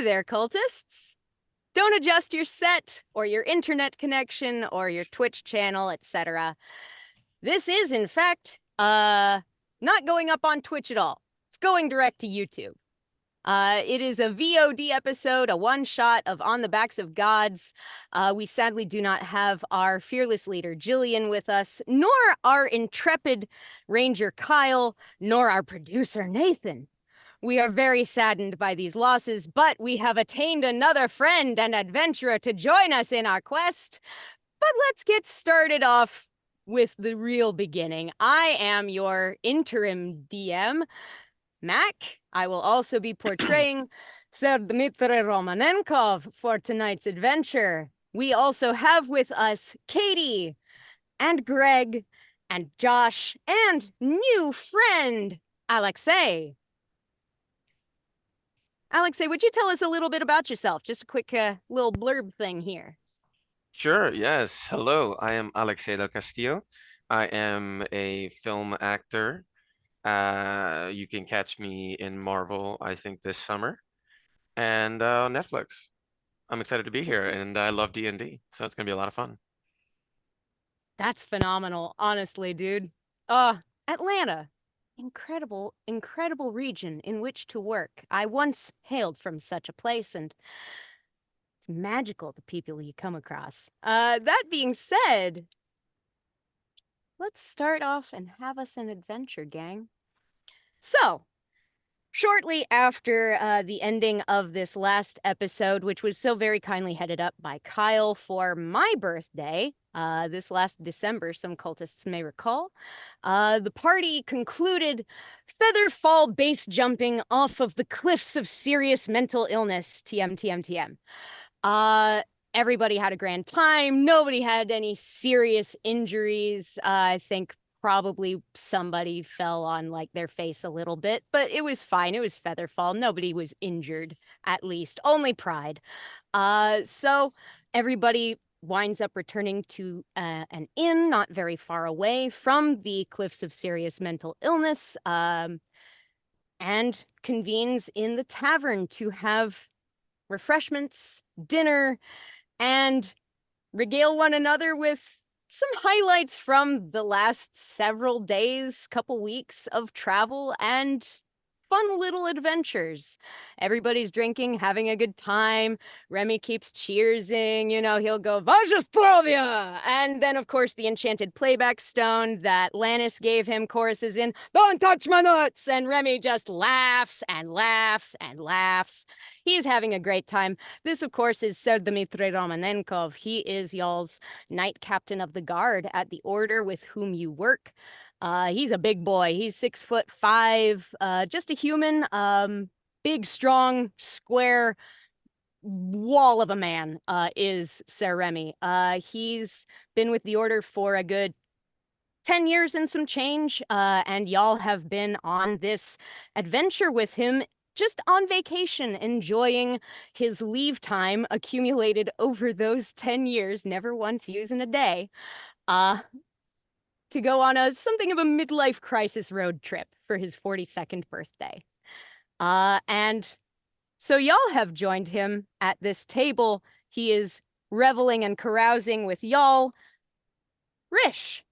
Hi there, cultists! Don't adjust your set, or your internet connection, or your Twitch channel, etc. This is, in fact, not going up on Twitch at all. It's going direct to YouTube. It is a VOD episode, a one-shot of On the Backs of Gods. We sadly do not have our fearless leader, Jillian, with us, nor our intrepid ranger, Kyle, nor our producer, Nathan. We are very saddened by these losses, but we have attained another friend and adventurer to join us in our quest. But let's get started off with the real beginning. I am your interim DM, Mac. I will also be portraying Sir Dmitry Romanenkov for tonight's adventure. We also have with us Katie and Greg and Josh and new friend Alexey. Alexey, would you tell us a little bit about yourself? Just a quick little blurb thing here. Sure, yes. Hello, I am Alexey del Castillo. I am a film actor. You can catch me in Marvel, I think, this summer, and Netflix. I'm excited to be here, and I love D&D, so it's gonna be a lot of fun. That's phenomenal, honestly, dude. Atlanta. Incredible, incredible region in which to work. I once hailed from such a place, and it's magical, the people you come across. That being said, let's start off and have us an adventure, gang. So, shortly after the ending of this last episode, which was so very kindly headed up by Kyle for my birthday, this last December, some cultists may recall, the party concluded featherfall base jumping off of the cliffs of serious mental illness. TM, TM, TM. Everybody had a grand time. Nobody had any serious injuries. I think probably somebody fell on like their face a little bit, but it was fine. It was featherfall. Nobody was injured, at least. Only pride. So everybody winds up returning to an inn not very far away from the cliffs of serious mental illness, and convenes in the tavern to have refreshments, dinner, and regale one another with some highlights from the last several days, couple weeks of travel, and fun little adventures. Everybody's drinking, having a good time. Remy keeps cheersing, he'll go, Vaja Strovia! And then, of course, the enchanted playback stone that Lannis gave him choruses in, Don't touch my nuts! And Remy just laughs and laughs and laughs. He's having a great time. This, of course, is Sir Dmitry Romanenkov. He is y'all's knight captain of the guard at the order with whom you work. He's a big boy. He's 6'5", just a human, big, strong, square wall of a man, is Sir Remy. He's been with the order for a good 10 years and some change, and y'all have been on this adventure with him, just on vacation, enjoying his leave time accumulated over those 10 years, never once using a day, to go on something of a midlife crisis road trip for his 42nd birthday. And so y'all have joined him at this table. He is reveling and carousing with y'all. Rish,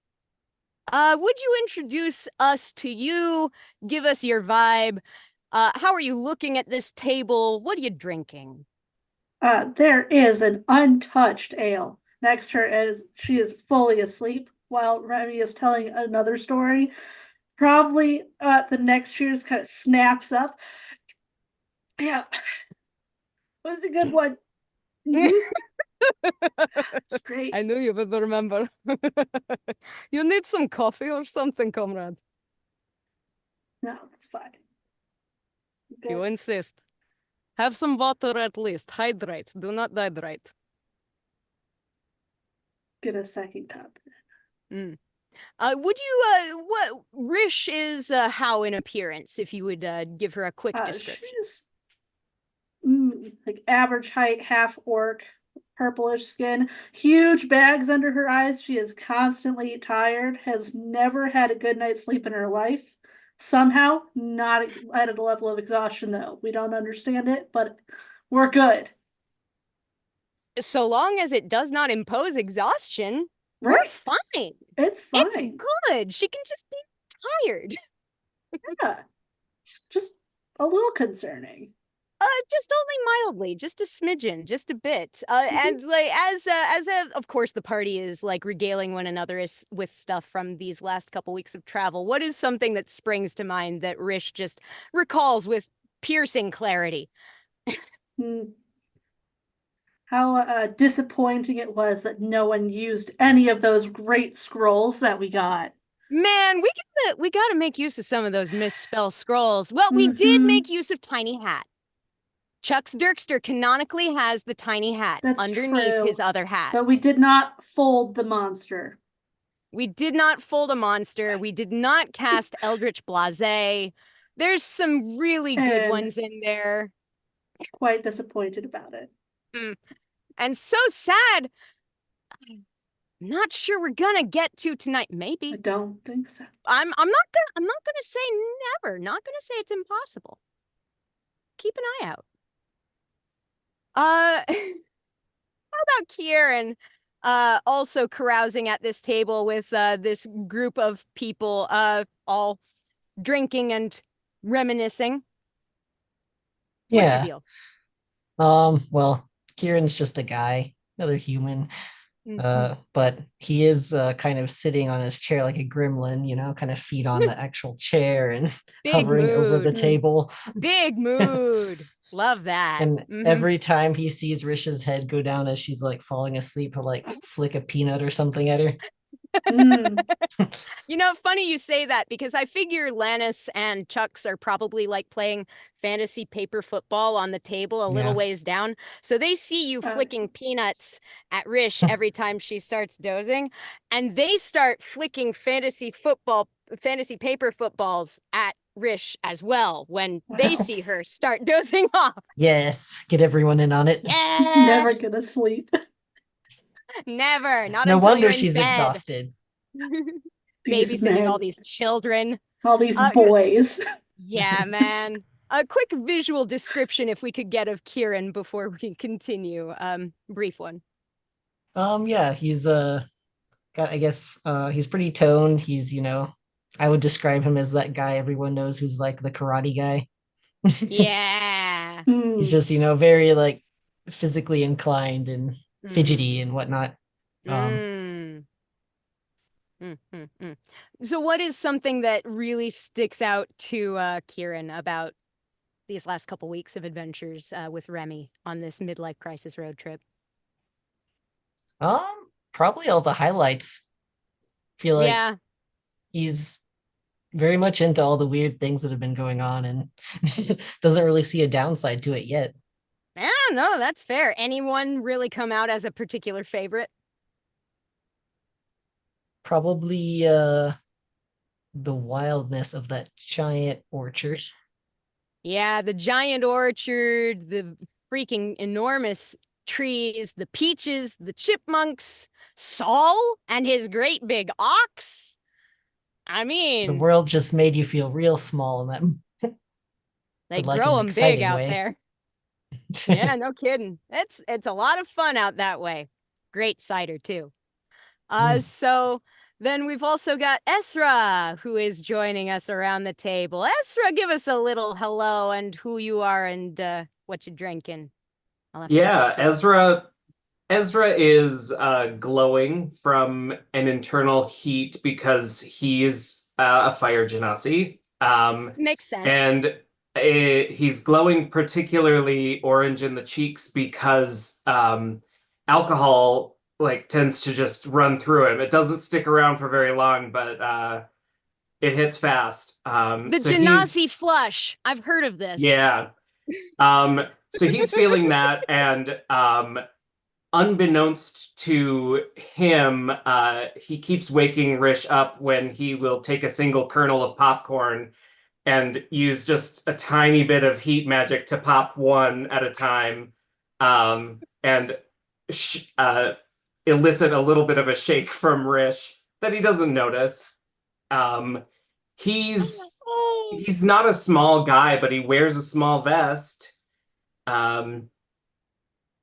would you introduce us to you? Give us your vibe. How are you looking at this table? What are you drinking? There is an untouched ale next to her as she is fully asleep while Remy is telling another story. Probably the next cheers kind of snaps up. Yeah, it was a good one. It's great. I knew you would remember. You need some coffee or something, comrade? No, it's fine. Good. You insist. Have some water at least. Hydrate. Do not dehydrate. Get a second cup. Would you, what, Rish is how in appearance, if you would give her a quick description? She's like average height, half orc, purplish skin, huge bags under her eyes. She is constantly tired, has never had a good night's sleep in her life. Somehow, not at a level of exhaustion, though. We don't understand it, but we're good. So long as it does not impose exhaustion, we're Right? fine. It's It's fine. good. She can just be tired. Yeah. Just a little concerning. Just only mildly, just a smidgen, just a bit. And like of course the party is like regaling one another with stuff from these last couple weeks of travel. What is something that springs to mind that Rish just recalls with piercing clarity? Hmm. How disappointing it was that no one used any of those great scrolls that we got. Man, we gotta make use of some of those misspell scrolls. Well, we did Mm-hmm. make use of Tiny Hat. Chuck's Dirkster canonically has the tiny hat That's underneath his true. other hat. But we did not fold the monster. We did not fold a monster. We did not cast Eldritch Blase. There's some really good And ones in there. quite disappointed about it. And so sad. Not sure we're gonna get to tonight. I Maybe. don't think so. I'm not gonna say never. Not gonna say it's impossible. Keep an eye out. How about Kieran? Also carousing at this table with this group of people, all drinking and reminiscing. What's your Yeah. deal? Well, Kieran's just a guy, another human. Mhm. But he is kind of sitting on his chair like a gremlin, kind of feet on the actual chair and Big hovering over the mood. table. Big mood. Love that. And every time he sees Rish's head go down as she's like falling asleep, he'll like flick a peanut or something at her. Mm. You know, funny you say that because I figure Lannis and Chucks are probably like playing fantasy paper football on the table a little Yeah. ways down. So they see you flicking peanuts at Rish every time she starts dozing, and they start flicking fantasy paper footballs at Rish as well when they Wow. see her start dozing off. Yes, get everyone in on it. Yeah, Never gonna sleep. never. Not No until you're wonder in she's bed. exhausted. These Babysitting all men, these children. all these Uh, boys. Yeah, man. A quick visual description if we could get of Kieran before we can continue. Brief one. Yeah, he's got I guess he's pretty toned. He's, I would describe him as that guy everyone knows who's like the karate guy. Yeah. He's Hmm. just, very like physically inclined and fidgety Mm. and whatnot. Um, Mm. Mm. So what is something that really sticks out to Kieran about these last couple weeks of adventures with Remy on this midlife crisis road trip? Probably all the highlights. Feel like Yeah. he's very much into all the weird things that have been going on and doesn't really see a downside to it yet. Yeah, no, that's fair. Anyone really come out as a particular favorite? Probably the wildness of that giant orchard. Yeah, the giant orchard, the freaking enormous trees, the peaches, the chipmunks, Saul and his great big ox. I The mean, world just made you feel real small in that, they but like grow in an them big exciting out way. there. Yeah, no kidding. It's a lot of fun out that way. Great cider too. Mm. So then we've also got Esra, who is joining us around the table. Esra, give us a little hello and who you are and what you drinking. I'll have to get my Yeah, kids. Ezra is glowing from an internal heat because he's a fire genasi. Makes sense. And he's glowing particularly orange in the cheeks because alcohol like tends to just run through him. It doesn't stick around for very long, but it hits fast. The So he's Genasi flush. I've heard of this. yeah. So he's feeling that, and unbeknownst to him, he keeps waking Rish up when he will take a single kernel of popcorn and use just a tiny bit of heat magic to pop one at a time, and elicit a little bit of a shake from Rish that he doesn't notice. Um, he's not a small guy, but he wears a small vest.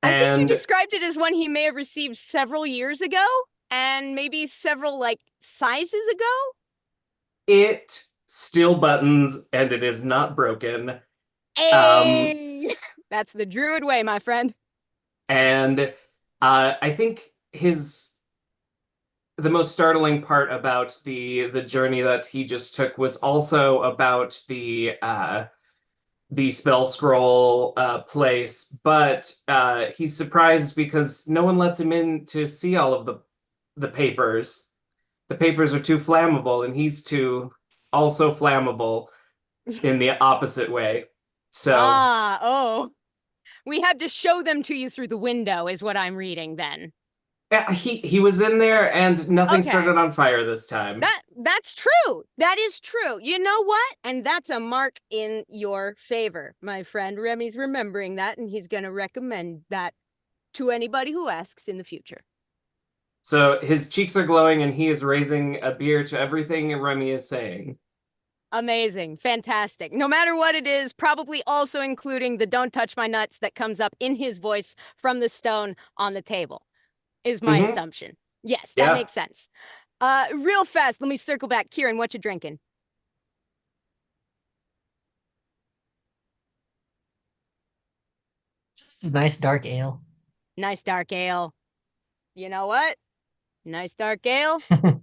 I think you And described it as one he may have received several years ago and maybe several like sizes ago. it still buttons and it is not broken. Hey, that's the Druid way, my friend. And I think the most startling part about the journey that he just took was also about the spell scroll place, but he's surprised because no one lets him in to see all of the papers. The papers are too flammable, and he's too also flammable in the opposite way. So Oh. We had to show them to you through the window, is what I'm reading then. yeah, he was in there, and nothing Okay. started on fire this time. That's true. That is true. You know what? And that's a mark in your favor, my friend. Remy's remembering that, and he's going to recommend that to anybody who asks in the future. So his cheeks are glowing, and he is raising a beer to everything Remy is saying. Amazing. Fantastic. No matter what it is, probably also including the "don't touch my nuts" that comes up in his voice from the stone on the table, is my assumption. Yes, that makes sense. Real fast, let me circle back. Kieran, what you drinking? Just a nice dark ale. Nice dark ale. You know what? Nice dark ale.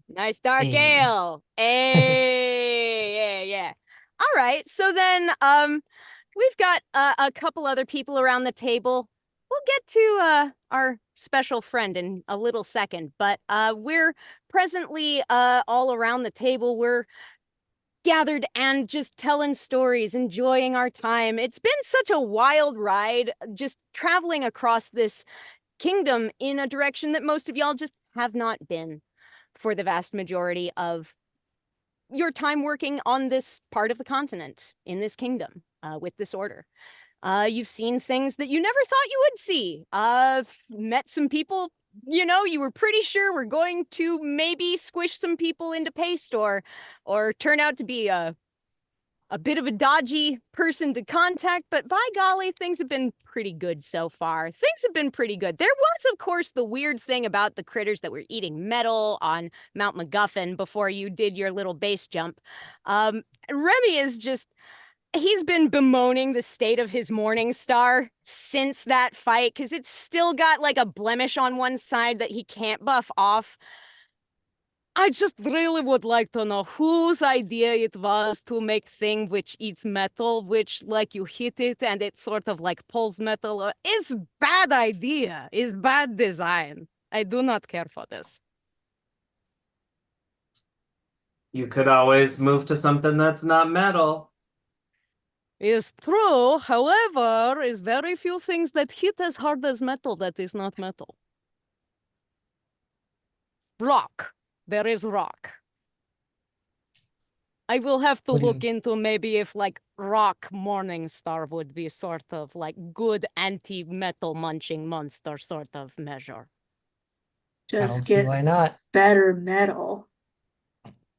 Nice dark Hey. ale. Hey, yeah. All right. So then, we've got a couple other people around the table. We'll get to our special friend in a little second, but we're presently all around the table. We're gathered and just telling stories, enjoying our time. It's been such a wild ride, just traveling across this kingdom in a direction that most of y'all just have not been for the vast majority of your time working on this part of the continent, in this kingdom, with this order. You've seen things that you never thought you would see. Met some people, you were pretty sure were going to maybe squish some people into paste or turn out to be a bit of a dodgy person to contact, but by golly, things have been pretty good so far. Things have been pretty good. There was, of course, the weird thing about the critters that were eating metal on Mount MacGuffin before you did your little base jump. Remy is just, he's been bemoaning the state of his Morning Star since that fight, because it's still got like a blemish on one side that he can't buff off. I just really would like to know whose idea it was to make thing which eats metal, which like you hit it and it sort of like pulls metal. It's bad idea. It's bad design. I do not care for this. You could always move to something that's not metal. Is true. However, is very few things that hit as hard as metal that is not metal. Rock. There is rock. I will have to What do look you- into maybe if like rock Morningstar would be sort of like good anti-metal munching monster sort of measure. I don't Just see get why not. better metal.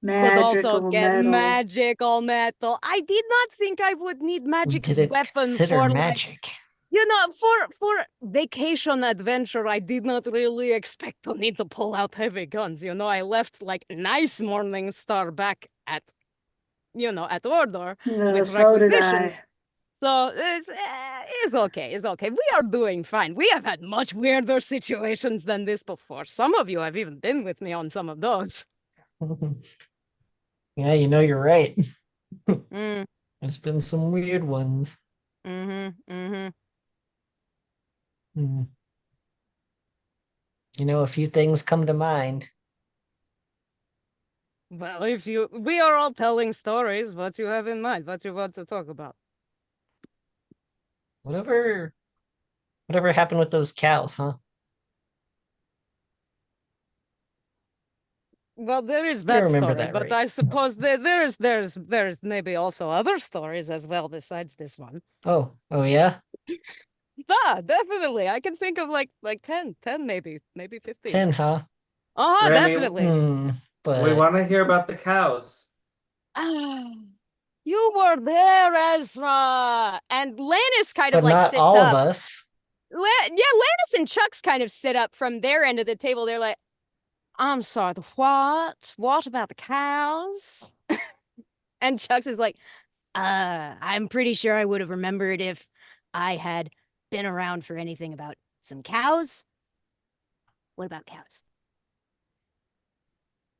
Could also Magical get metal. magical metal. I did not think I would need We magic didn't weapons consider for like, magic. for vacation adventure. I did not really expect to need to pull out heavy guns. I left like nice Morningstar back at at Order with So did requisitions. I. So it's okay. It's okay. We are doing fine. We have had much weirder situations than this before. Some of you have even been with me on some of those. Yeah, you're right. Mm, There's been some weird ones. mm-hmm. Hmm. A few things come to mind. Well, we are all telling stories. What you have in mind? What you want to talk about? Whatever happened with those cows, huh? Well, there is I that remember story, that but right. I suppose there's maybe also other stories as well besides this one. Oh yeah? Yeah, definitely. I can think of like 10 maybe 15. 10, huh? Remy, Definitely. we But want to hear about the cows. Ah, you were there, Ezra. And Lannis kind of like not sits all of up. us. Lannis and Chucks kind of sit up from their end of the table. They're like, I'm sorry, the what? What about the cows? And Chucks is like, I'm pretty sure I would have remembered if I had been around for anything about some cows. What about cows?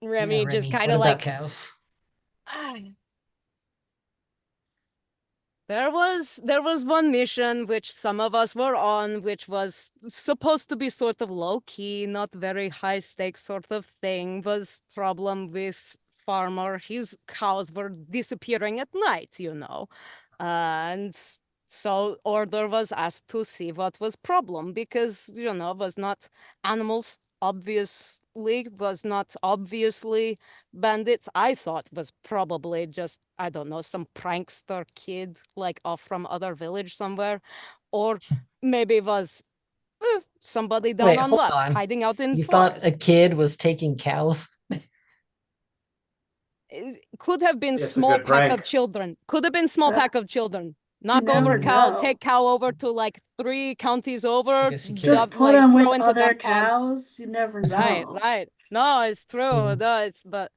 Remy Yeah, just Remy, kind what of about like, cows? There was one mission which some of us were on, which was supposed to be sort of low key, not very high stakes sort of thing. Was problem with farmer. His cows were disappearing at night, and so order was asked to see what was problem because was not animals. Obviously, was not obviously bandits. I thought was probably just, I don't know, some prankster kid like off from other village somewhere, or maybe was somebody down Wait, on hold luck on. hiding out in You thought a forest. kid was taking cows? It could have been It's a small good pack of prank. children. Could have been small Uh, pack of children. You Knock over never cow, know. take cow over to like 3 counties over, guess you Just can't. put them throw with into other that pond. cows. You never Right, know. right. No, it's true. Hmm. It does, but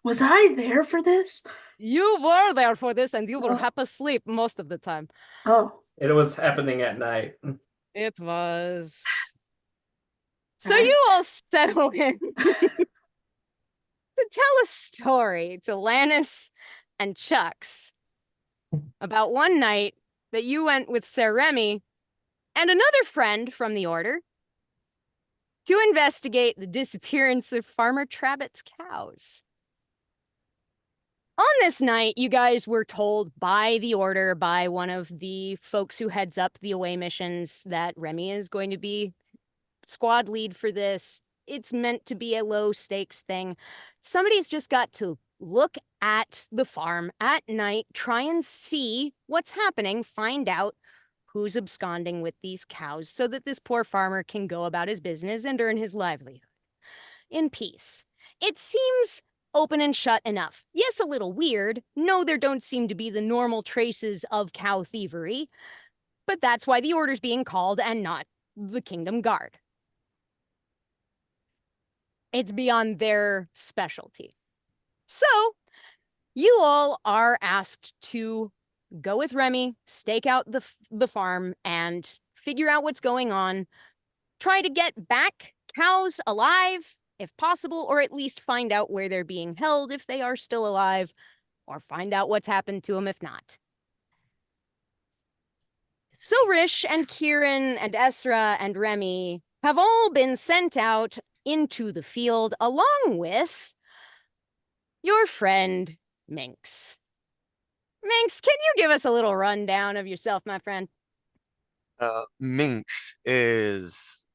Was I there for this? you were there for this and you were Oh, half asleep most of the time. oh, It was happening at night. It was. So I, you all settle in to tell a story to Lannis and Chucks about one night that you went with Sir Remy and another friend from the Order to investigate the disappearance of Farmer Trabett's cows. On this night, you guys were told by the Order, by one of the folks who heads up the away missions, that Remy is going to be squad lead for this. It's meant to be a low stakes thing. Somebody's just got to look at the farm at night, try and see what's happening, find out who's absconding with these cows so that this poor farmer can go about his business and earn his livelihood in peace. It seems open and shut enough. Yes, a little weird. No, there don't seem to be the normal traces of cow thievery, but that's why the Order's being called and not the Kingdom Guard. It's beyond their specialty. So, you all are asked to go with Remy, stake out the farm, and figure out what's going on. Try to get back cows alive, if possible, or at least find out where they're being held if they are still alive, or find out what's happened to them if not. So Rish and Kieran and Esra and Remy have all been sent out into the field along with your friend Minx. Minx, can you give us a little rundown of yourself, my friend? Minx is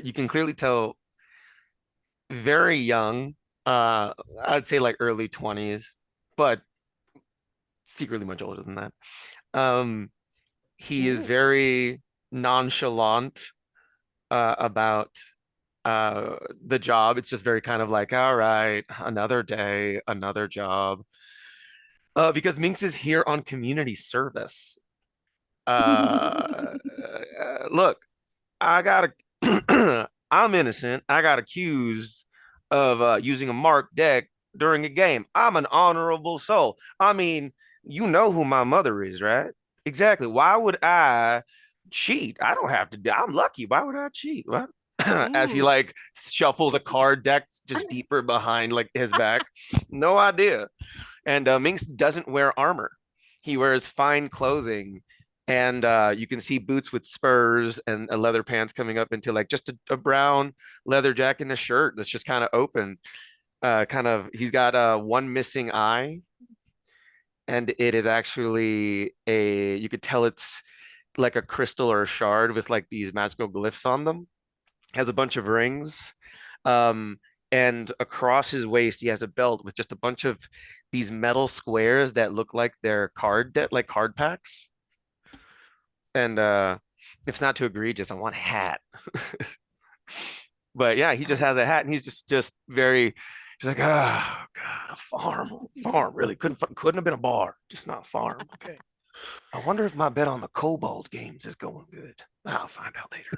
you can clearly tell very young. I'd say like early 20s, but secretly much older than that. Um, he is very nonchalant about the job. It's just very kind of like, all right, another day, another job. Because Minx is here on community service. Look, I got I'm innocent. I got accused of using a marked deck during a game. I'm an honorable soul. I mean, you know who my mother is, right? Exactly. Why would I cheat? I don't have to. I'm lucky. Why would I cheat? What? As he like shuffles a card deck just deeper behind like his back. No idea. And Minx doesn't wear armor. He wears fine clothing, and you can see boots with spurs and a leather pants coming up into like just a brown leather jacket and a shirt that's just kind of open. He's got one missing eye, and it is actually you could tell it's like a crystal or a shard with like these magical glyphs on them. Has a bunch of rings. Um, and across his waist, he has a belt with just a bunch of these metal squares that look like they're like card packs. And if it's not too egregious, I want a hat. But yeah, he just has a hat, and he's just very. He's like, oh God, a farm, really couldn't have been a bar, just not a farm. Okay. I wonder if my bet on the Kobold games is going good. I'll find out later.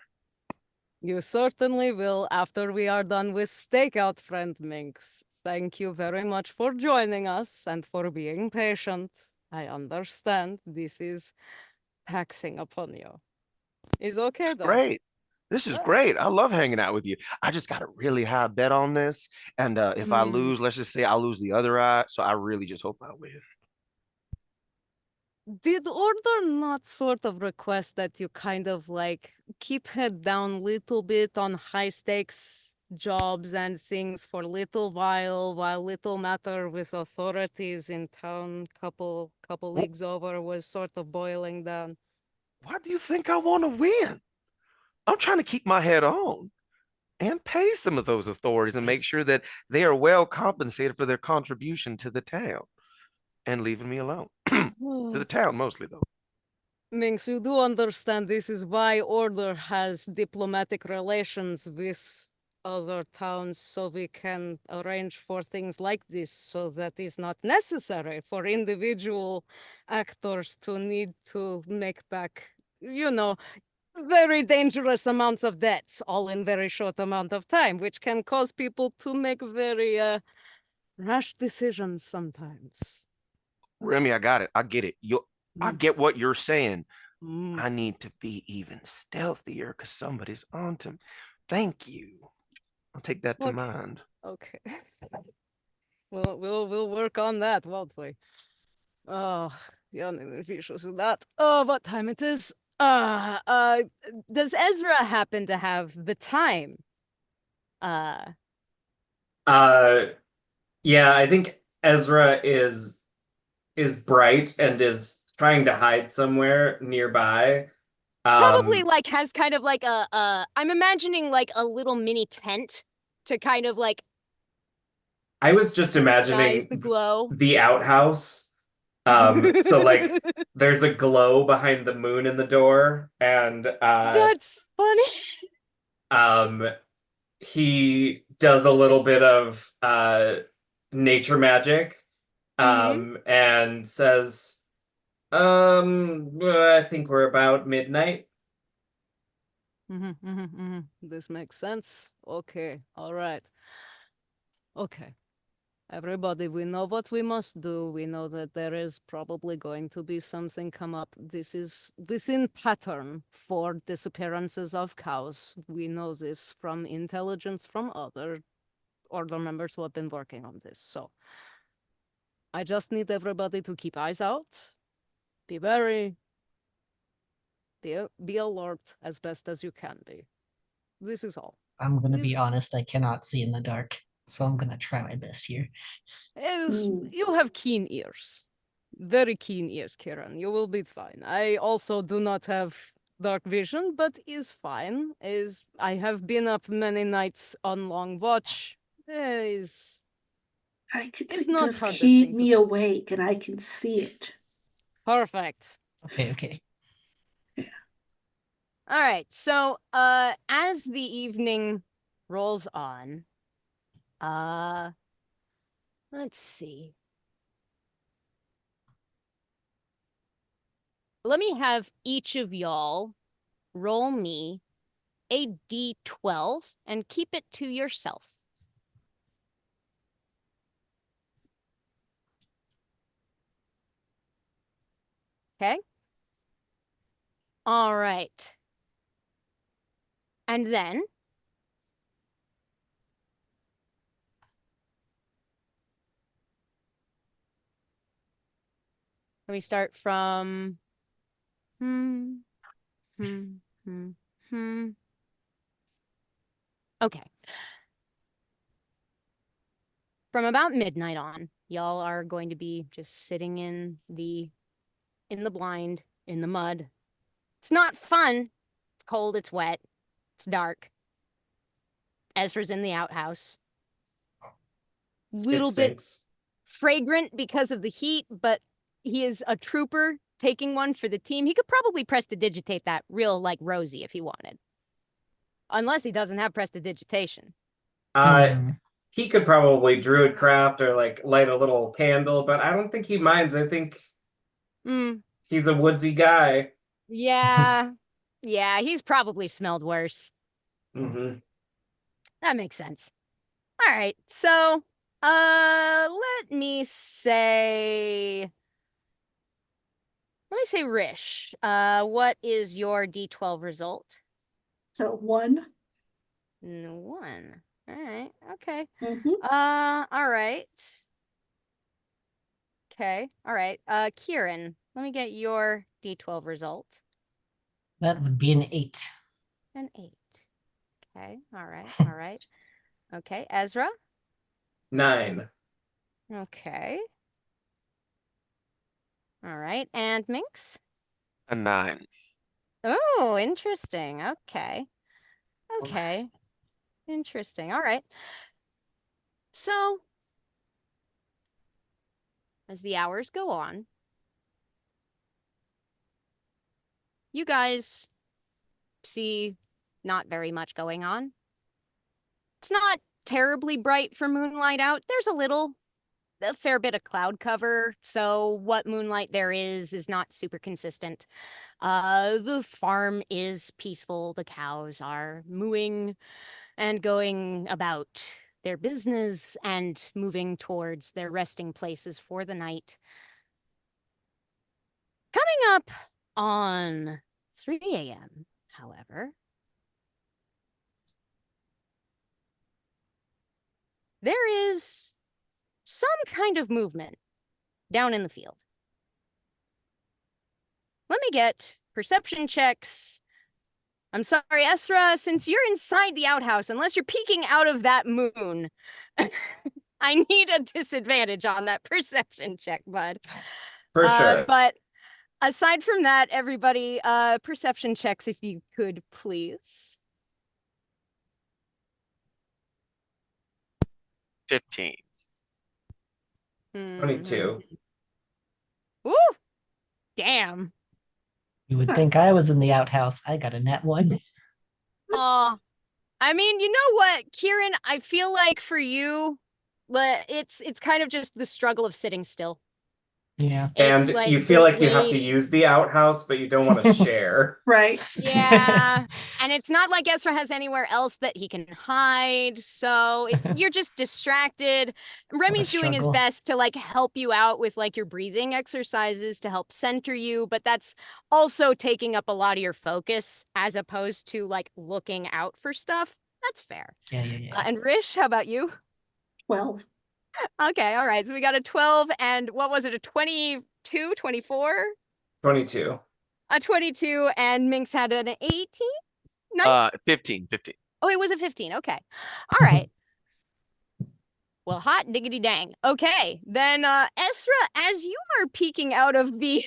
You certainly will after we are done with Stakeout, friend Minx. Thank you very much for joining us and for being patient. I understand this is taxing upon you. Is okay It's though. great. This is Uh, great. I love hanging out with you. I just got a really high bet on this. And if I mm. lose, let's just say I lose the other eye. So I really just hope I win. Did Order not sort of request that you kind of like keep head down little bit on high stakes jobs and things for little while little matter with authorities in town couple Wh- leagues over was sort of boiling down? Why do you think I want to win? I'm trying to keep my head on and pay some of those authorities and make sure that they are well compensated for their contribution to the town and leaving me alone. To the town mostly, though. Minx, you do understand this is why Order has diplomatic relations with other towns so we can arrange for things like this so that it's not necessary for individual actors to need to make back, very dangerous amounts of debts all in very short amount of time, which can cause people to make very rash decisions sometimes. Remy, I got it. I get it. I Mm. get what you're saying. Mm. I need to be even stealthier because somebody's on to me. Thank you. I'll take that to Okay. mind. Okay. We'll work on that, won't we? Oh, jag fish so that. Oh, what time it is? Does Ezra happen to have the time? Uh, Uh, yeah, I think Ezra is bright and is trying to hide somewhere nearby. Probably Um, like has kind of like I'm imagining like a little mini tent to kind of like I was just disguise the imagining glow. the outhouse. So like there's a glow behind the moon in the door, and That's funny. um he does a little bit of nature magic, Mm-hmm. and says, I think we're about midnight. This makes sense. Okay, all right. Okay. Everybody, we know what we must do. We know that there is probably going to be something come up. This is within pattern for disappearances of cows. We know this from intelligence from other order members who have been working on this. So I just need everybody to keep eyes out, be wary, be alert as best as you can be. This is all. I'm gonna be Is honest, I cannot see in the dark, so I'm gonna try my best here. is Mm. you have keen ears. Very keen ears, Kieran. You will be fine. I also do not have dark vision, but is fine. Is I have been up many nights on long watch. Is I could is see, not just hardest keep thing to me do. awake and I can see it. Perfect. Okay, okay. Yeah. All right. So, as the evening rolls on, uh, let's see. Let me have each of y'all roll me a d12 and keep it to yourself. Okay? All right. And then let me start from hmm, hmm, hmm, hmm. Okay. From about midnight on, y'all are going to be just sitting in the blind, in the mud. It's not fun. It's cold, it's wet, it's dark. Ezra's in the outhouse. It Little bit stinks. fragrant because of the heat, but he is a trooper taking one for the team. He could probably prestidigitate that real like Rosie if he wanted. Unless he doesn't have prestidigitation. Uh, Hmm. he could probably druid craft or like light a little candle, but I don't think he minds. I think Hmm. He's a woodsy guy. Yeah. Yeah, he's probably smelled worse. Mm-hmm. That makes sense. All right. So, let me say Rish. What is your D12 result? So 1. 1. All right. Okay. Mm-hmm. All right. Okay. All right. Kieran, let me get your D12 result. That would be an 8. An 8. Okay. All right. All right. Okay. Ezra? 9. Okay. All right. And Minx? A 9. Oh, interesting. Okay. Okay. Interesting. All right. So, as the hours go on, you guys see not very much going on. It's not terribly bright for moonlight out. There's a fair bit of cloud cover, so what moonlight there is not super consistent. The farm is peaceful. The cows are mooing and going about their business and moving towards their resting places for the night. Coming up on 3 a.m., however, there is some kind of movement down in the field. Let me get perception checks. I'm sorry, Esra, since you're inside the outhouse, unless you're peeking out of that moon, I need a disadvantage on that perception check, bud. For sure. But aside from that, everybody, perception checks if you could, please. 15. 22. Ooh, damn. You would think I was in the outhouse. I got a nat 1. I mean, you know what, Kieran? I feel like for you, it's kind of just the struggle of sitting still. Yeah. It's And like you feel the like you have to way, use the outhouse, but you don't want to share. Right. yeah, and it's not like Ezra has anywhere else that he can hide, so you're just distracted. Remy's doing his struggle. best to like help you out with like your breathing exercises to help center you, but that's also taking up a lot of your focus as opposed to like looking out for stuff. That's fair. Yeah. And Rish, how about you? 12. Okay, all right. So we got a 12 and what was it, a 22, 24? 22. A 22 and Minx had an 18? 19? 15. 15. Oh, it was a 15. Okay. All right. Well, hot diggity dang. Okay. Then Esra, as you are peeking out of the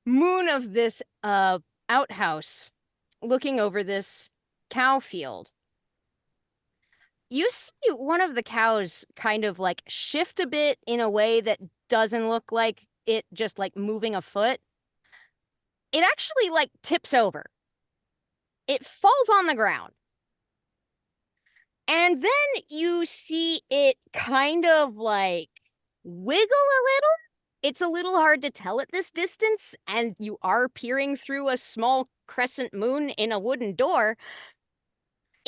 moon of this outhouse, looking over this cow field, you see one of the cows kind of like shift a bit in a way that doesn't look like it just like moving a foot. It actually like tips over. It falls on the ground. And then you see it kind of like wiggle a little. It's a little hard to tell at this distance, and you are peering through a small crescent moon in a wooden door.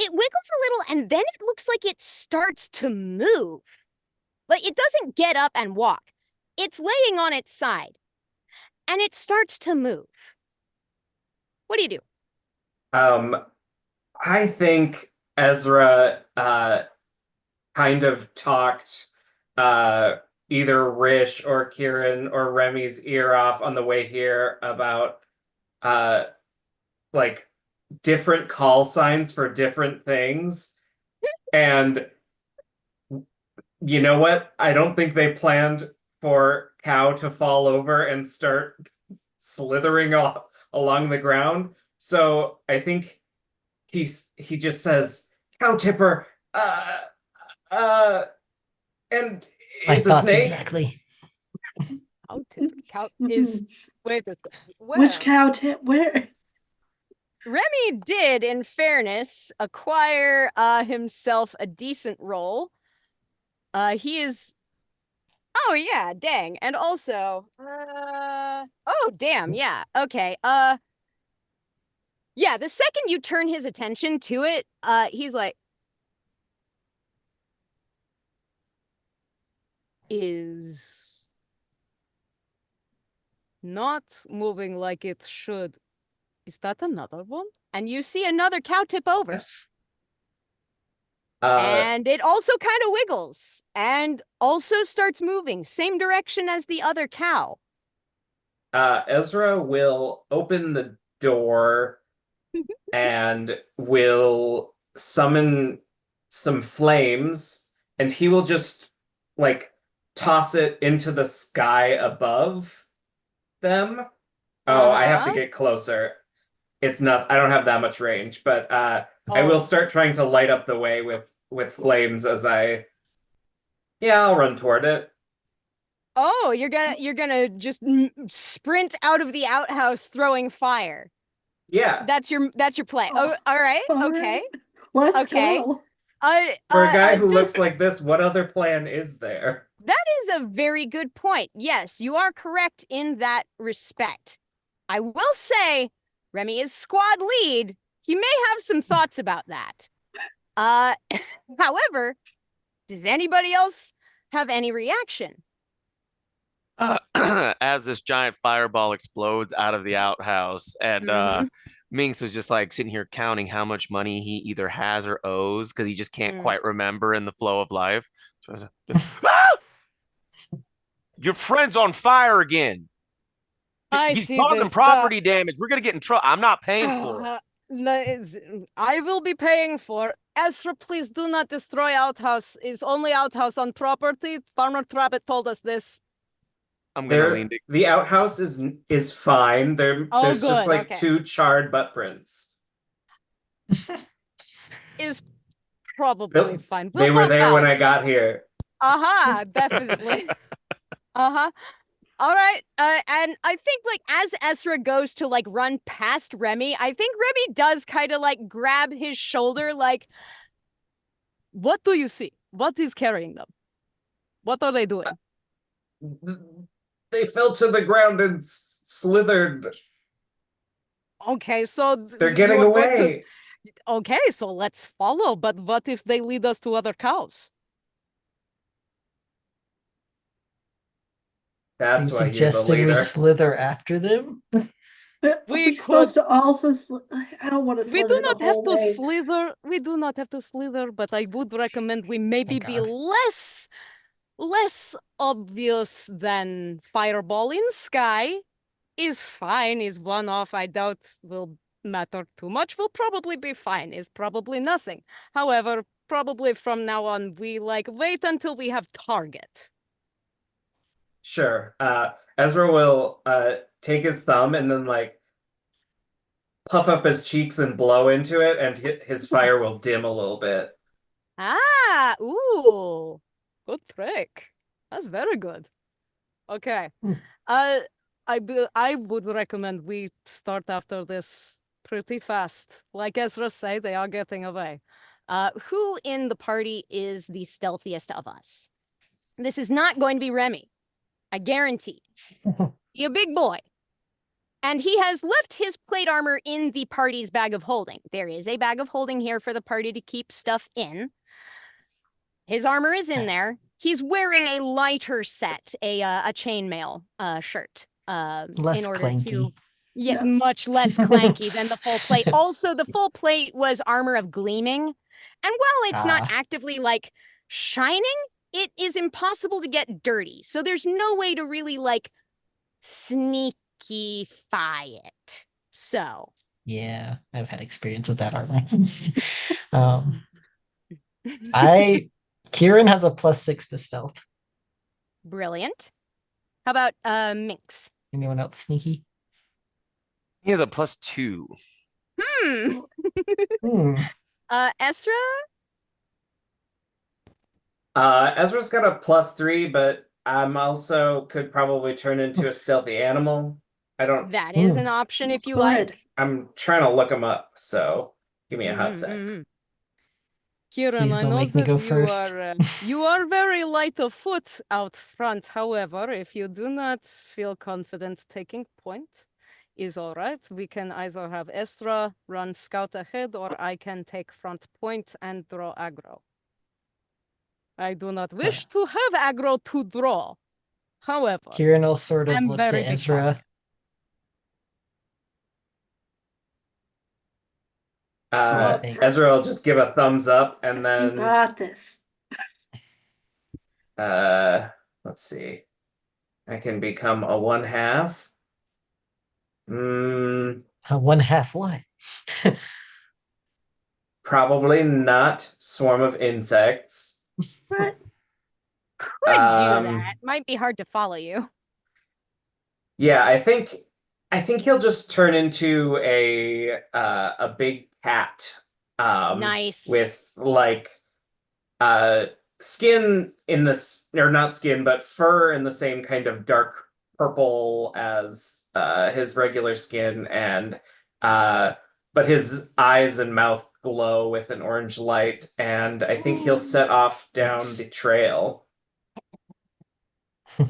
It wiggles a little, and then it looks like it starts to move. Like it doesn't get up and walk. It's laying on its side, and it starts to move. What do you do? I think Ezra kind of talked either Rish or Kieran or Remy's ear off on the way here about like different call signs for different things. And you know what? I don't think they planned for Cow to fall over and start slithering off along the ground. So I think he just says, "Cow tipper, uh, and My it's a thoughts snake." exactly. Cow is wait this Which cow tip? Where? Remy did, in fairness, acquire himself a decent role. He is Oh yeah, dang. And also, oh damn, yeah. Okay. Yeah, the second you turn his attention to it, he's like, is not moving like it should. Is that another one? And you see another cow tip over. Yes. And it also kind of wiggles and also starts moving, same direction as the other cow. Ezra will open the door and will summon some flames, and he will just like toss it into the sky above them. Oh, I have to Uh-huh. get closer. It's not, I don't have that much range, but I Oh. will start trying to light up the way with flames as I'll run toward it. Oh, you're gonna just sprint out of the outhouse throwing fire. Yeah. That's your play. Oh, Oh, all right. all Okay. right. Let's Okay. go. For a guy who does- looks like this, what other plan is there? That is a very good point. Yes, you are correct in that respect. I will say, Remy is squad lead. He may have some thoughts about that. However, does anybody else have any reaction? As this giant fireball explodes out of the outhouse, and Minx was just like sitting here counting how much money he either has or owes because he just can't quite remember in the flow of life. So I was like, "Ah! Your friend's on fire again. I He's see causing this. property damage. We're gonna get in trouble. I'm not paying for it. I will be paying for. Ezra, please do not destroy outhouse. Is only outhouse on property. Farmer Trabett told us this. I'm gonna lean. The outhouse is fine. There's just good, like okay. 2 charred butt prints. Is probably fine. They We'll were buff there when I out. got here. Definitely. All right. And I think like as Ezra goes to like run past Remy, I think Remy does kind of like grab his shoulder, like, what do you see? What is carrying them? What are they doing? They fell to the ground and slithered. Okay, so They're getting you're going away. Okay, so let's follow. But what if they lead us to other cows? Are you That's why you're the suggesting we leader. slither after them? Are We we supposed could- to also I don't want to We slither do the not have whole to way. slither. We do not have to slither, but I would recommend we maybe Thank be God. less obvious than fireball in sky. Is fine, is one off. I doubt will matter too much. Will probably be fine, is probably nothing. However, probably from now on, we like wait until we have target. Sure. Ezra will take his thumb and then like puff up his cheeks and blow into it, and his fire will dim a little bit. Ooh, good trick. That's very good. Okay. I would recommend we start after this pretty fast. Like Ezra say, they are getting away. Who in the party is the stealthiest of us? This is not going to be Remy. I guarantee. He's a big boy. And he has left his plate armor in the party's bag of holding. There is a bag of holding here for the party to keep stuff in. His armor is in there. He's wearing a lighter set, a chainmail shirt. Less in order clanky. to Yeah. much less clanky than the full plate. Also, the full plate was armor of gleaming. And while it's not actively like shining, it is impossible to get dirty. So there's no way to really like sneakify it. So Yeah, I've had experience with that armor. Kieran has a +6 to stealth. brilliant. How about Minx? Anyone else sneaky? He has a +2. Ezra? Ezra's got a +3, but I'm also could probably turn into a stealthy animal. I don't. That is an option if you Good. like. I'm trying to look him up, so give me a hot sec. Kieran, Please I don't know make me that go first. you are very light of foot out front. However, if you do not feel confident taking point, is all right. We can either have Estra run scout ahead, or I can take front point and draw aggro. I do not wish to have aggro to draw. However, Kieran will sort of I'm look very to Ezra. victorious. Uh, think. Ezra will just give a thumbs up, and You then got this. let's see. I can become a 1/2. One half what? Probably not swarm of insects. Right. Could do that. Might be hard to follow you. Yeah, I think he'll just turn into a big cat. Nice. With like skin in this, or not skin, but fur in the same kind of dark purple as his regular skin, and but his eyes and mouth glow with an orange light, and I think he'll set off down Nice. the trail.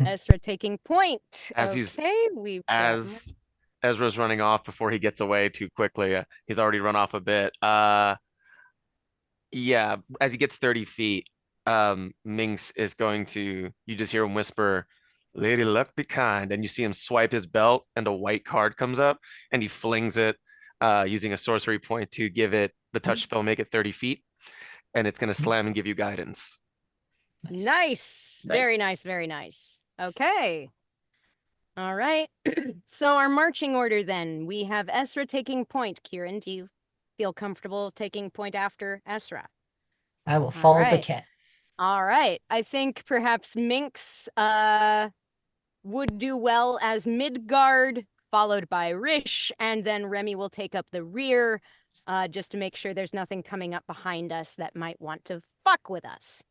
Ezra taking point. As as Ezra's running off before he gets away too quickly. He's already run off a bit. Yeah, as he gets 30 feet, Minx is going to, you just hear him whisper, "Lady Luck be kind," and you see him swipe his belt and a white card comes up and he flings it using a sorcery point to give it the touch spell, make it 30 feet, and it's going to slam and give you guidance. Nice. Very nice, very nice. Okay. All right. So our marching order then. We have Esra taking point. Kieran, do you feel comfortable taking point after Esra? I will follow the right. cat. All right. I think perhaps Minx would do well as mid-guard, followed by Rish, and then Remy will take up the rear, just to make sure there's nothing coming up behind us that might want to fuck with us.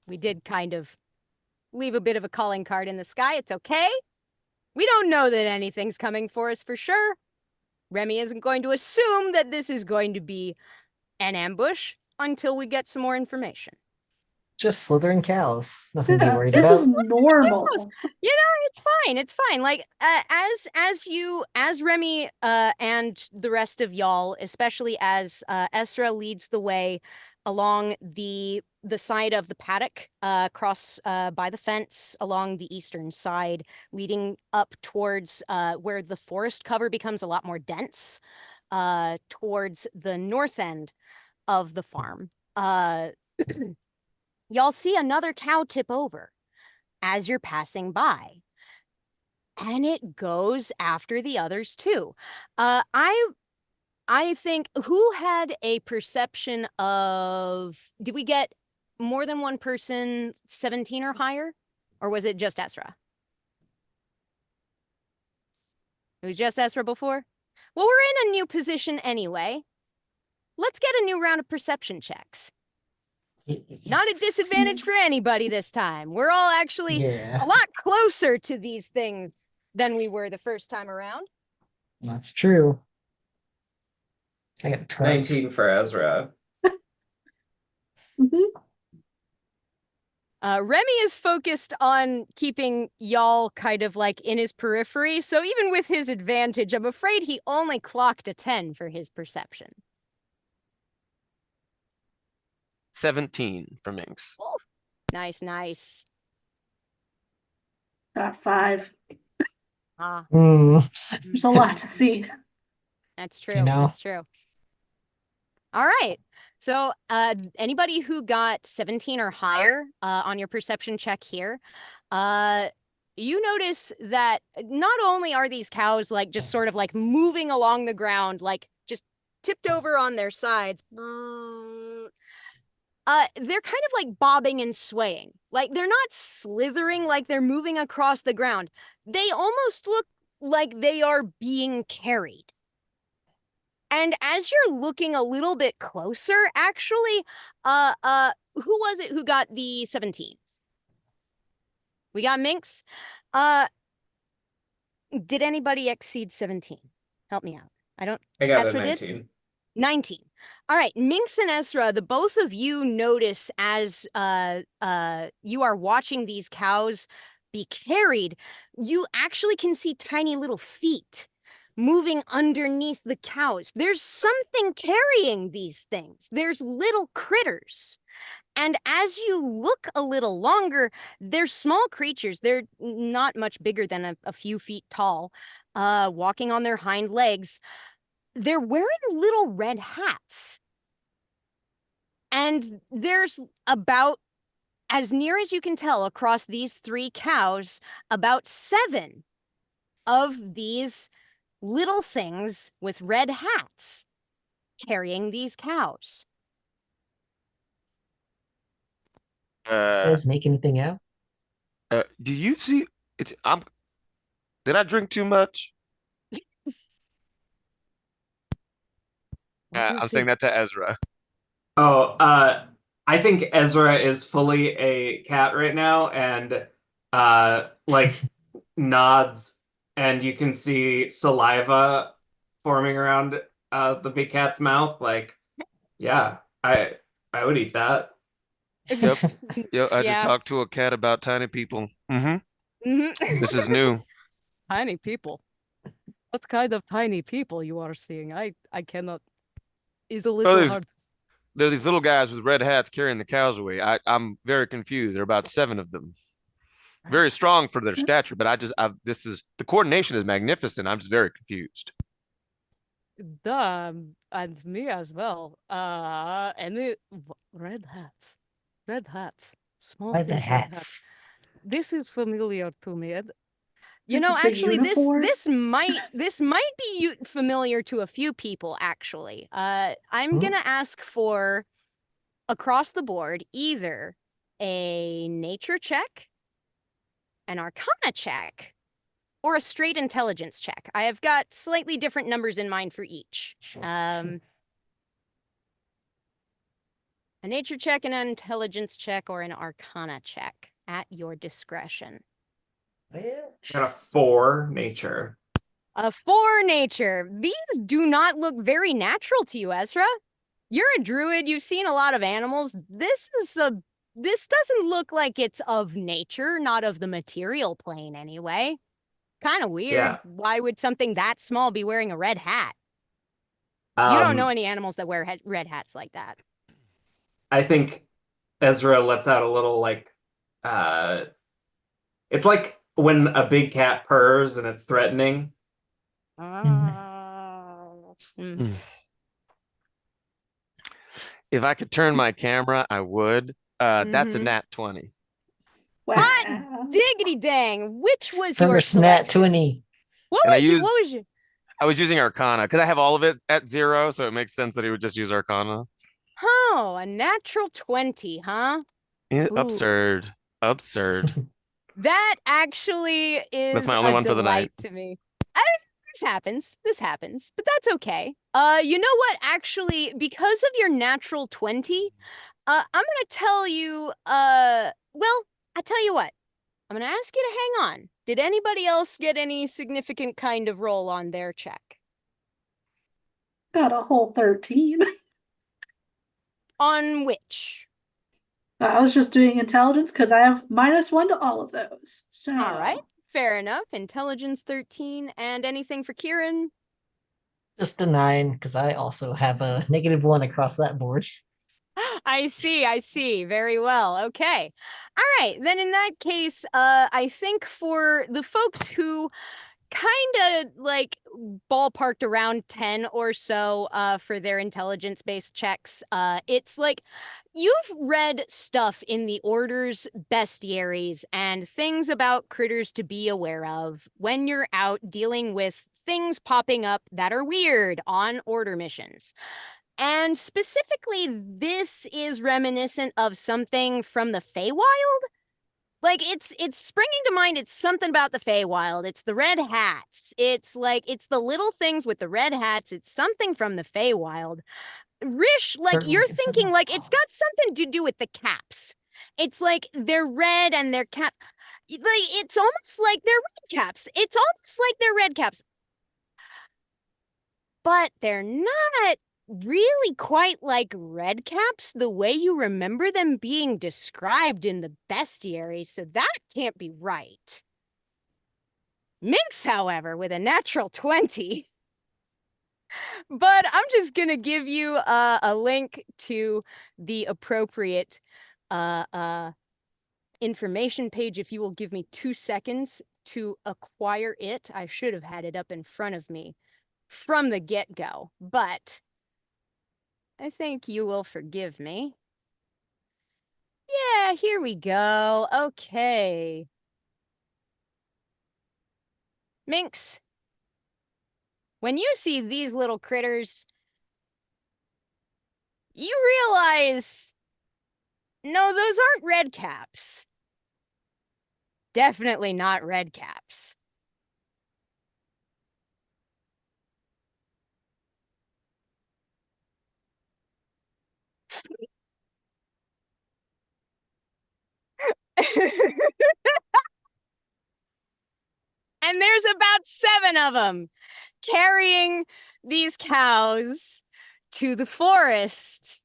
We did kind of leave a bit of a calling card in the sky. It's okay. We don't know that anything's coming for us for sure. Remy isn't going to assume that this is going to be an ambush until we get some more information. Just slithering cows. Nothing to be worried This about. is normal. You know, it's fine. It's fine. Like as Remy and the rest of y'all, especially as Esra leads the way along the side of the paddock, across by the fence along the eastern side, leading up towards where the forest cover becomes a lot more dense, towards the north end of the farm. Y'all see another cow tip over as you're passing by. And it goes after the others too. I think, who had a perception of, did we get more than one person 17 or higher? Or was it just Esra? It was just Esra before? Well, we're in a new position anyway. Let's get a new round of perception checks. Not a disadvantage for anybody this time. We're all actually a lot closer to these things than we were the first time around. That's true. I got 12. 19 for Ezra. Remy is focused on keeping y'all kind of like in his periphery, so even with his advantage, I'm afraid he only clocked a 10 for his perception. 17 for Minx. Oh, nice, nice. Got 5. Ah, There's a lot to see. that's true. You know? That's true. All right. So, anybody who got 17 or higher on your perception check here, you notice that not only are these cows like just sort of like moving along the ground, like just tipped over on their sides, they're kind of like bobbing and swaying. Like they're not slithering like they're moving across the ground. They almost look like they are being carried. And as you're looking a little bit closer, actually, who was it who got the 17? We got Minx. Did anybody exceed 17? Help me out. I got Esra a did? 19. 19. All right, Minx and Ezra, the both of you notice as you are watching these cows be carried, you actually can see tiny little feet moving underneath the cows. There's something carrying these things. There's little critters. And as you look a little longer, they're small creatures. They're not much bigger than a few feet tall, walking on their hind legs. They're wearing little red hats. And there's about, as near as you can tell across these 3 cows, about 7 of these little things with red hats carrying these cows. Guys make anything out? Do you see? Did I drink too much? I'm saying that to Ezra. Oh, I think Ezra is fully a cat right now, and like nods, and you can see saliva forming around the big cat's mouth. Like, yeah, I would eat that. Yep. Yeah, I just Yeah. talked to a cat about tiny people. Mhm. This is new. Tiny people. What kind of tiny people you are seeing? I cannot. Is a little there's- hard. There are these little guys with red hats carrying the cows away. I'm very confused. There are about 7 of them. Very strong for their stature, but the coordination is magnificent. I'm just very confused. And me as well. Any red hats. Red hats. Small By the things, red hats. hats. This is familiar to me. You Did know, you say actually, uniform? this might be familiar to a few people. Actually, I'm gonna ask for across the board either a nature check, an arcana check, or a straight intelligence check. I have got slightly different numbers in mind for each. A nature check, an intelligence check, or an arcana check at your discretion. Well, Got a 4 nature. A 4 nature. These do not look very natural to you, Ezra. You're a druid. You've seen a lot of animals. This doesn't look like it's of nature, not of the material plane anyway. Kind of weird. Yeah. Why would something that small be wearing a red hat? You don't know any animals that wear red hats like that. I think Ezra lets out a little like it's like when a big cat purrs and it's threatening. If I could turn my camera, I would. That's a Mhm. nat 20. Wow. Diggity dang! Which was your First nat selection? 20. What And I was your? used- What was your? I was using Arcana because I have all of it at 0, so it makes sense that he would just use Arcana. Oh, a natural 20, huh? Ooh. Absurd. Absurd. That actually is That's my only a one for the delight night. to me. This happens, but that's okay. You know what? Actually, because of your natural 20, I'm gonna tell you, well, I tell you what. I'm gonna ask you to hang on. Did anybody else get any significant kind of roll on their check? Got a whole 13. On which? I was just doing intelligence because I have -1 to all of those. So All right, fair enough. Intelligence 13, and anything for Kieran? Just a 9, because I also have a -1 across that board. I see. Very well. Okay. All right. Then in that case, I think for the folks who kind of like ballparked around 10 or so for their intelligence-based checks, it's like you've read stuff in the Order's bestiaries and things about critters to be aware of when you're out dealing with things popping up that are weird on Order missions. And specifically, this is reminiscent of something from the Feywild. Like it's springing to mind. It's something about the Feywild. It's the red hats. It's the little things with the red hats. It's something from the Feywild. Rish, like Certainly you're can send thinking, them like it's off. got something to do with the caps. It's like they're red and they're caps. Like it's almost like they're red caps. It's almost like they're red caps, but they're not really quite like redcaps the way you remember them being described in the bestiary, so that can't be right. Minx, however, with a natural 20. But I'm just gonna give you a link to the appropriate information page if you will give me 2 seconds to acquire it. I should have had it up in front of me from the get-go, but I think you will forgive me. Yeah, here we go. Okay. Minx, when you see these little critters, you realize, no, those aren't red caps. Definitely not red caps. And there's about 7 of them carrying these cows to the forest.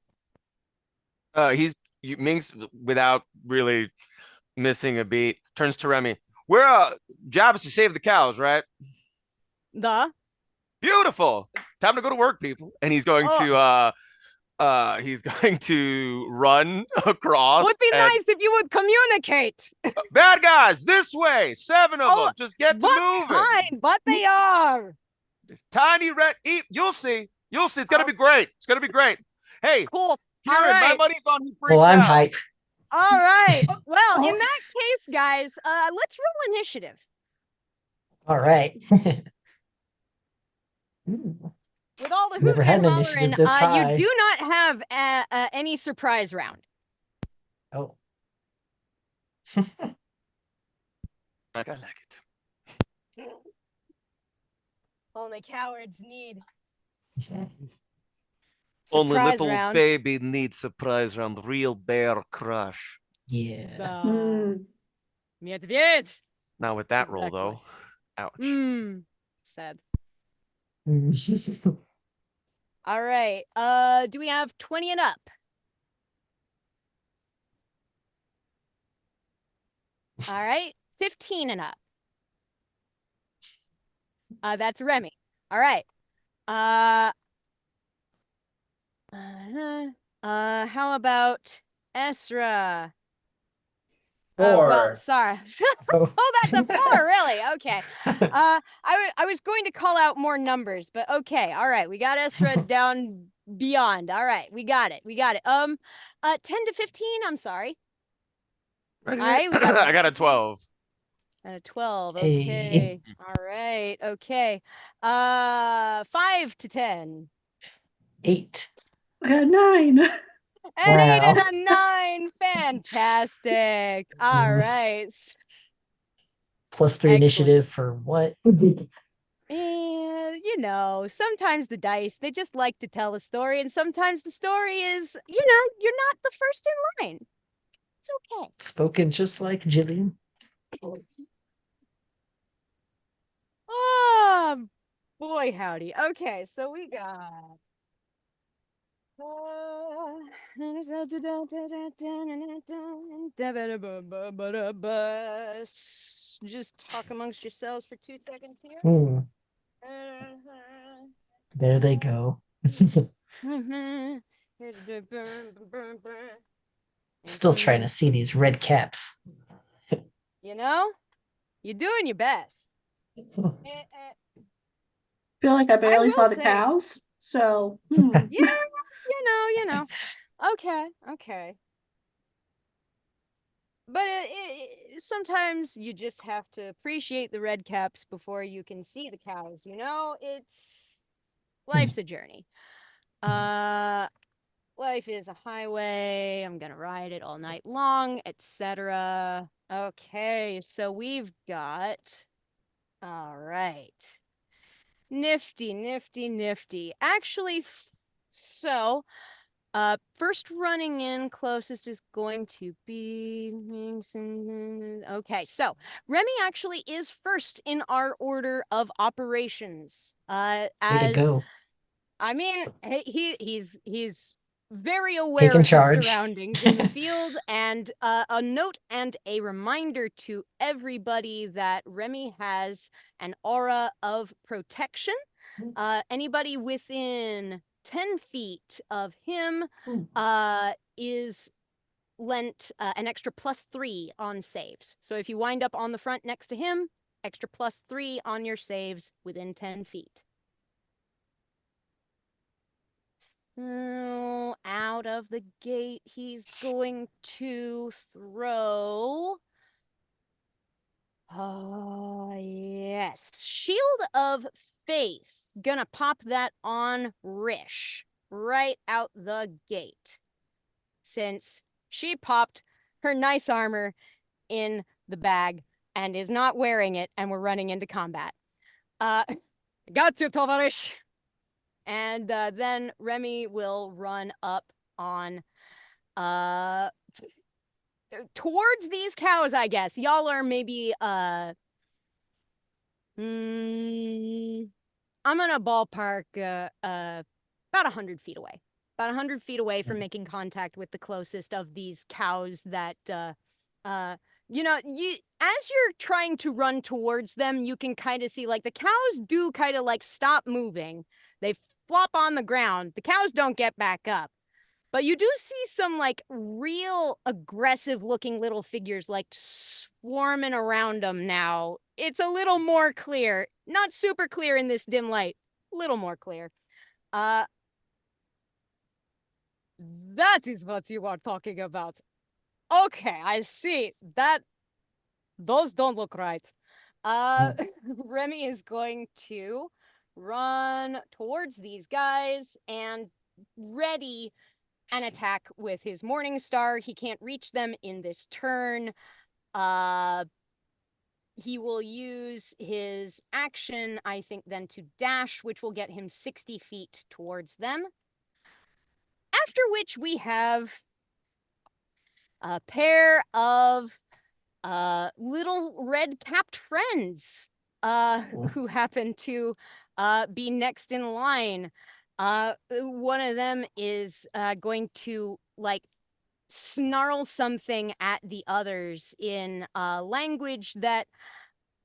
Minx, without really missing a beat, turns to Remy. We're job is to save the cows, right? The? Beautiful. Time to go to work, people. And he's going to run across. Would be and, nice if you would communicate. Bad guys, this way. 7 of them. Just get to What moving. kind? But they are. Tiny red. You'll see. You'll see. It's gonna be great. It's gonna be great. Hey, Cool. Kieran, All right. my money's on who freaks Well, I'm out. hype. All right. Well, in that case, guys, let's roll initiative. All right. With all the Never hooting had and an hollering, initiative this high. you do not have any surprise round. Oh. I like it. Only cowards need Only surprise little round. baby needs surprise round. Real bear crush. Yeah. Медведь. Now with that roll Exactly. though, ouch. Sad. All right. Do we have 20 and up? All right. 15 and up. That's Remy. All right. How about Esra? 4. Well, sorry. Oh. Oh, that's a 4, really? Okay. I was going to call out more numbers, but okay. All right. We got Esra down beyond. All right. We got it. 10 to 15, I'm sorry. Ready? All right, we got I got a 12. And a 12. Hey. Okay. All right. Okay. 5 to 10. 9. 8. An 8 and Wow. a 9. Fantastic. All right. Plus 3 Excellent. initiative for what? And, sometimes the dice, they just like to tell a story, and sometimes the story is, you're not the first in line. It's okay. Spoken just like Jillian. Oh, boy, howdy. Okay, so we got... Just talk amongst yourselves for 2 seconds here. There they go. Still trying to see these red caps. You're doing your best. Feel like I barely will saw the say- cows. So Yeah, Okay. But sometimes you just have to appreciate the red caps before you can see the cows. It's life's a journey. Life is a highway. I'm gonna ride it all night long, etc. Okay, so we've got. All right. Nifty. Actually, first running in closest is going to be okay. So Remy actually is first in our order of operations. Way to As go. I mean, he's very aware Taking of his charge. surroundings in the field, and a note and a reminder to everybody that Remy has an aura of protection. Anybody within 10 feet of him is lent an extra +3 on saves. So if you wind up on the front next to him, extra +3 on your saves within 10 feet. So out of the gate, he's going to throw. Oh, yes. Shield of Faith. Gonna pop that on Rish right out the gate. Since she popped her nice armor in the bag and is not wearing it, and we're running into combat. Got you, Tovarish. And then Remy will run up on towards these cows, I guess. Y'all are maybe I'm gonna ballpark about 100 feet away. About 100 feet away from making contact with the closest of these cows that you know, as you're trying to run towards them, you can kind of see like the cows do kind of like stop moving. They flop on the ground. The cows don't get back up. But you do see some like real aggressive looking little figures like swarming around them now. It's a little more clear. Not super clear in this dim light. A little more clear. That is what you are talking about. Okay, I see. Those don't look right. Remy is going to run towards these guys and ready an attack with his Morning Star. He can't reach them in this turn. He will use his action, I think, then to dash, which will get him 60 feet towards them. After which we have a pair of little red-capped friends who happen to be next in line. One of them is going to like snarl something at the others in a language that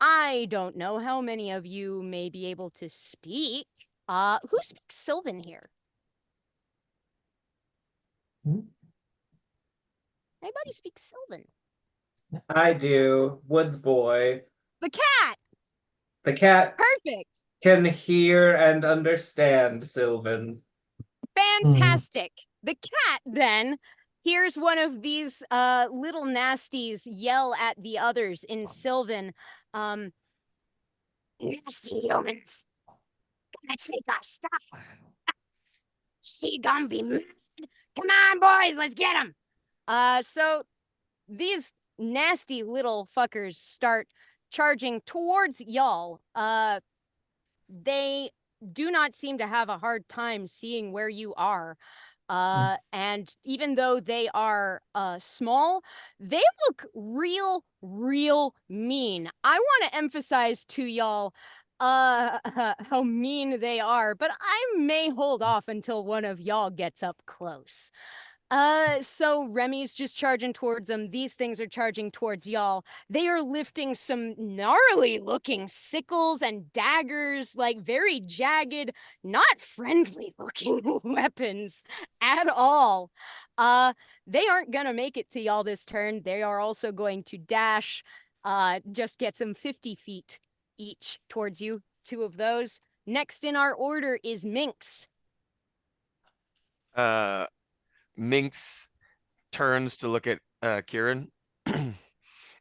I don't know how many of you may be able to speak. Who speaks Sylvan here? Anybody speak Sylvan? I do. Woods boy. The cat! The cat Perfect! can hear and understand Sylvan. Fantastic. The cat then hears one of these little nasties yell at the others in Sylvan. Nasty humans. Gonna take our stuff. She gonna be mad. Come on, boys, let's get them. So these nasty little fuckers start charging towards y'all. They do not seem to have a hard time seeing where you are. And even though they are small, they look real mean. I want to emphasize to y'all how mean they are, but I may hold off until one of y'all gets up close. So Remy's just charging towards them. These things are charging towards y'all. They are lifting some gnarly looking sickles and daggers, like very jagged, not friendly looking weapons at all. They aren't gonna make it to y'all this turn. They are also going to dash, just get some 50 feet each towards you. 2 of those. Next in our order is Minx. Minx turns to look at Kieran.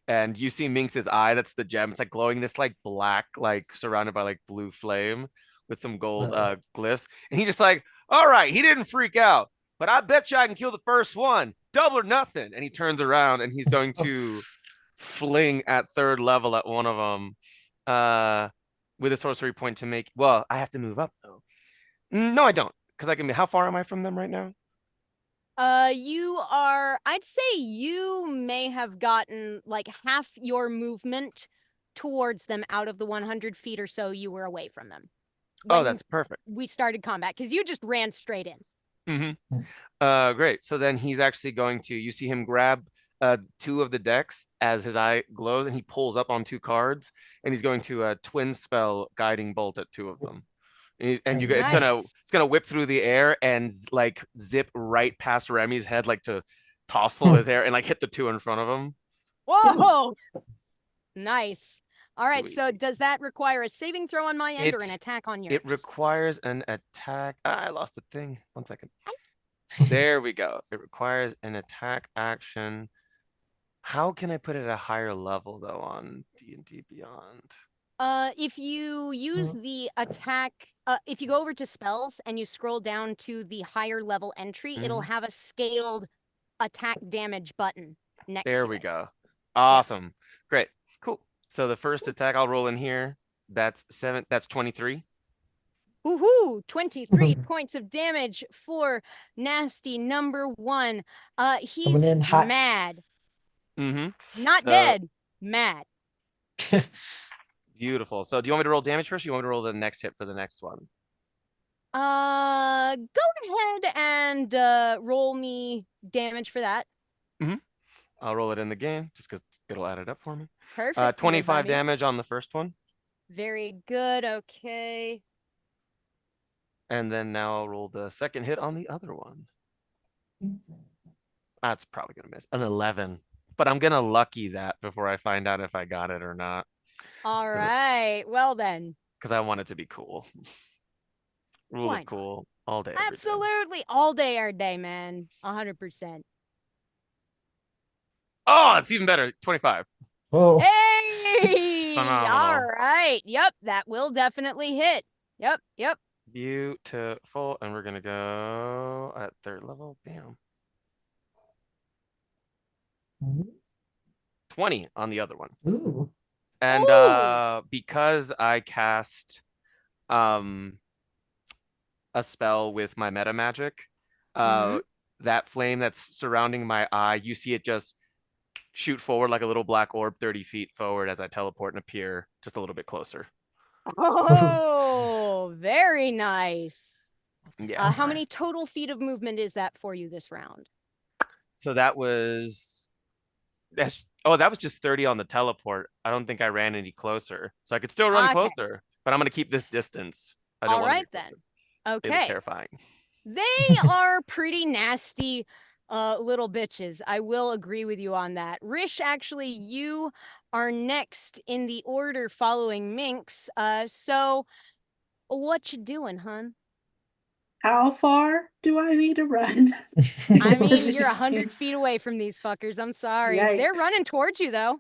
And you see Minx's eye, that's the gem. It's like glowing this like black, like surrounded by like blue flame with some gold glyphs. And he's just like, all right, he didn't freak out, but I bet you I can kill the first one. Double or nothing. And he turns around and he's going to fling at 3rd level at one of them with a sorcery point to make. Well, I have to move up though. No, I don't. Because I can be, how far am I from them right now? You are, I'd say you may have gotten like half your movement towards them out of the 100 feet or so you were away from them. when that's perfect. we started combat because you just ran straight in. Great. So then he's actually going to, you see him grab two of the decks as his eye glows, and he pulls up on two cards, and he's going to twin spell guiding bolt at two of them. And you Nice. it's gonna whip through the air and like zip right past Remy's head, like to tousle his hair and like hit the two in front of him. Whoa! Nice. All right, Sweet. so does that require a saving throw on my end or an attack on yours? It requires an attack. I lost the thing. 1 second. There we go. It requires an attack action. How can I put it at a higher level though on D&D Beyond? If you use the attack, if you go over to spells and you scroll down to the higher level entry, it'll have a scaled attack damage button next to it. There we go. Awesome. Great. Cool. So the first attack I'll roll in here. That's 23. Woohoo! 23 points of damage for nasty number 1. He's Coming in hot. mad. So- Not dead. Mad. Beautiful. So do you want me to roll damage first, or you want me to roll the next hit for the next one? Go ahead and roll me damage for that. I'll roll it in the game just because it'll add it up for me. Perfect. Good by 25 me. damage on the first one. Very good. Okay. And then now I'll roll the second hit on the other one. That's probably gonna miss. An 11. But I'm gonna lucky that before I find out if I got it or not. All right. Well then. Because I want it to be cool. Rule Why of not? cool all day. every day. Absolutely. All day, our day, man. 100%. Oh, it's even better. 25. Whoa. Hey! All Phenomenal. right. Yep. That will definitely hit. Yep. Yep. Beautiful. And we're gonna go at third level. Bam. 20 on the other one. Ooh. And Ooh. because I cast a spell with my meta magic, that flame that's surrounding my eye, you see it just shoot forward like a little black orb 30 feet forward as I teleport and appear just a little bit closer. Oh, very nice. Yeah. How many total feet of movement is that for you this round? So that was that was just 30 on the teleport. I don't think I ran any closer. So I could still run Okay. closer, but I'm gonna keep this distance. I don't All want to right get then. closer. They look Okay. terrifying. They are pretty nasty little bitches. I will agree with you on that. Rish, actually, you are next in the order following Minx. So what you doing, hun? How far do I need to run? I mean, you're 100 feet away from these fuckers. I'm sorry. They're Yikes. running towards you, though.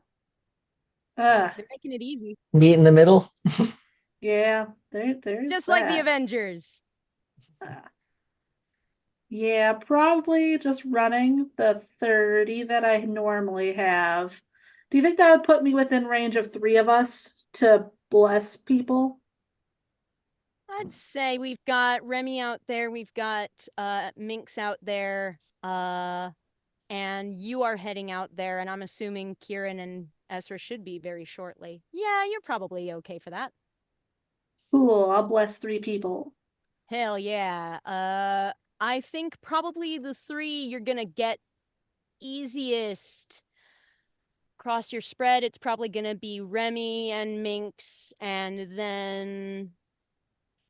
Ugh, They're making it easy. Meet in the middle. yeah, there's Just like the that. Avengers. Yeah, probably just running the 30 that I normally have. Do you think that would put me within range of 3 of us to bless people? I'd say we've got Remy out there, we've got Minx out there, and you are heading out there, and I'm assuming Kieran and Ezra should be very shortly. Yeah, you're probably okay for that. Cool, I'll bless 3 people. Hell yeah. I think probably the 3 you're gonna get easiest. Cross your spread, it's probably gonna be Remy and Minx, and then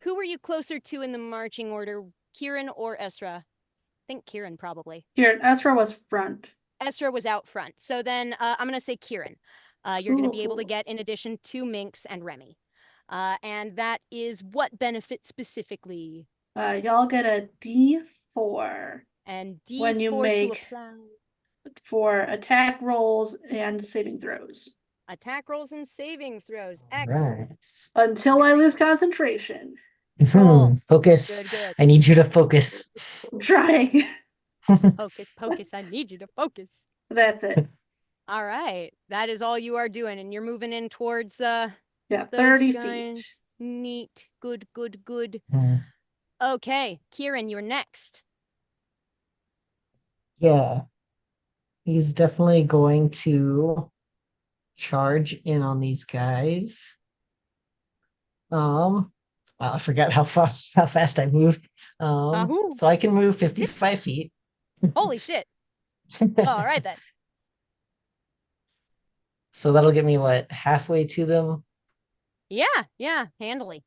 who were you closer to in the marching order, Kieran or Ezra? I think Kieran probably. Here, Ezra was front. Ezra was out front. So then I'm gonna say Kieran. You're gonna be able to Cool. get in addition to Minx and Remy. And that is what benefit specifically? Y'all get a D4 And When you D4 to make- apply. for attack rolls and saving throws. Attack rolls and saving throws. Excellent. Right. Until I lose concentration. Cool. Focus. Good, good. I need you to focus. I'm trying. Focus, pocus. I need you to focus. That's it. All right. That is all you are doing. And you're moving in towards Yeah, those 30 guys. feet. Neat. Good, good, good. Mm. Okay. Kieran, you're next. Yeah. He's definitely going to charge in on these guys. I forgot how fast I move. Ahoo. So I can move Zip. 55 feet. Holy shit. All right then. So that'll get me what, halfway to them? Yeah, handily.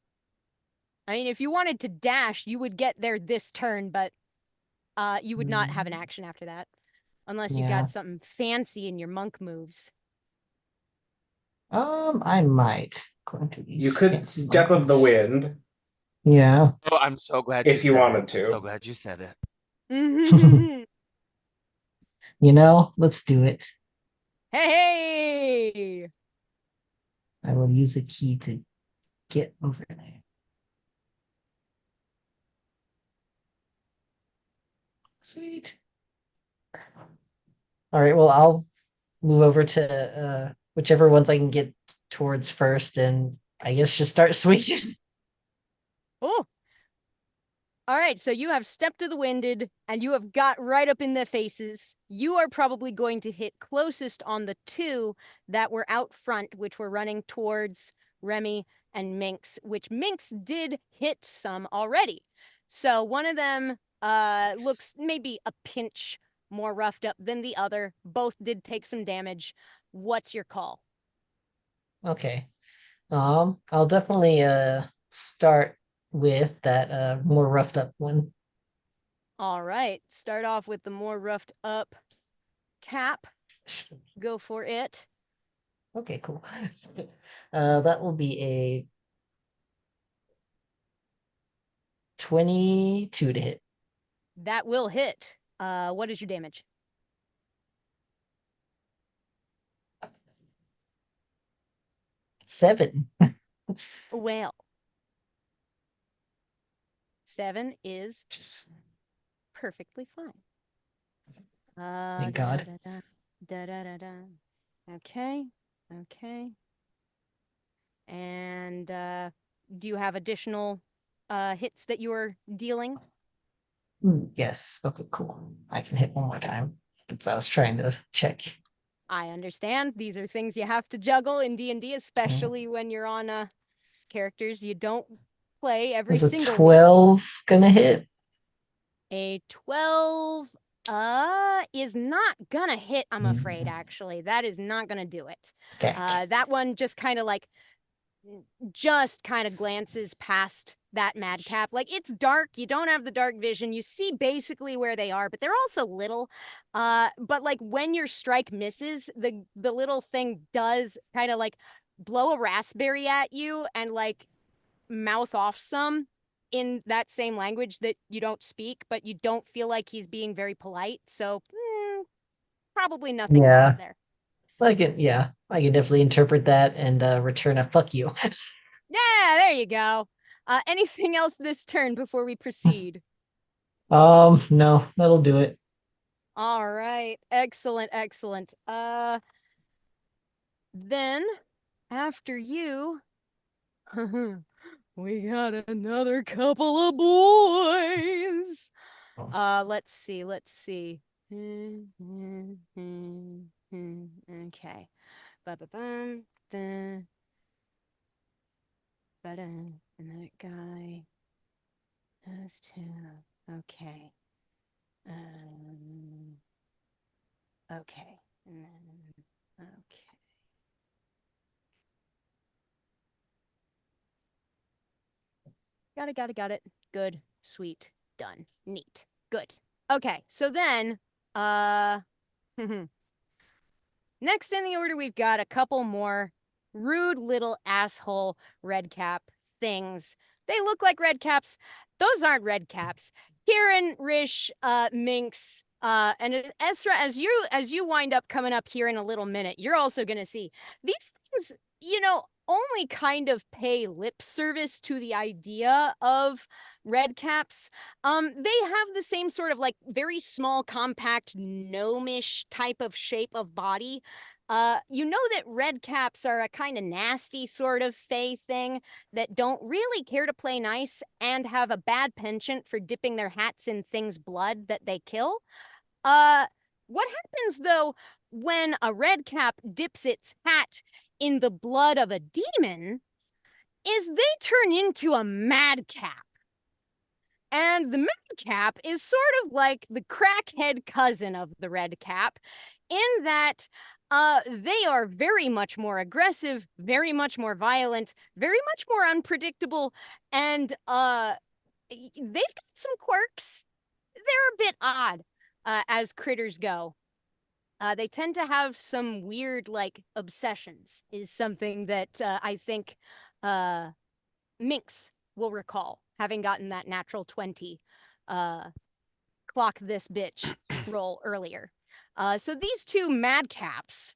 I mean, if you wanted to dash, you would get there this turn, but you would not have an action after that. Unless you Yeah. got something fancy in your monk moves. I might. According to You these could fancy step of the monkeys. wind Yeah. Oh, I'm so glad you if you said wanted it. to. So glad you said it. You know, let's do it. Hey! I will use a key to get over there. Sweet. All right, well, I'll move over to whichever ones I can get towards first, and I guess just start swinging. Oh, all right, so you have stepped to the winded, and you have got right up in their faces. You are probably going to hit closest on the two that were out front, which were running towards Remy and Minx, which Minx did hit some already. So one of them looks maybe a pinch more roughed up than the other. Both did take some damage. What's your call? Okay. I'll definitely start with that more roughed up one. All right, start off with the more roughed up Cap. Go for it. Okay, cool. That will be a 22 to hit. That will hit. What is your damage? 7. Well, 7 is Just perfectly fine. thank God. Okay. And do you have additional hits that you are dealing? Yes. Okay, cool. I can hit one more time. Because I was trying to check. I understand. These are things you have to juggle in D&D, especially when you're on characters you don't play every Is a single one. 12 gonna hit? A 12 is not gonna hit, I'm afraid, actually. That is not gonna do it. Okay. That one just kind of glances past that madcap. Like, it's dark, you don't have the dark vision, you see basically where they are, but they're also little. But like when your strike misses, the little thing does kind of like blow a raspberry at you and like mouth off some in that same language that you don't speak, but you don't feel like he's being very polite. So probably nothing lost Yeah. there. I can definitely interpret that and return a fuck you. Yeah, there you go. Anything else this turn before we proceed? No, that'll do it. All right. Excellent. Then after you, we got another couple of boys. Let's see. Okay. Ba-ba-bum, dun, ba-dun. And that guy has two. Okay. Okay. And then, okay. Got it. Good. Sweet. Done. Neat. Good. Okay. So then, next in the order, we've got a couple more rude little asshole red cap things. They look like red caps. Those aren't red caps. Kieran, Rish, Minx, and Ezra, as you wind up coming up here in a little minute, you're also gonna see these things, only kind of pay lip service to the idea of red caps. They have the same sort of like very small, compact, gnomish type of shape of body. You know that red caps are a kind of nasty sort of fae thing that don't really care to play nice and have a bad penchant for dipping their hats in things' blood that they kill. What happens though when a red cap dips its hat in the blood of a demon is they turn into a madcap. And the madcap is sort of like the crackhead cousin of the red cap, in that they are very much more aggressive, very much more violent, very much more unpredictable, and they've got some quirks. They're a bit odd as critters go. They tend to have some weird, like, obsessions, is something that I think Minx will recall, having gotten that natural 20 clock this bitch roll earlier. So these two madcaps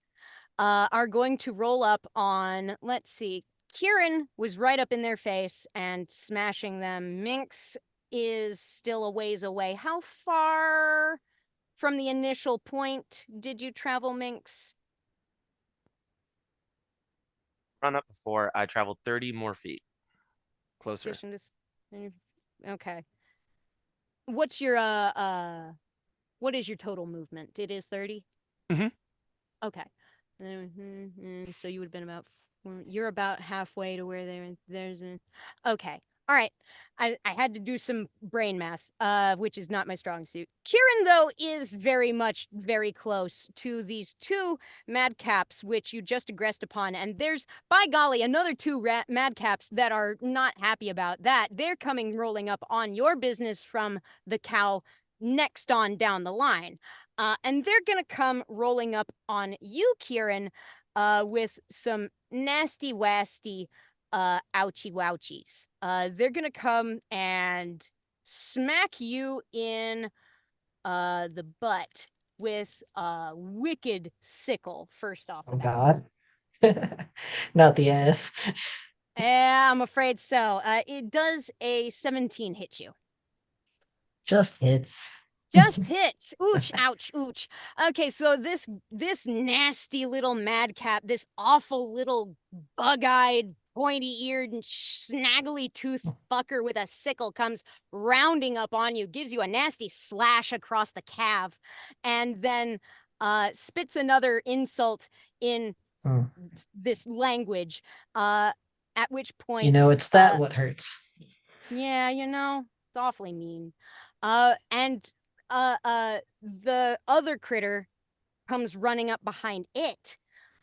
are going to roll up on, let's see, Kieran was right up in their face and smashing them. Minx is still a ways away. How far from the initial point did you travel, Minx? Run up before I traveled 30 more feet closer. Okay. What's your what is your total movement? It is 30? Mhm. Okay. So you would have been about you're about halfway to where there's a okay. All right. I had to do some brain math, which is not my strong suit. Kieran, though, is very much very close to these two madcaps, which you just aggressed upon. And there's, by golly, another two madcaps that are not happy about that. They're coming rolling up on your business from the cow next on down the line. And they're going to come rolling up on you, Kieran, with some nasty, wasty, ouchie wouchies. They're going to come and smack you in the butt with a wicked sickle, first off. Oh God. Not the ass. Yeah, I'm afraid so. It does a 17 hit you. Just hits. Just hits. Ooch, ouch, ooch. Okay, so this nasty little madcap, this awful little bug-eyed, pointy-eared, and snaggly-toothed fucker with a sickle comes rounding up on you, gives you a nasty slash across the calf, and then spits another insult in this language. At which point, It's that what hurts. yeah, it's awfully mean. And the other critter comes running up behind it,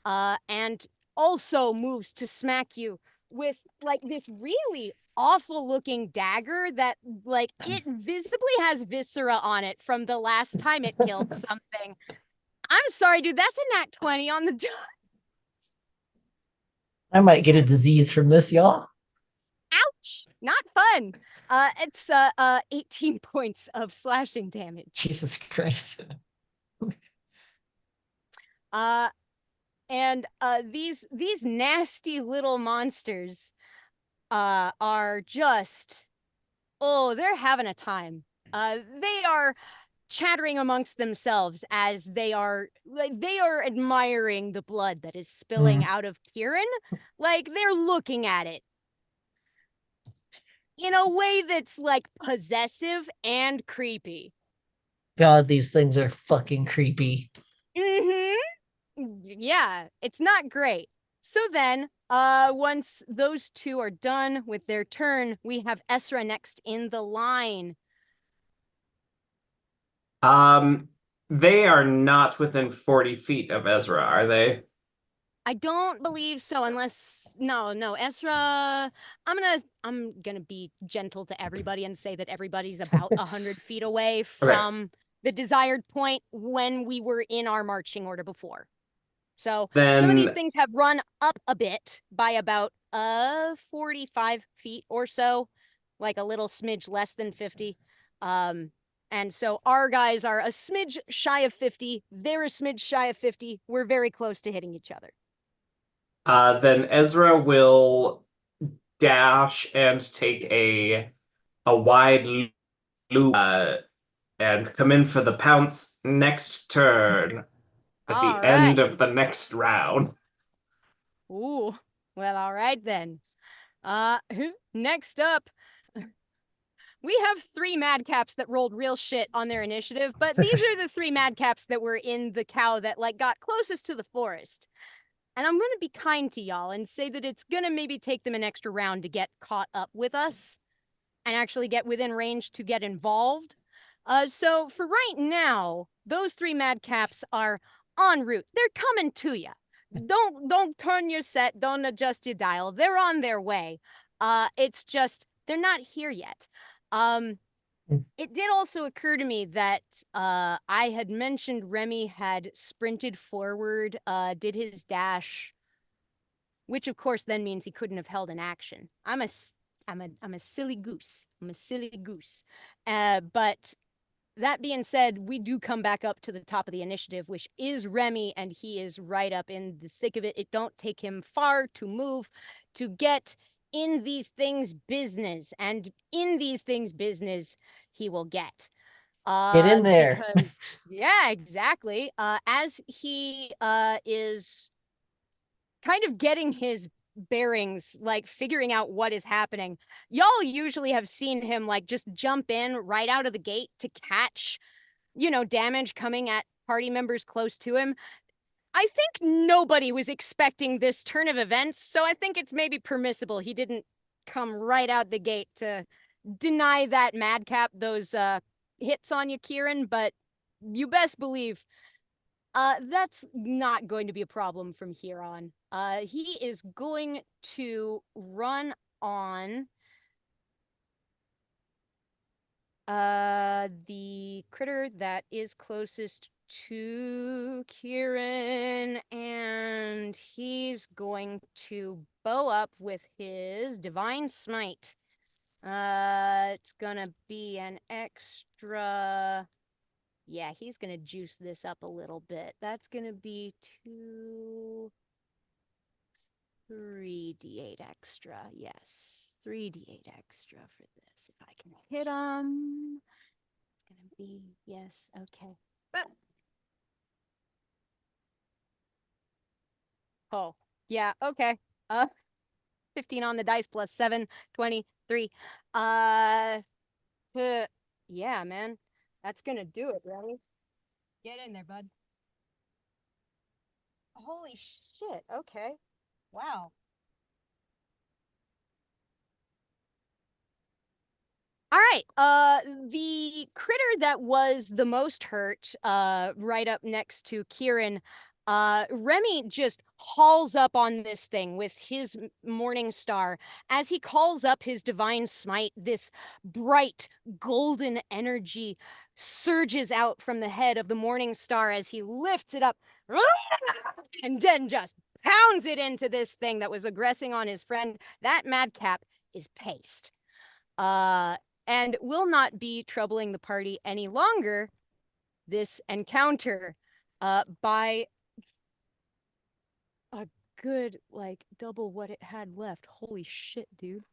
and also moves to smack you with like this really awful looking dagger that like it visibly has viscera on it from the last time it killed something. I'm sorry, dude, that's a nat 20 on the dice. I might get a disease from this, y'all. Ouch! Not fun. It's 18 points of slashing damage. Jesus Christ. And these nasty little monsters are just, oh, they're having a time. They are chattering amongst themselves as they are admiring the blood that is spilling out of Kieran. Like they're looking at it in a way that's like possessive and creepy. God, these things are fucking creepy. Yeah, it's not great. So then, once those two are done with their turn, we have Ezra next in the line. They are not within 40 feet of Ezra, are they? I don't believe so, unless no, Ezra. I'm gonna be gentle to everybody and say that everybody's about 100 feet away from the desired point when we were in our marching order before. So some of these things have run up a bit by about 45 feet or so, like a little smidge less than 50. And so our guys are a smidge shy of 50. They're a smidge shy of 50. We're very close to hitting each other. Then Ezra will dash and take a wide loop and come in for the pounce next turn at the end of the next round. Ooh, well, all right then. Next up, we have 3 madcaps that rolled real shit on their initiative, but these are the 3 madcaps that were in the cow that like got closest to the forest. And I'm going to be kind to y'all and say that it's going to maybe take them an extra round to get caught up with us and actually get within range to get involved. So for right now, those 3 madcaps are en route. They're coming to you. Don't turn your set. Don't adjust your dial. They're on their way. It's just they're not here yet. It did also occur to me that I had mentioned Remy had sprinted forward, did his dash, which of course then means he couldn't have held an action. I'm a silly goose. I'm a silly goose. But that being said, we do come back up to the top of the initiative, which is Remy, and he is right up in the thick of it. It don't take him far to move to get in these things business, and in these things business he will get. Get in there. Because yeah, exactly. As he is kind of getting his bearings, like figuring out what is happening. Y'all usually have seen him like just jump in right out of the gate to catch, damage coming at party members close to him. I think nobody was expecting this turn of events, so I think it's maybe permissible he didn't come right out the gate to deny that madcap those hits on you, Kieran, but you best believe that's not going to be a problem from here on. He is going to run on the critter that is closest to Kieran, and he's going to bow up with his Divine Smite. It's gonna be an extra. Yeah, he's gonna juice this up a little bit. That's gonna be 3d8 extra. Yes, 3d8 extra for this. If I can hit him, it's gonna be, yes, okay. But oh, yeah, okay. 15 on the dice plus 7, 23. Yeah, man. That's gonna do it, right? Get in there, bud. Holy shit. Okay. Wow. All right. The critter that was the most hurt, right up next to Kieran, Remy just hauls up on this thing with his Morning Star. As he calls up his Divine Smite, this bright golden energy surges out from the head of the Morning Star as he lifts it up and then just pounds it into this thing that was aggressing on his friend. That madcap is paced. And will not be troubling the party any longer this encounter by a good, like, double what it had left. Holy shit, dude.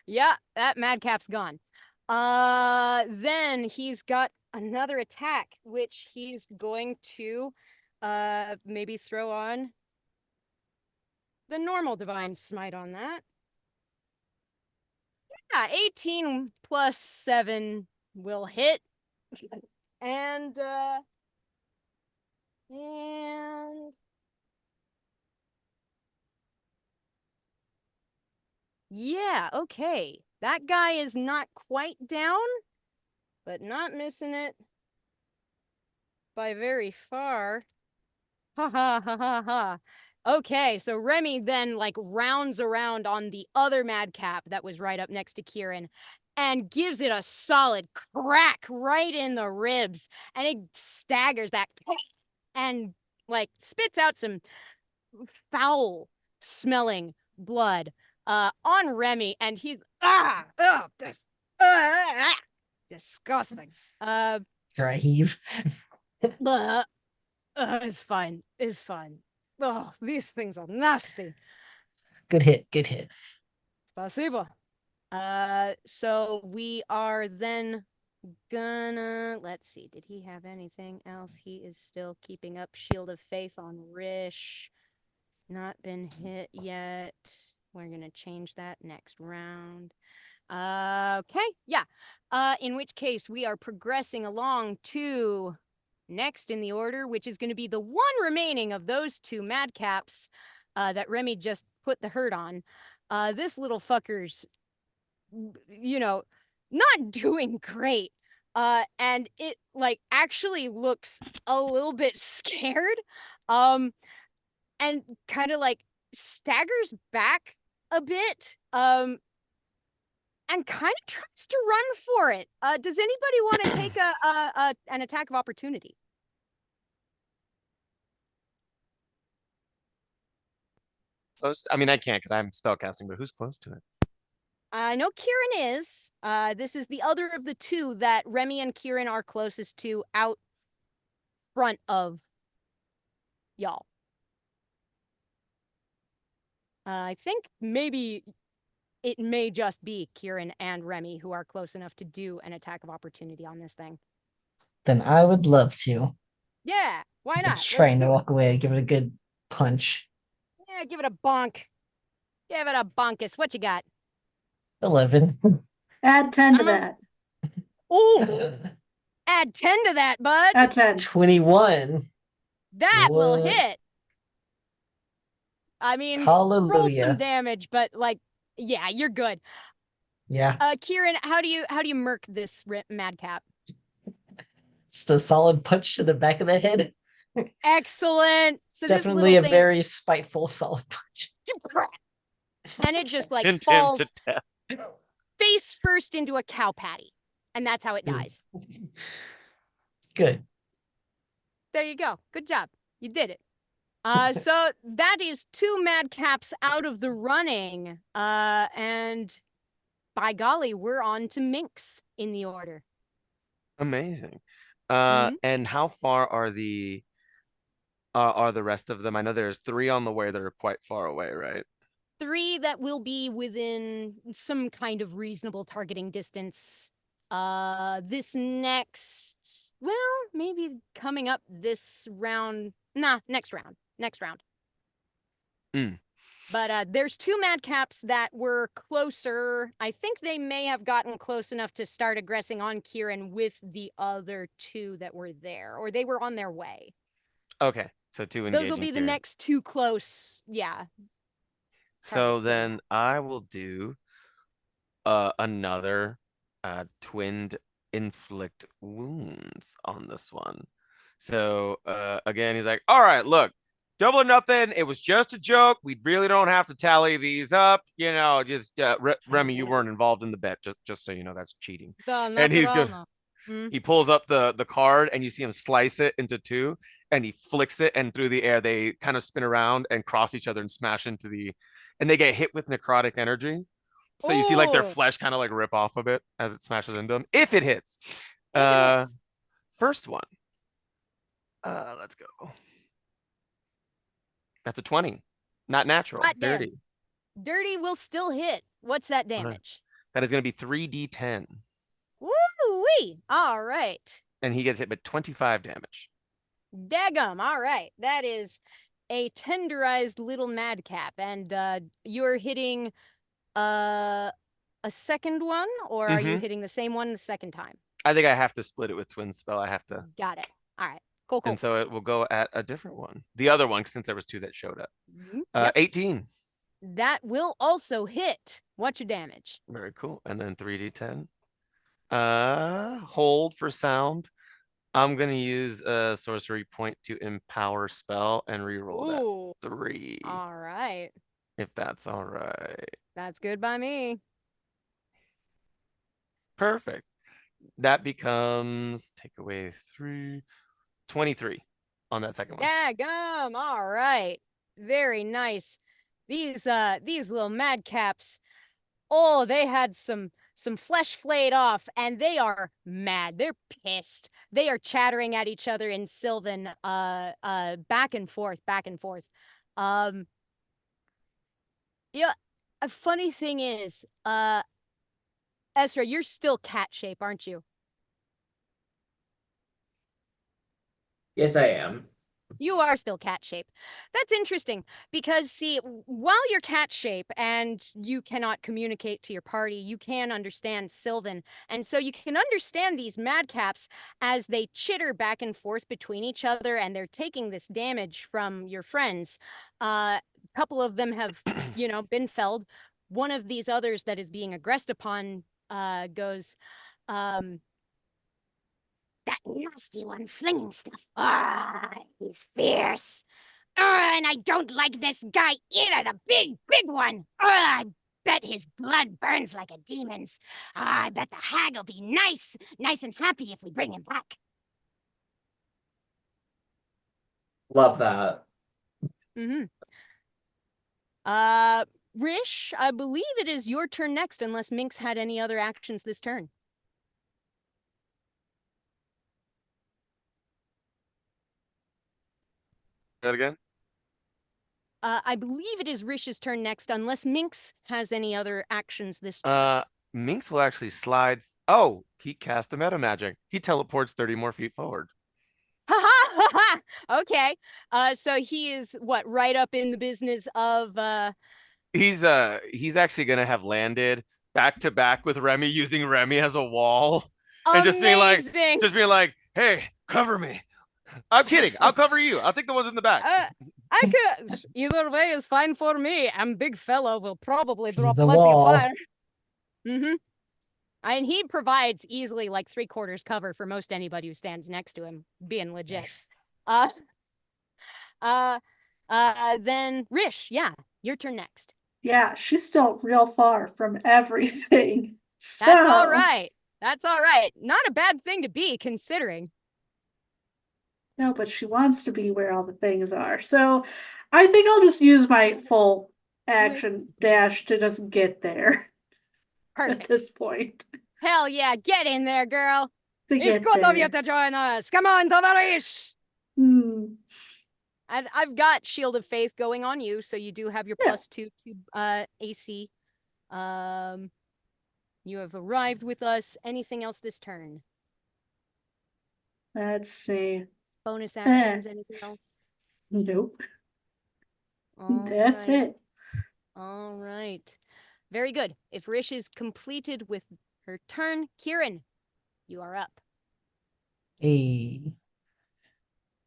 Yeah, that madcap's gone. Then he's got another attack, which he's going to maybe throw on the normal Divine Smite on that. Yeah, 18 plus 7 will hit. And yeah, okay. That guy is not quite down, but not missing it by very far. Ha ha ha ha ha. Okay, so Remy then like rounds around on the other madcap that was right up next to Kieran and gives it a solid crack right in the ribs, and it staggers back and like spits out some foul smelling blood on Remy, and he's this disgusting. Dry heave. It's fine. It's fine. Oh, these things are nasty. Good hit. Good hit. Spasibo. So we are then gonna, let's see, did he have anything else? He is still keeping up Shield of Faith on Rish. Not been hit yet. We're gonna change that next round. Okay, yeah. In which case we are progressing along to next in the order, which is going to be the one remaining of those two madcaps that Remy just put the hurt on. This little fucker's, not doing great. And it actually looks a little bit scared. And kind of staggers back a bit. And kind of tries to run for it. Does anybody want to take an attack of opportunity? Close. I mean, I can't because I'm spellcasting, but who's close to it? I know Kieran is. This is the other of the two that Remy and Kieran are closest to out front of y'all. I think maybe it may just be Kieran and Remy who are close enough to do an attack of opportunity on this thing. Then I would love to. Yeah, why not? It's trying to walk away, give it a good punch. Yeah, give it a bonk. Give it a bonkus. What you got? 11. Add 10 to that. Ooh, add 10 to that, bud. Add 10. 21. That will What? hit. I mean, roll some Hallelujah. damage, but yeah, you're good. Yeah, Kieran, how do you murk this madcap? just a solid punch to the back of the head. Excellent. So Definitely this a little very spiteful solid punch. thing, and it just Pinned him falls to death. face first into a cow patty, and that's how it dies. Good. There you go. Good job. You did it. So that is 2 madcaps out of the running. And by golly, we're on to Minx in the order. Amazing. Mhm. And how far are the rest of them? I know there's 3 on the way that are quite far away, right? 3 that will be within some kind of reasonable targeting distance. This next, well, maybe coming up this round. Nah, next round. Next round. Mm. But there's 2 madcaps that were closer. I think they may have gotten close enough to start aggressing on Kieran with the other 2 that were there, or they were on their way. Okay, so 2 Those will engaging be the here. next 2 close. Yeah. So targets that we then have. I will do another twinned inflict wounds on this one. So again, he's like, all right, look, double or nothing. It was just a joke. We really don't have to tally these up. Just Remy, you weren't involved in the bet. Just so you know, that's cheating. And he's good. He pulls up the card and you see him slice it into 2 and he flicks it, and through the air they kind of spin around and cross each other and smash into and they get hit with necrotic energy. So you see their Ooh. flesh kind of rip off a bit as it smashes into them. If it hits. If it hits. First one. Let's go. That's a 20. Not natural. Hot damn. Dirty. Dirty will still hit. What's that damage? That is going to be 3d10. Woo-wee. All right. And he gets hit with 25 damage. Daggum. All right. That is a tenderized little madcap. And you're hitting a second one, or are you hitting the same one the second time? I think I have to split it with twin spell. I have to. Got it. All right. Cool. And so it will go at a different one. The other one, since there was 2 that showed up. Yep. 18. That will also hit. What's your damage? Very cool. And then 3d10. Hold for sound. I'm gonna use a sorcery point to empower spell and reroll that 3. All right. If that's all right. That's good by me. Perfect. That becomes take away 3, 23 on that second one. Daggum. All right. Very nice. These little madcaps. Oh, they had some flesh flayed off, and they are mad. They're pissed. They are chattering at each other in Sylvan, back and forth. Yeah, a funny thing is, Ezra, you're still cat shape, aren't you? Yes, I am. You are still cat shape. That's interesting because, see, while you're cat shape and you cannot communicate to your party, you can understand Sylvan. And so you can understand these madcaps as they chitter back and forth between each other and they're taking this damage from your friends. A couple of them have, been felled. One of these others that is being aggressed upon goes, that nasty one flinging stuff. Ah, he's fierce. And I don't like this guy either, the big one. I bet his blood burns like a demon's. I bet the hag will be nice and happy if we bring him back. Love that. Mm-hmm. Rish, I believe it is your turn next, unless Minx had any other actions this turn. That again? I believe it is Rish's turn next, unless Minx has any other actions this turn. Minx will actually slide. Oh, he cast a meta magic. He teleports 30 more feet forward. Ha ha ha ha! Okay. So he is what, right up in the business of He's actually gonna have landed back to back with Remy, using Remy as a wall. And amazing. just being like, hey, cover me. I'm kidding. I'll cover you. I'll take the ones in the back. I could either way is fine for me. And big fella will probably draw The plenty wall. of fire. Mm-hmm. And he provides easily like 3/4 cover for most anybody who stands next to him, being legit. Nice. Then Rish, yeah, your turn next. Yeah, she's still real far from everything. That's So, all right. That's all right. Not a bad thing to be, considering. no, but she wants to be where all the things are. So I think I'll just use my full action dash to just get there at Perfect. this point. Hell yeah, get in there, girl. To It's get good of you there. to join us. Come on, Tavarish. Hmm. And I've got Shield of Faith going on you, so you do have your Yeah. +2 to AC. You have arrived with us. Anything else this turn? Let's see. Bonus actions, anything else? Nope. All That's right. it. All right. Very good. If Rish is completed with her turn, Kieran, you are up. Hey.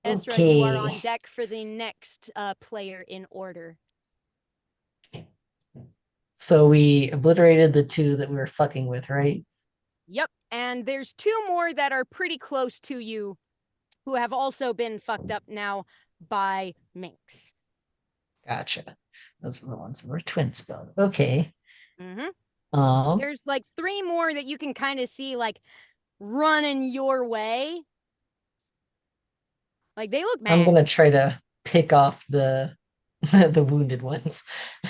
Ezra, you are Okay. on deck for the next player in order. So we obliterated the two that we were fucking with, right? Yep. And there's 2 more that are pretty close to you who have also been fucked up now by Minx. Gotcha. Those are the ones that were twin spelled. Okay. Mm-hmm. There's like 3 more that you can kind of see like running your way. Like they look mad. I'm gonna try to pick off the the wounded ones.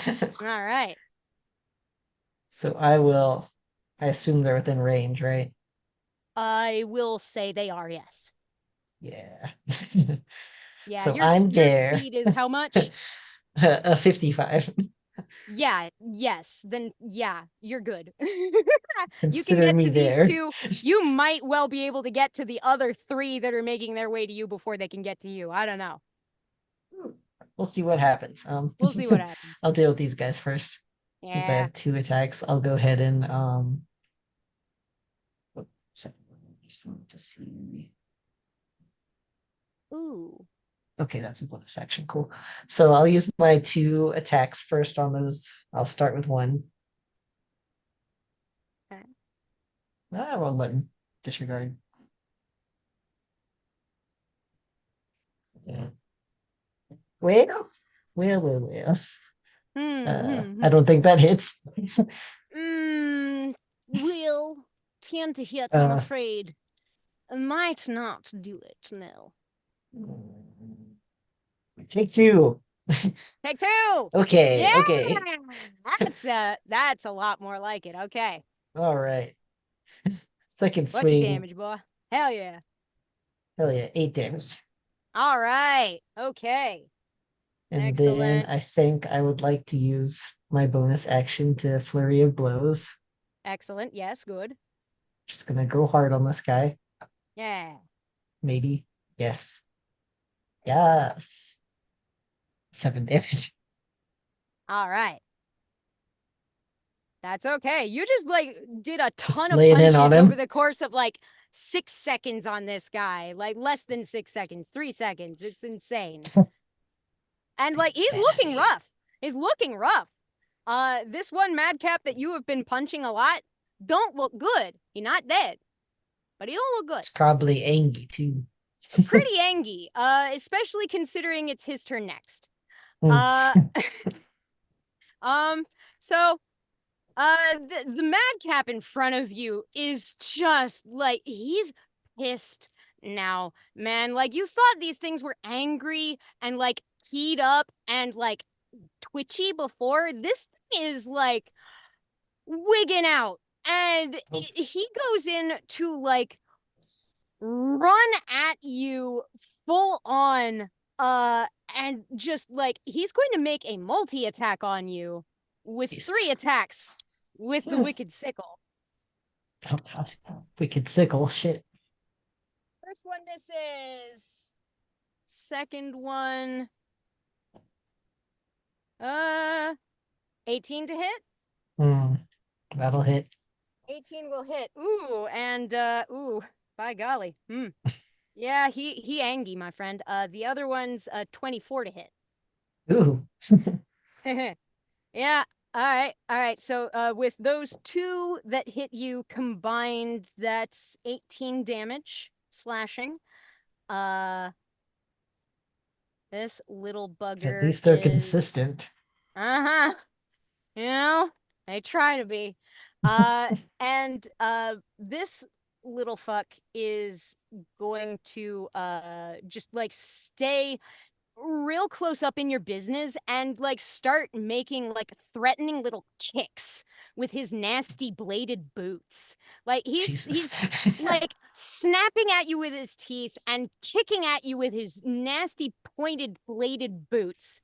All right. So I assume they're within range, right? I will say they are, yes. Yeah. Yeah, So your I'm there. speed is how much? A 55. Yeah, yes. Then yeah, you're good. You can Consider get me to these there. 2. You might well be able to get to the other 3 that are making their way to you before they can get to you. I don't know. We'll see what happens. We'll see what happens. I'll deal with these guys first. Since I Yeah. have 2 attacks, I'll go ahead and just want to see. Ooh. Okay, that's a bonus action. Cool. So I'll use my 2 attacks first on those. I'll start with 1. Okay. Wrong button. Disregard. Yeah. Well. I don't think that hits. Will tend to hit, I'm afraid. Might not do it, no. Take 2. Take 2. Okay. Yeah! Okay. That's a lot more like it. Okay. All right. Second What's your swing. damage, boy? Hell yeah. Hell yeah, 8 damage. All right. Okay. And Excellent. then I think I would like to use my bonus action to flurry of blows. Excellent. Yes, good. Just gonna go hard on this guy. Yeah. Maybe. Yes. Yes. 7 damage. All right. That's okay. You just like did a Just ton of laying in on punches him. over the course of like 6 seconds on this guy. Like less than 6 seconds, 3 seconds. It's insane. And like he's looking Insanity. rough. He's looking rough. This one madcap that you have been punching a lot don't look good. He not dead, but he don't look good. It's probably angry too. Pretty angry, especially considering it's his turn next. Mm. So the madcap in front of you is just like he's pissed now, man. Like you thought these things were angry and like keyed up and like twitchy before. This thing is like wigging out, and Oh. he goes in to like run at you full on, and just like he's going to make a multi attack on you with Jesus. 3 attacks with the wicked sickle. Oh, God. Wicked sickle. Shit. First one misses. Second one, 18 to hit. That'll hit. 18 will hit. Ooh, and ooh, by golly. Yeah, he angy, my friend. The other one's 24 to hit. Ooh. Yeah. All right. So with those 2 that hit you combined, that's 18 damage slashing. This little bugger At least they're is consistent. uh-huh. You know, they try to be. And this little fuck is going to just like stay real close up in your business and like start making like threatening little kicks with his nasty bladed boots. Like he's Jesus. like snapping at you with his teeth and kicking at you with his nasty pointed bladed boots.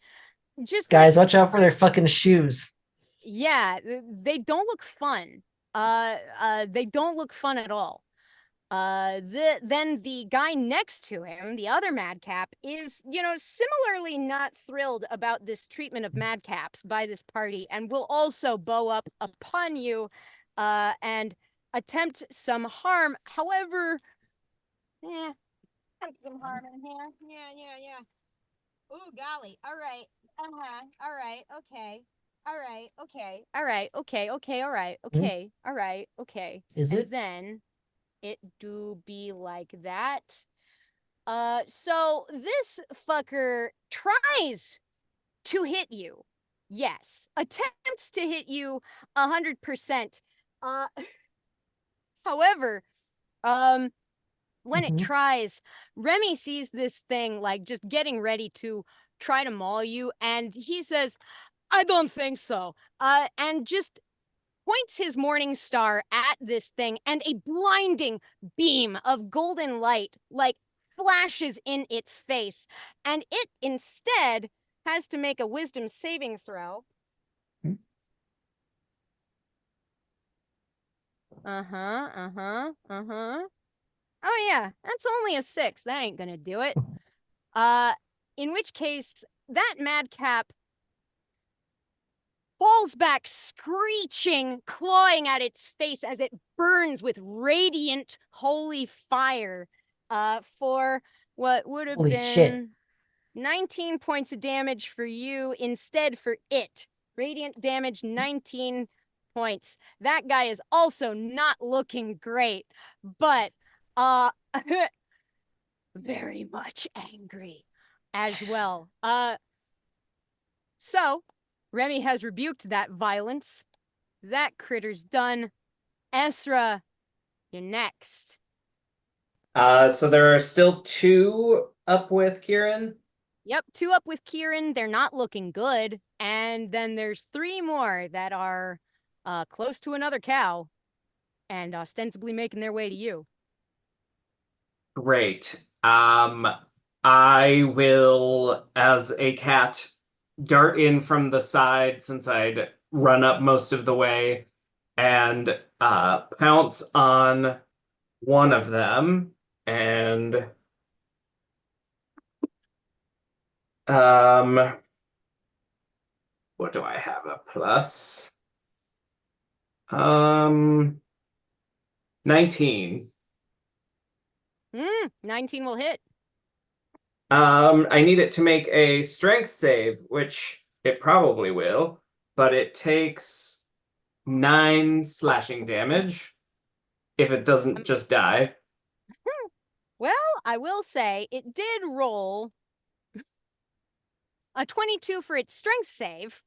Just like Guys, watch out for their fucking shoes. yeah, they don't look fun. They don't look fun at all. Then the guy next to him, the other madcap, is, you know, similarly not thrilled about this treatment of madcaps by this party and will also bow up upon you, and attempt some harm. However, attempt some harm in here. Yeah. Ooh, golly. All right. All right. Okay. All right. Okay. All right. Okay. Okay. All right. Okay. All right. Okay. Is And it? then it do be like that. So this fucker tries to hit you. Yes. Attempts to hit you 100%. Uh, however, when it tries, Remy sees this thing like just getting ready to try to maul you, and he says, I don't think so. And just points his morning star at this thing, and a blinding beam of golden light like flashes in its face, and it instead has to make a wisdom saving throw. Oh yeah, that's only a 6. That ain't gonna do it. In which case, that madcap falls back screeching, clawing at its face as it burns with radiant holy fire, for what would have Holy been shit. 19 points of damage for you instead for it. Radiant damage 19 points. That guy is also not looking great, but very much angry as well. So Remy has rebuked that violence. That critter's done. Ezra, you're next. So there are still 2 up with Kieran. Yep, 2 up with Kieran. They're not looking good. And then there's 3 more that are close to another cow and ostensibly making their way to you. Great. I will, as a cat, dart in from the side since I'd run up most of the way and pounce on one of them and What do I have a plus? 19. 19 will hit. I need it to make a strength save, which it probably will, but it takes 9 slashing damage if it doesn't just die. Well, I will say it did roll a 22 for its strength save.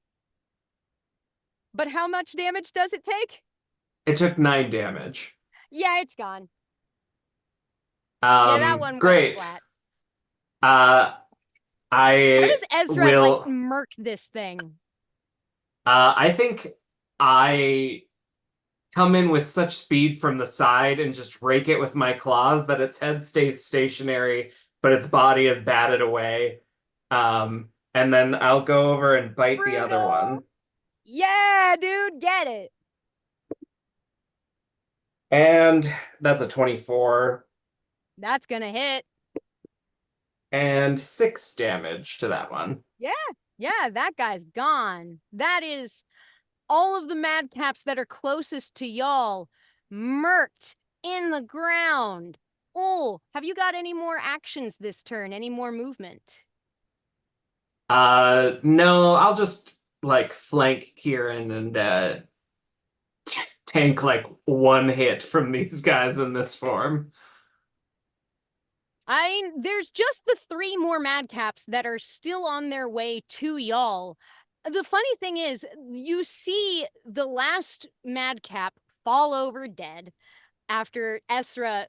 But how much damage does it take? It took 9 damage. Yeah, it's gone. Yeah, that one went Great. splat. Uh, How I does Ezra will. murk this thing? I think I come in with such speed from the side and just rake it with my claws that its head stays stationary, but its body is batted away. And then I'll go over and bite the other one. Yeah, dude, get it. And that's a 24. That's gonna hit. And 6 damage to that one. Yeah, that guy's gone. That is all of the madcaps that are closest to y'all murked in the ground. Oh, have you got any more actions this turn? Any more movement? No, I'll just like flank Kieran and tank like one hit from these guys in this form. There's just the 3 more madcaps that are still on their way to y'all. The funny thing is, you see the last madcap fall over dead after Esra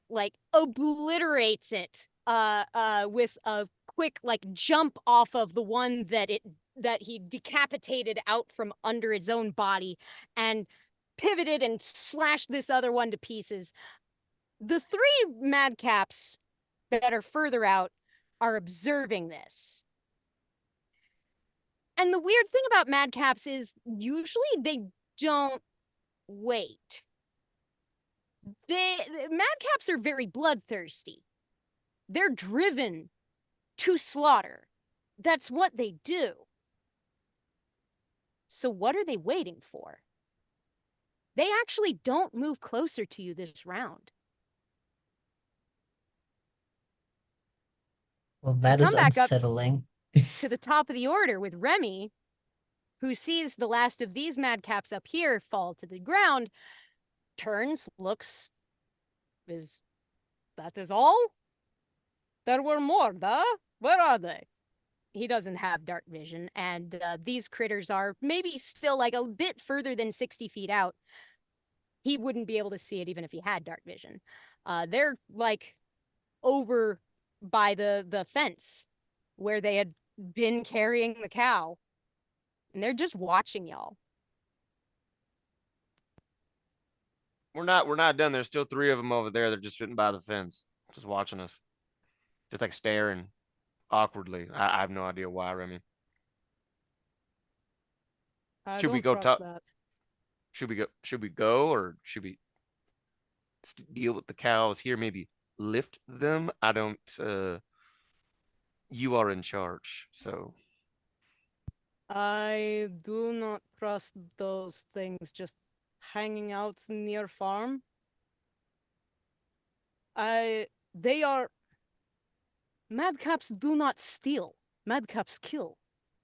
obliterates it with a quick jump off of the one that he decapitated out from under its own body and pivoted and slashed this other one to pieces. The 3 madcaps that are further out are observing this. And the weird thing about madcaps is usually they don't wait. Madcaps are very bloodthirsty. They're driven to slaughter. That's what they do. So what are they waiting for? They actually don't move closer to you this round. Well, that is Come back up unsettling. to the top of the order with Remy, who sees the last of these madcaps up here fall to the ground, turns, looks, that is all? There were more, duh? Where are they? He doesn't have dark vision, and these critters are maybe still a bit further than 60 feet out. He wouldn't be able to see it even if he had dark vision. They're over by the fence where they had been carrying the cow, and they're just watching y'all. We're not done. There's still 3 of them over there. They're just sitting by the fence, just watching us, just staring awkwardly. I have no idea why, Remy. Should we go talk? Should we go, or should we deal with the cows here? Maybe lift them. I don't. You are in charge, so. I do not trust those things just hanging out near farm. They are. Madcaps do not steal. Madcaps kill.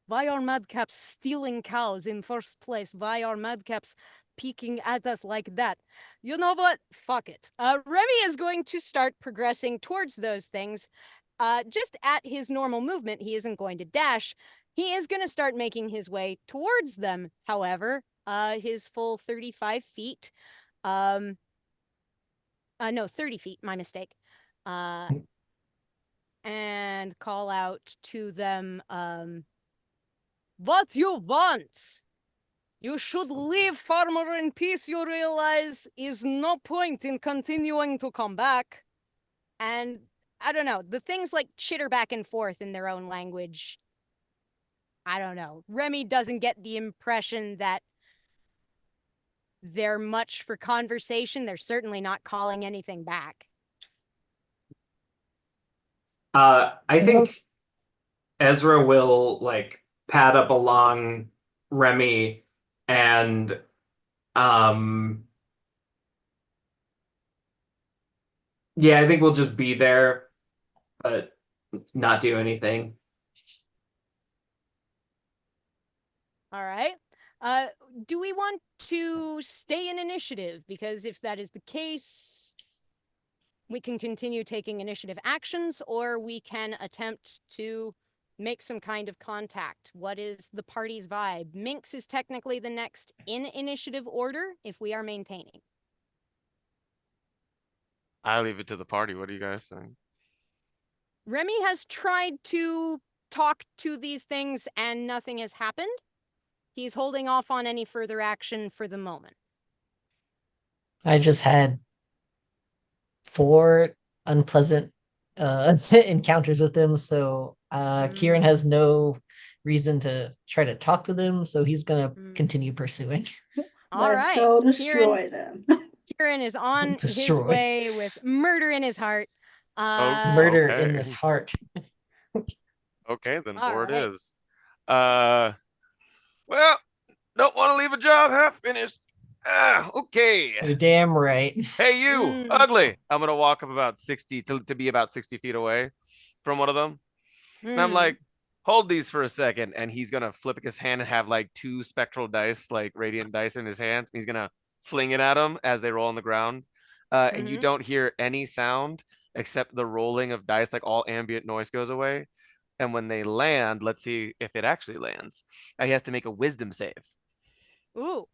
Why are madcaps stealing cows in first place? Why are madcaps peeking at us like that? You know what? Fuck it. Remy is going to start progressing towards those things. Just at his normal movement, he isn't going to dash. He is going to start making his way towards them, however, his full 35 feet. No, 30 feet, my mistake. And call out to them, what you want? You should leave farmer in peace, you realize is no point in continuing to come back. And I don't know, the things chitter back and forth in their own language. I don't know. Remy doesn't get the impression that they're much for conversation. They're certainly not calling anything back. I think Ezra will like pad up along Remy and um yeah, I think we'll just be there, but not do anything. All right. Do we want to stay in initiative? Because if that is the case, we can continue taking initiative actions, or we can attempt to make some kind of contact. What is the party's vibe? Minx is technically the next in initiative order if we are maintaining. I leave it to the party. What do you guys think? Remy has tried to talk to these things and nothing has happened. He's holding off on any further action for the moment. I just had 4 unpleasant encounters with them, so Kieran has no reason to try to talk to them, so he's gonna continue pursuing. All Let's right. go destroy them. Kieran is on his Destroy. way with murder in his heart. Murder in Okay. this heart. Okay, then All board right. is. Well, don't want to leave a job half finished. Okay. You're damn right. Hey, you, Mm. ugly. I'm gonna walk up about 60 to be about 60 feet away from one of them. And I'm like, hold these for a second. And he's gonna flip his hand and have like 2 spectral dice, like radiant dice in his hand. He's gonna fling it at him as they roll on the ground. And you don't hear any sound except the rolling of dice, like all ambient noise goes away. And when they land, let's see if it actually lands. He has to make a wisdom save. Ooh.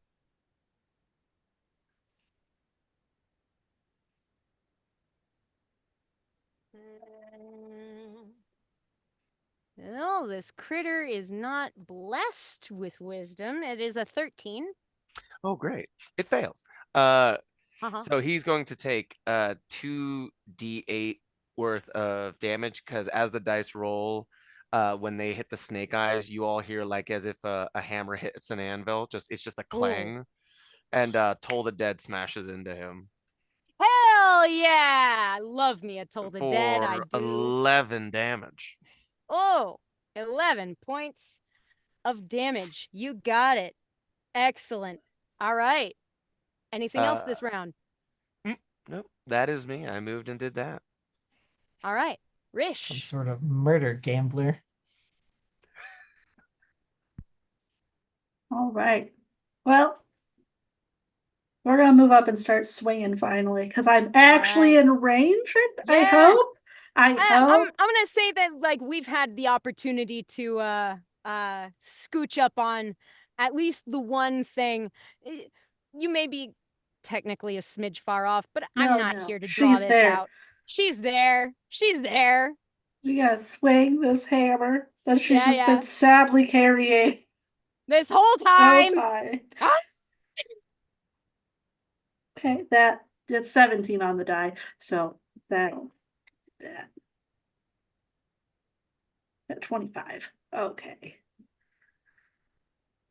No, this critter is not blessed with wisdom. It is a 13. Oh, great. It fails. So he's going to take 2d8 worth of damage because as the dice roll, when they hit the snake eyes, you all hear like as if a hammer hits an anvil. It's just a clang, and Toll the Dead smashes into him Hell yeah! I love me a Toll the Dead. I for do. 11 damage. Oh, 11 points of damage. You got it. Excellent. All right. Anything else this round? Nope, that is me. I moved and did that. All right. Some Rish. sort of murder gambler. All right. Well, we're gonna move up and start swinging finally because I'm actually in range. I Yeah. hope. I I'm hope. gonna say that like we've had the opportunity to scooch up on at least the one thing. You may be technically a smidge far off, but I'm not here to draw She's this there. out. She's there. She's there. We gotta swing this hammer that she's Yeah, just yeah. been sadly carrying This whole the time. whole time. Ah! Okay, that did 17 on the die, so that'll do that. At 25. Okay.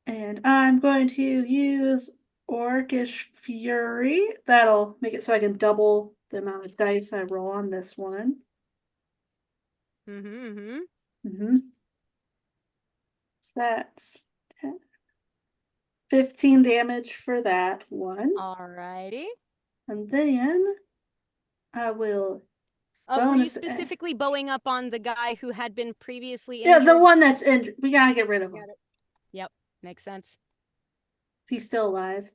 And I'm going to use Orcish Fury. That'll make it so I can double the amount of dice I roll on this one. So that's 10, 15 damage for that one. Alrighty. And then I will Were you bonus specifically bowing up on the guy who had been previously Yeah, injured? the one that's injured. We gotta get rid of him. Got it. Yep, makes sense. Is he still alive?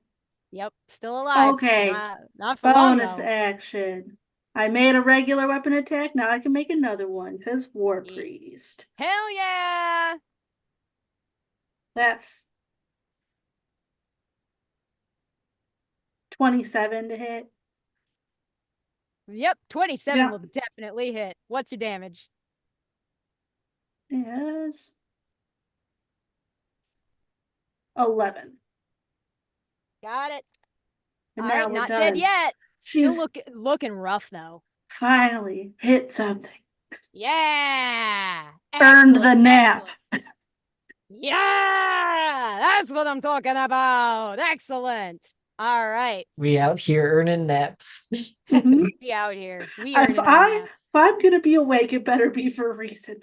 Yep, still alive. Okay. Not for long Bonus though. action. I made a regular weapon attack. Now I can make another one because War Ye- Priest. Hell yeah! That's 27 to hit. Yep, 27 Yeah. will definitely hit. What's your damage? Yes. 11. Got it. And All now right, we're not done. dead yet. Still She's looking rough though. finally hit something. Yeah. Earned the Excellent, nap. excellent. Yeah, that's what I'm talking about. Excellent. All right. We out here earning naps. Mhm. Be out here. We If earning our naps. I'm gonna be awake, it better be for a reason.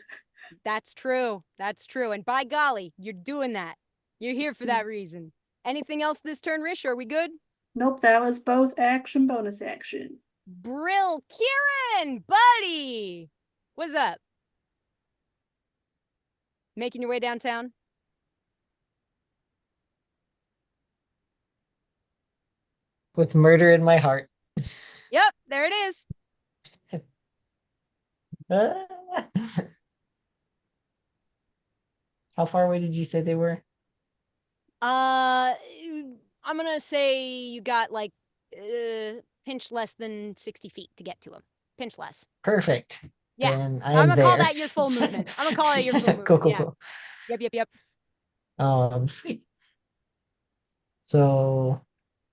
That's true. That's true. And by golly, you're doing that. You're here for that reason. Anything else this turn, Rish? Are we good? Nope, that was both action, bonus action. Brill, Kieran, buddy, what's up? Making your way downtown? With murder in my heart. Yep, there it is. How far away did you say they were? I'm gonna say you got like pinch less than 60 feet to get to him. Pinch less. Perfect. Yeah, Then I I'm am gonna call there. that your full movement. I'm gonna call it your full movement. Cool, cool, Yeah. cool. Yep. Sweet. So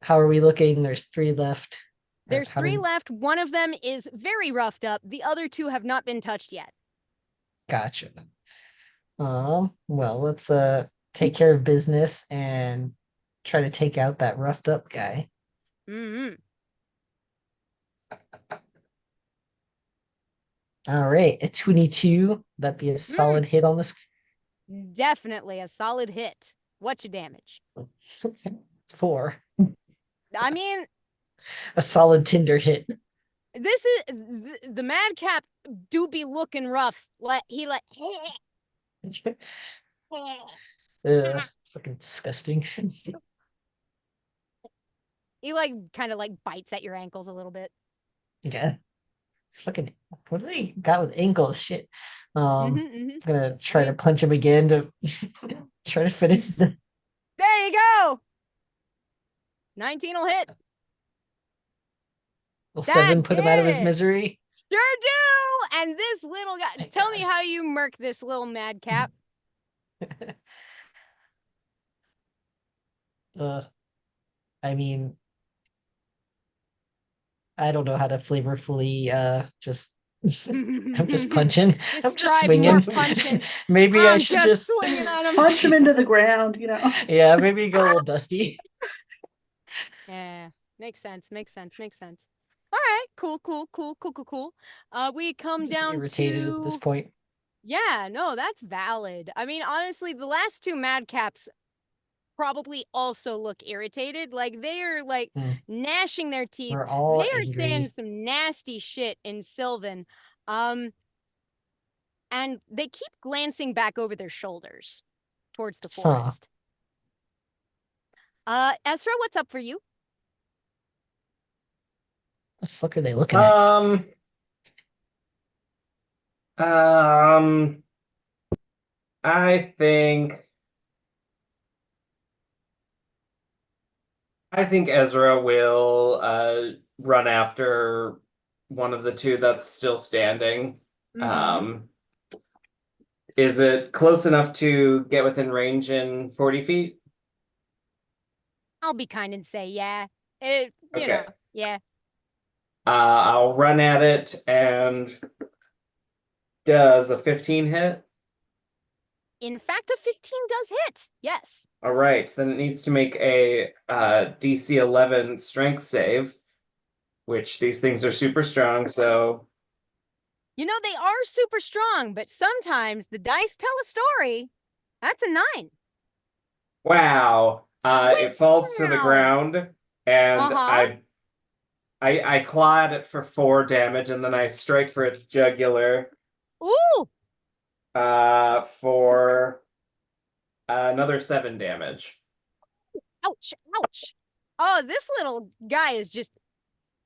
how are we looking? There's 3 left. There's How 3 many- left. One of them is very roughed up. The other 2 have not been touched yet. Gotcha. Well, let's take care of business and try to take out that roughed up guy. Mm-hmm. All right, a 22. That'd be a solid hit on this. Definitely a solid hit. What's your damage? 4. I mean, A solid Tinder hit. this is the madcap do be looking rough. He Fucking disgusting. he like kind of like bites at your ankles a little bit. Yeah. It's fucking, what do they got with ankles? Shit. Mhm. Gonna try to punch him again to try to finish the. There you go. 19 will hit. Will That 7 put him out of his did it. misery? Sure do. And this little guy, Thank tell me God. how you murk this little madcap. I mean, I don't know how to flavorfully just I'm just punching. I'm just Describe more swinging. punching. Maybe I I'm should just swinging at him. Punch him into the ground, you know. Yeah, maybe go a little dusty. Yeah, makes sense. All right, cool. We come Just down irritated to at this point. Yeah, no, that's valid. I mean, honestly, the last 2 madcaps probably also look irritated. Like they are like gnashing their teeth. We're all They are angry. saying some nasty shit in Sylvan. And they keep glancing back over their shoulders towards the forest. Ezra, what's up for you? The fuck are they looking at? I think Ezra will run after one of the 2 that's still standing. Is it close enough to get within range in 40 feet? I'll be kind and say, yeah. You know, yeah. I'll run at it, and does a 15 hit? In fact, a 15 does hit. Yes. All right, then it needs to make a DC 11 strength save, which these things are super strong, so... You know, they are super strong, but sometimes the dice tell a story. That's a 9. Wow. It falls to the Wow. ground, and Uh-huh. I claw at it for 4 damage, and then I strike for its jugular Ooh. for another 7 damage. Ouch. Oh, this little guy is just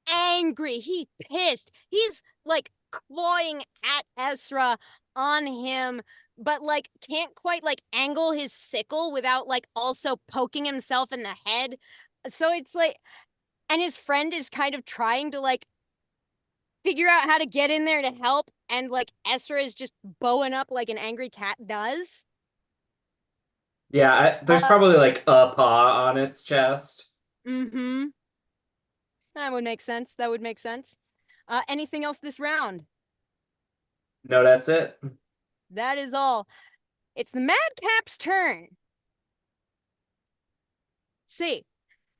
angry. He pissed. He's like clawing at Ezra on him, but like can't quite like angle his sickle without like also poking himself in the head. So it's like, and his friend is kind of trying to like figure out how to get in there to help, and like Ezra is just bowing up like an angry cat does. Yeah, there's probably like a paw on its chest. Mm-hmm. That would make sense. Anything else this round? No, that's it. That is all. It's the madcap's turn. Let's see.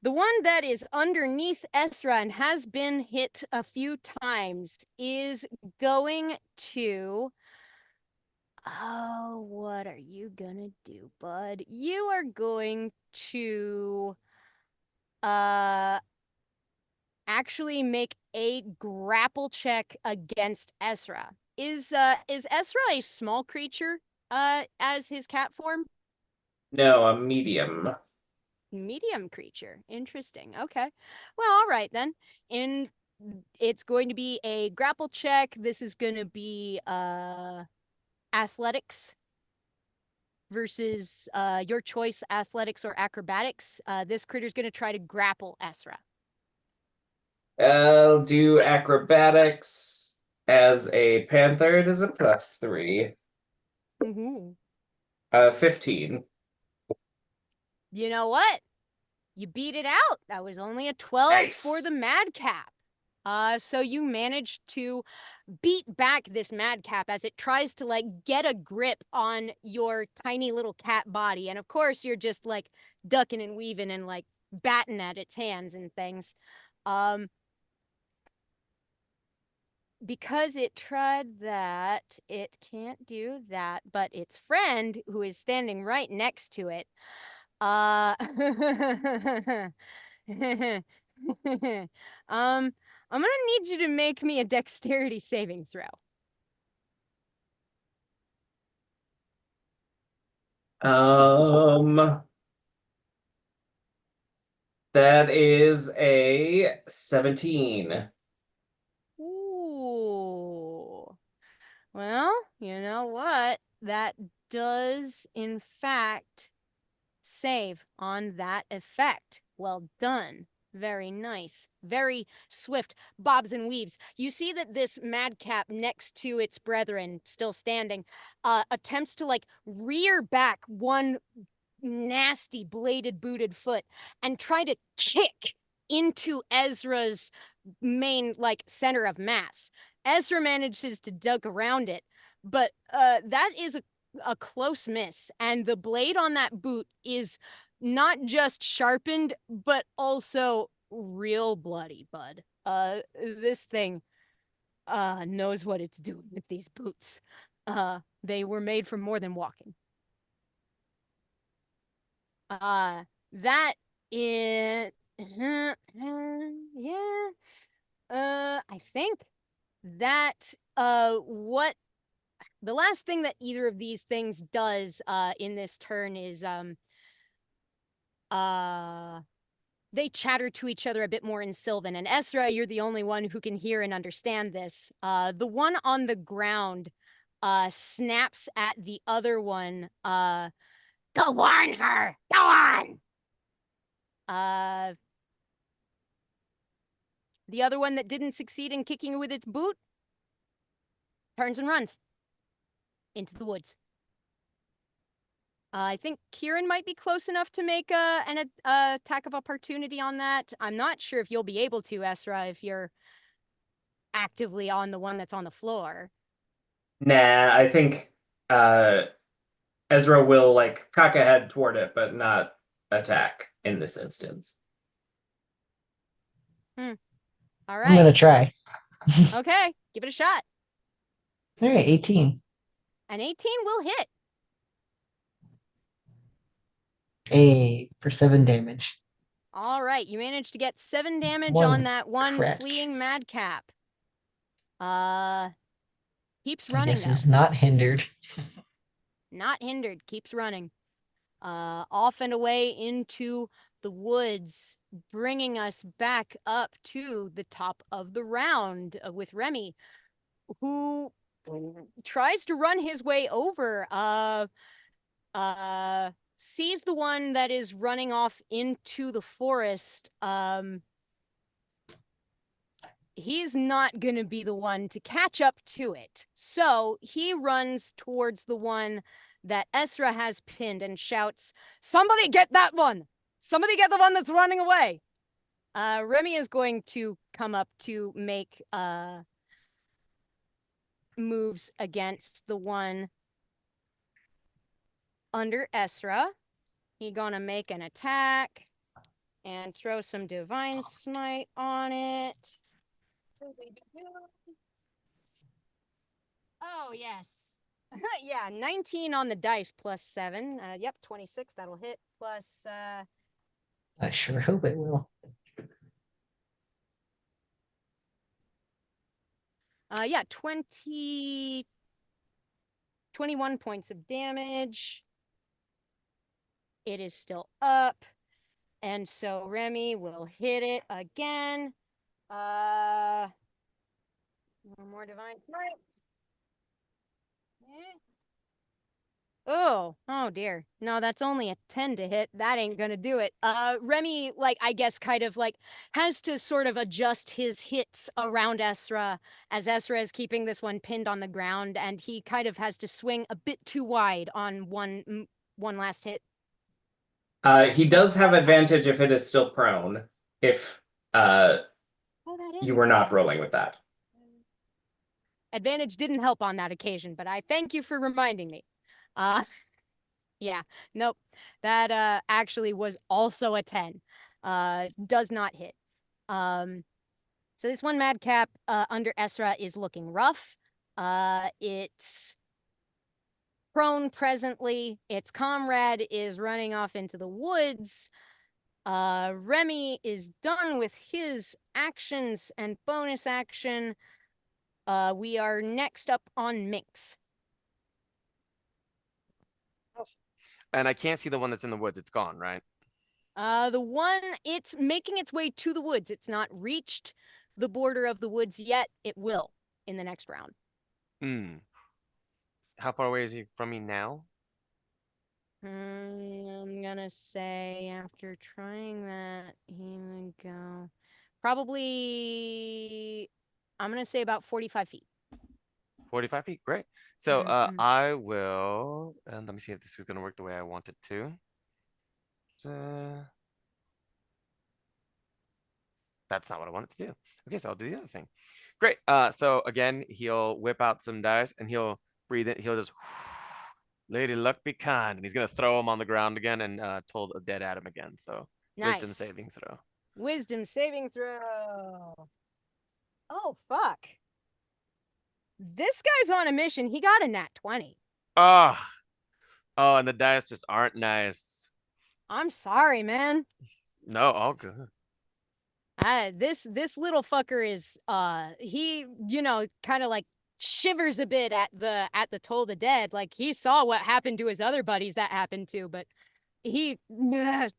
The one that is underneath Ezra and has been hit a few times is going to Oh, what are you gonna do, bud? You are going to actually make a grapple check against Ezra. Is Ezra a small creature as his cat form? No, a medium. Medium creature. Interesting. Okay. Well, all right then. And it's going to be a grapple check. This is going to be athletics versus your choice, athletics or acrobatics. This critter's going to try to grapple Ezra. I'll do acrobatics. As a panther, it is a +3. Ooh. 15. You know what? You beat it out. That was only a 12 Nice. for the madcap. So you managed to beat back this madcap as it tries to like get a grip on your tiny little cat body. And of course, you're just like ducking and weaving and like batting at its hands and things. Because it tried that, it can't do that, but its friend, who is standing right next to it, I'm gonna need you to make me a dexterity saving throw. That is a 17. Ooh. Well, you know what? That does, in fact, save on that effect. Well done. Very nice. Very swift. Bobs and weaves. You see that this madcap next to its brethren, still standing, attempts to like rear back one nasty bladed booted foot and try to kick into Ezra's main like center of mass. Ezra manages to duck around it, but that is a close miss, and the blade on that boot is not just sharpened but also real bloody, bud. This thing knows what it's doing with these boots. They were made for more than walking. That is yeah. I think that what the last thing that either of these things does in this turn is uh they chatter to each other a bit more in Sylvan. And Ezra, you're the only one who can hear and understand this. The one on the ground snaps at the other one. Go warn her! Go on! The other one that didn't succeed in kicking with its boot turns and runs into the woods. I think Kieran might be close enough to make an attack of opportunity on that. I'm not sure if you'll be able to, Ezra, if you're actively on the one that's on the floor. Nah, I think Ezra will like cock a head toward it, but not attack in this instance. All I'm gonna right. try. Okay, give it a shot. All right, 18. An 18 will hit. For 7 damage. All right, you managed to get 7 damage One on that one crack. fleeing madcap. Keeps I running guess though. is not hindered. Not hindered, keeps running. Off and away into the woods, bringing us back up to the top of the round with Remy, who tries to run his way over, sees the one that is running off into the forest. He's not going to be the one to catch up to it. So he runs towards the one that Ezra has pinned and shouts, "Somebody get that one! Somebody get the one that's running away!" Remy is going to come up to make moves against the one under Ezra. He gonna make an attack and throw some Divine Smite on it. Oh, yes. Yeah, 19 on the dice plus 7. Yep, 26. That'll hit. Plus, I sure hope it will. yeah, 21 points of damage. It is still up. And so Remy will hit it again. One more divine smite. Oh dear. No, that's only a 10 to hit. That ain't gonna do it. Remy, like, I guess kind of like has to sort of adjust his hits around Esra as Esra is keeping this one pinned on the ground, and he kind of has to swing a bit too wide on one last hit. He does have advantage if it is still prone, if Oh, that is you were not rolling with that. advantage didn't help on that occasion, but I thank you for reminding me. Yeah, nope. That actually was also a 10. Does not hit. So this one madcap under Esra is looking rough. It's prone presently. Its comrade is running off into the woods. Remy is done with his actions and bonus action. We are next up on Minx. And I can't see the one that's in the woods. It's gone, right? The one, it's making its way to the woods. It's not reached the border of the woods yet. It will in the next round. Hmm. How far away is he from me now? I'm gonna say after trying that, he would go probably, I'm gonna say about 45 feet. 45 feet. Great. So Mhm. I will, and let me see if this is going to work the way I want it to. That's not what I wanted to do. Okay, so I'll do the other thing. Great. So again, he'll whip out some dice and he'll breathe it. He'll just, Lady Luck be kind, and he's gonna throw him on the ground again and told a dead Adam again. So wisdom Nice. saving throw. Wisdom saving throw. Oh, fuck. This guy's on a mission. He got a nat 20. Oh, oh, and the dice just aren't nice. I'm sorry, man. No, all good. This little fucker is he, kind of like shivers a bit at the Toll the Dead. Like he saw what happened to his other buddies that happened to, but he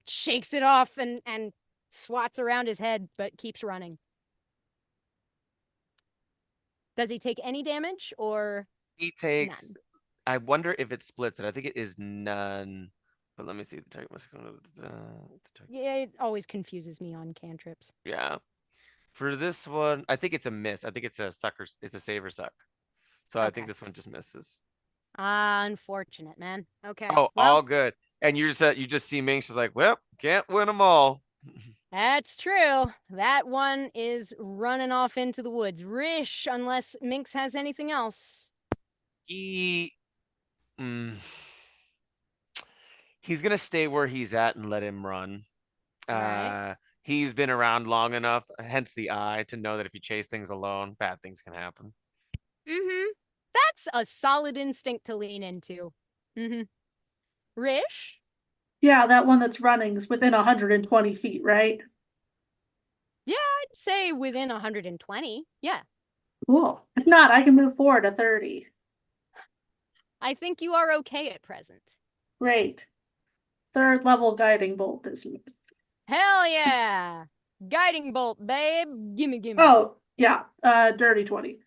shakes it off and swats around his head, but keeps running. Does he take any damage or He takes. I wonder if it splits it. I think it is none. But let me see the target must. Yeah, it always confuses me on cantrips. Yeah. For this one, I think it's a miss. I think it's a sucker. It's a save or suck. So I think Okay. this one just misses. Unfortunate, man. Okay. Oh, Well, all good. And you just see Minx is like, well, can't win them all. that's true. That one is running off into the woods. Rish, unless Minx has anything else. He, mm, he's gonna stay where he's at and let him run. All right. He's been around long enough, hence the eye, to know that if you chase things alone, bad things can happen. Mm-hmm. That's a solid instinct to lean into. Mm-hmm. Rish? Yeah, that one that's running is within 120 feet, right? Yeah, I'd say within 120. Yeah. Cool. If not, I can move forward to 30. I think you are okay at present. Great. Third level guiding bolt is. Hell yeah! Guiding bolt, babe. Gimme, gimme. Oh, yeah. Dirty 20.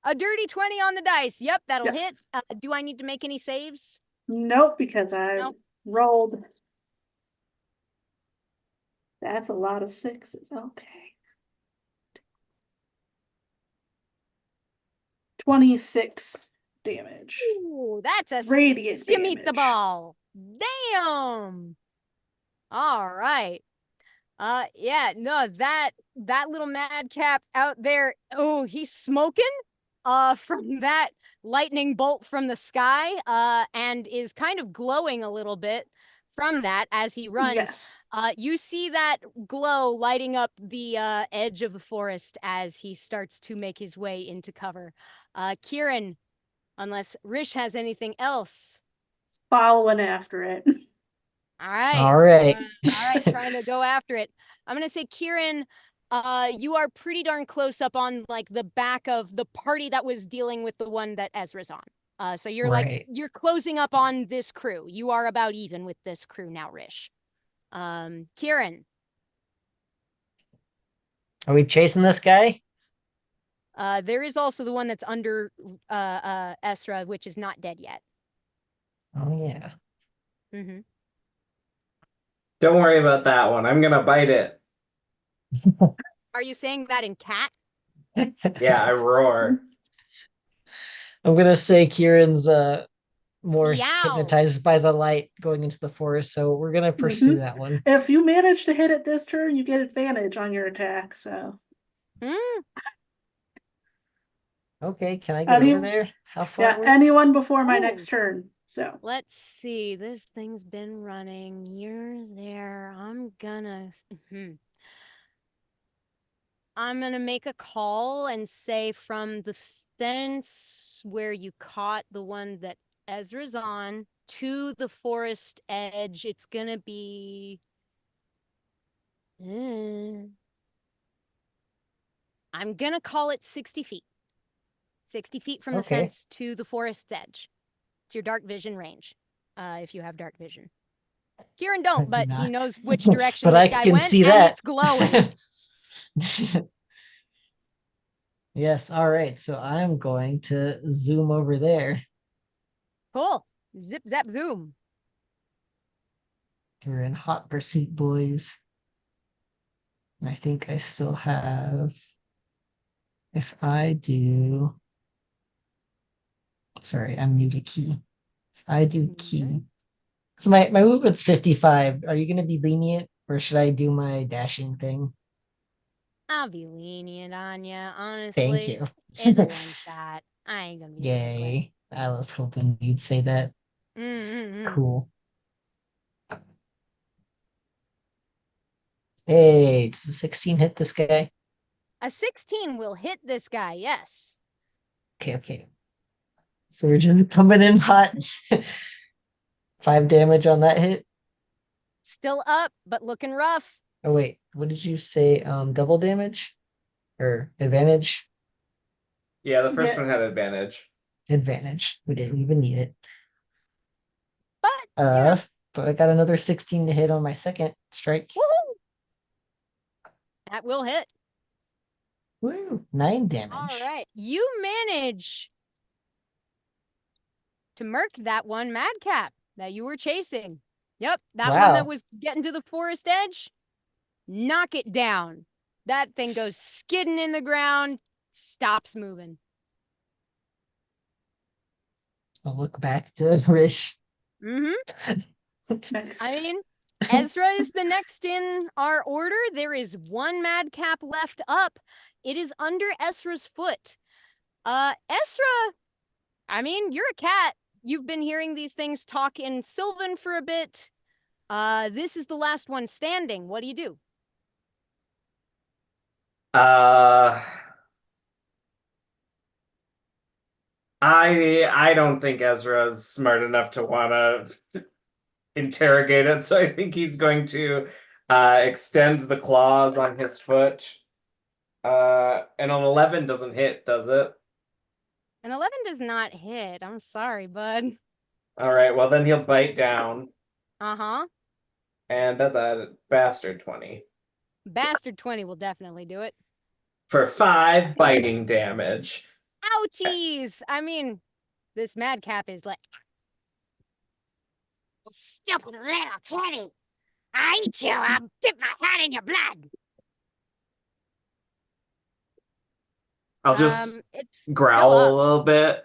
A dirty 20 on the dice. Yep, that'll Yes. hit. Do I need to make any saves? Nope, because I Nope. rolled. That's a lot of sixes. Okay. 26 damage. Ooh, that's a Radiant you meet the damage. ball. Damn. All right. Yeah, no, that little madcap out there, oh, he's smoking from that lightning bolt from the sky, and is kind of glowing a little bit from that as he runs. Yes. You see that glow lighting up the edge of the forest as he starts to make his way into cover. Kieran, Unless Rish has anything else. It's following after it. All right. All right. All right, trying to go after it. I'm gonna say, Kieran, you are pretty darn close up on like the back of the party that was dealing with the one that Ezra's on. So you're like Right. you're closing up on this crew. You are about even with this crew now, Rish. Kieran, Are we chasing this guy? there is also the one that's under Ezra, which is not dead yet. Oh yeah. Mm-hmm. Don't worry about that one. I'm gonna bite it. Are you saying that in cat? Yeah, I roar. I'm gonna say Kieran's more Yow. hypnotized by the light going into the forest, so we're gonna pursue Mhm. that one. If you manage to hit it this turn, you get advantage on your attack. So Okay, can I get Any- over there? How far? yeah, away? anyone before my Ooh. next turn. So Let's see. This thing's been running. You're there. I'm gonna make a call and say from the fence where you caught the one that Ezra's on to the forest edge. It's gonna be. I'm gonna call it 60 feet. 60 feet from the Okay. fence to the forest's edge. It's your dark vision range, if you have dark vision. Kieran don't, do but he not. knows which direction But this I guy can went, see and that. it's glowing. Yes, all right. So I'm going to zoom over there. Cool. Zip, zap, zoom. We're in hot pursuit, boys. And I think I still have. If I do. Sorry, I'm new to key. If I do key. So my movement's 55. Are you going to be lenient or should I do my dashing thing? I'll be lenient on you, honestly. Thank you. It's a one shot. I ain't gonna be a stickler. Yay. I was hoping you'd say that. Cool. Hey, does a 16 hit this guy? A 16 will hit this guy, yes. Okay. So we're just coming in hot. 5 damage on that hit. Still up, but looking rough. Oh wait, what did you say? Double damage or advantage? Yeah, the first Yeah. one had advantage. Advantage. We didn't even need it. But, you know, But I got another 16 to hit on my second strike. woohoo! That will hit. Woo! 9 damage. All right. You manage to murk that one madcap that you were chasing. Yep, that one that Wow. was getting to the forest edge. Knock it down. That thing goes skidding in the ground, stops moving. I'll look back to Rish. nice. I mean, Ezra is the next in our order. There is one madcap left up. It is under Ezra's foot. Ezra, I mean, you're a cat. You've been hearing these things talk in Sylvan for a bit. This is the last one standing. What do you do? I don't think Ezra's smart enough to want to interrogate it, so I think he's going to extend the claws on his foot. And an 11 doesn't hit, does it? An 11 does not hit. I'm sorry, bud. All right, well then he'll bite down, Uh-huh. and that's a bastard 20 Bastard 20 will definitely do it. for 5 biting damage. Ouchies! I mean, this madcap is like, stupid little kitty. I eat you. I'll dip my hand in your blood. I'll just It's growl a little bit.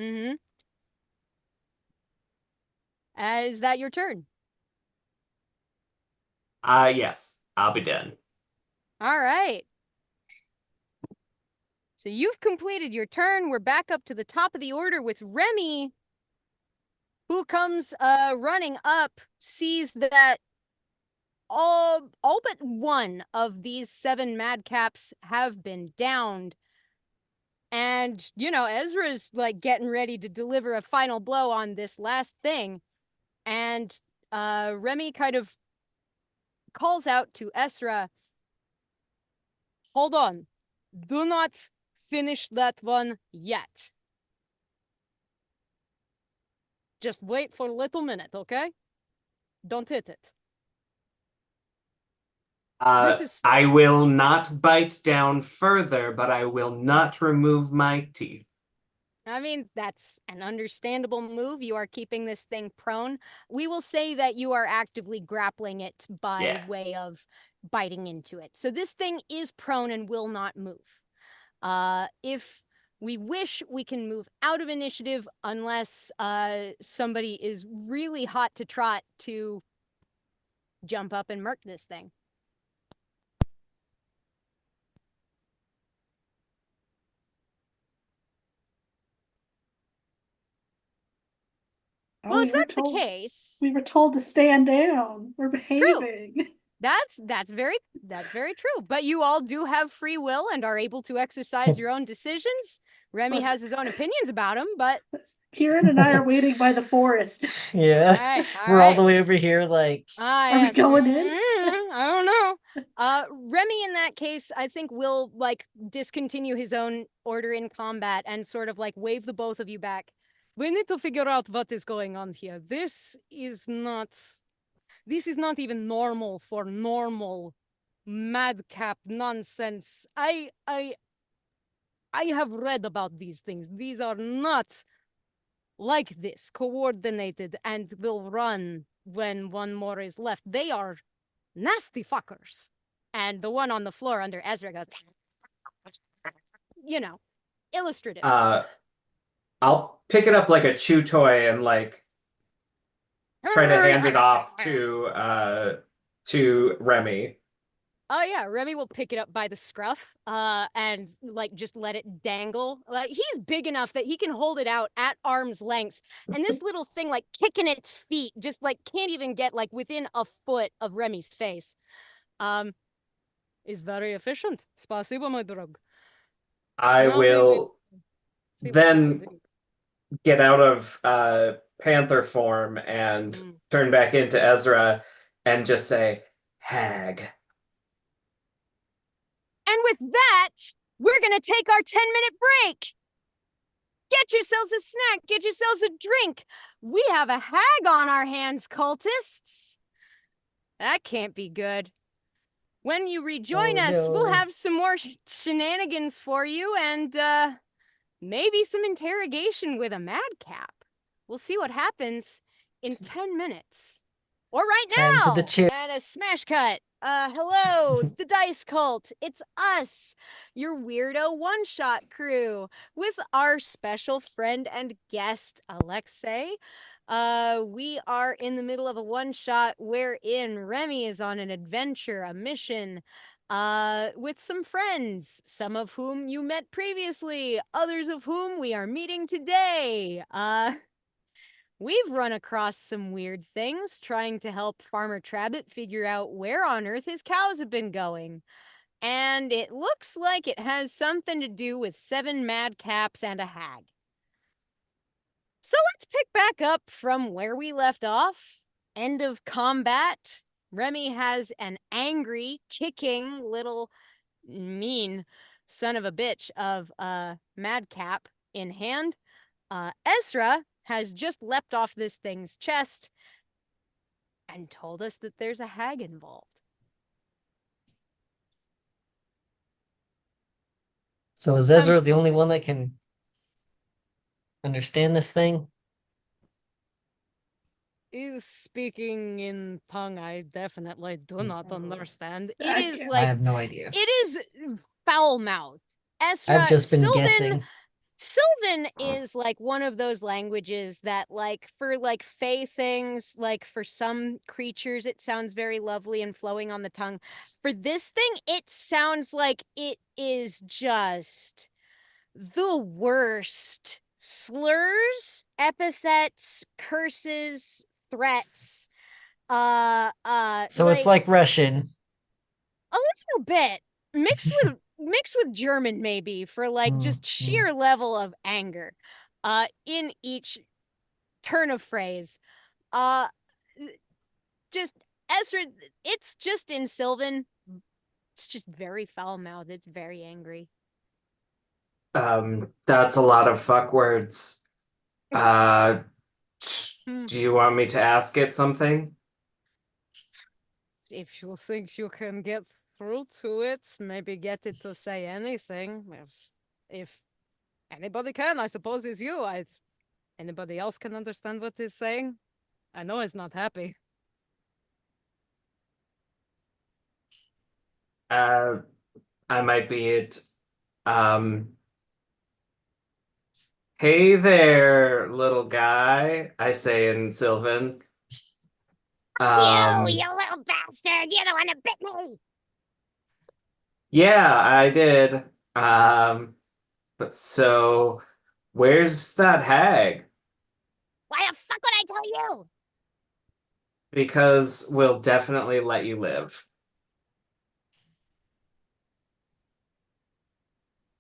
Mm-hmm. Is that your turn? Yes, I'll be done. All right. So you've completed your turn. We're back up to the top of the order with Remy, who comes running up, sees that all but one of these 7 madcaps have been downed, And, Ezra's like getting ready to deliver a final blow on this last thing. And Remy kind of calls out to Ezra, hold on, do not finish that one yet. Just wait for a little minute, okay? Don't hit it. I will not bite down further, but I will not remove my teeth. I mean, that's an understandable move. You are keeping this thing prone. We will say that you are actively grappling it by way of biting into it. So this thing is prone and will not move. If we wish, we can move out of initiative unless somebody is really hot to trot to jump up and murk this thing. Well, if that's the case, we were told to stand down. We're behaving. That's very true. But you all do have free will and are able to exercise your own decisions. Remy has his own opinions about him, but Kieran and I are waiting by the forest. Yeah. all We're all right. the way over here, like, Are we going in? I don't know. Remy, in that case, I think will like discontinue his own order in combat and sort of like wave the both of you back. We need to figure out what is going on here. This is not even normal for normal madcap nonsense. I have read about these things. These are not like this, coordinated and will run when one more is left. They are nasty fuckers. And the one on the floor under Ezra goes, illustrative. I'll pick it up like a chew toy and like try to hand it off to Remy. Oh yeah, Remy will pick it up by the scruff, and like just let it dangle. Like he's big enough that he can hold it out at arm's length, and this little thing like kicking its feet, just like can't even get like within a foot of Remy's face. Is very efficient. Spasibo, my drug. I will then get out of Panther form and turn back into Ezra and just say, hag. And with that, we're going to take our 10-minute break. Get yourselves a snack. Get yourselves a drink. We have a hag on our hands, cultists. That can't be good. When you rejoin us, we'll have some more shenanigans for you and maybe some interrogation with a madcap. We'll see what happens in 10 minutes. Or right time now. to the chair. And a smash cut. Hello, the Dice Cult. It's us, your weirdo one-shot crew, with our special friend and guest, Alexey. We are in the middle of a one-shot wherein Remy is on an adventure, a mission, with some friends, some of whom you met previously, others of whom we are meeting today. We've run across some weird things trying to help Farmer Trabett figure out where on earth his cows have been going. And it looks like it has something to do with 7 madcaps and a hag. So let's pick back up from where we left off. End of combat. Remy has an angry, kicking, little mean son of a bitch of a madcap in hand. Ezra has just leapt off this thing's chest and told us that there's a hag involved. So is Ezra the only one that can understand this thing? Is speaking in tongue I definitely do not understand. It is I like have no idea. it is foul-mouthed. Ezra, I've just been guessing. Sylvan is like one of those languages that like for like fey things, like for some creatures it sounds very lovely and flowing on the tongue. For this thing it sounds like it is just the worst. Slurs, epithets, curses, threats. So it's like Russian. A little bit mixed with mixed with German maybe for like just sheer level of anger in each turn of phrase. Just Ezra, it's just in Sylvan. It's just very foul-mouthed. It's very angry. That's a lot of fuck words. Do you want me to ask it something? If you think you can get through to it, maybe get it to say anything. If anybody can, I suppose it's you. Anybody else can understand what it's saying? I know it's not happy. I might be it. Hey there, little guy, I say in Sylvan. You little bastard! You're the one that bit me! Yeah, I did. But so where's that hag? Why the fuck would I tell you? Because we'll definitely let you live.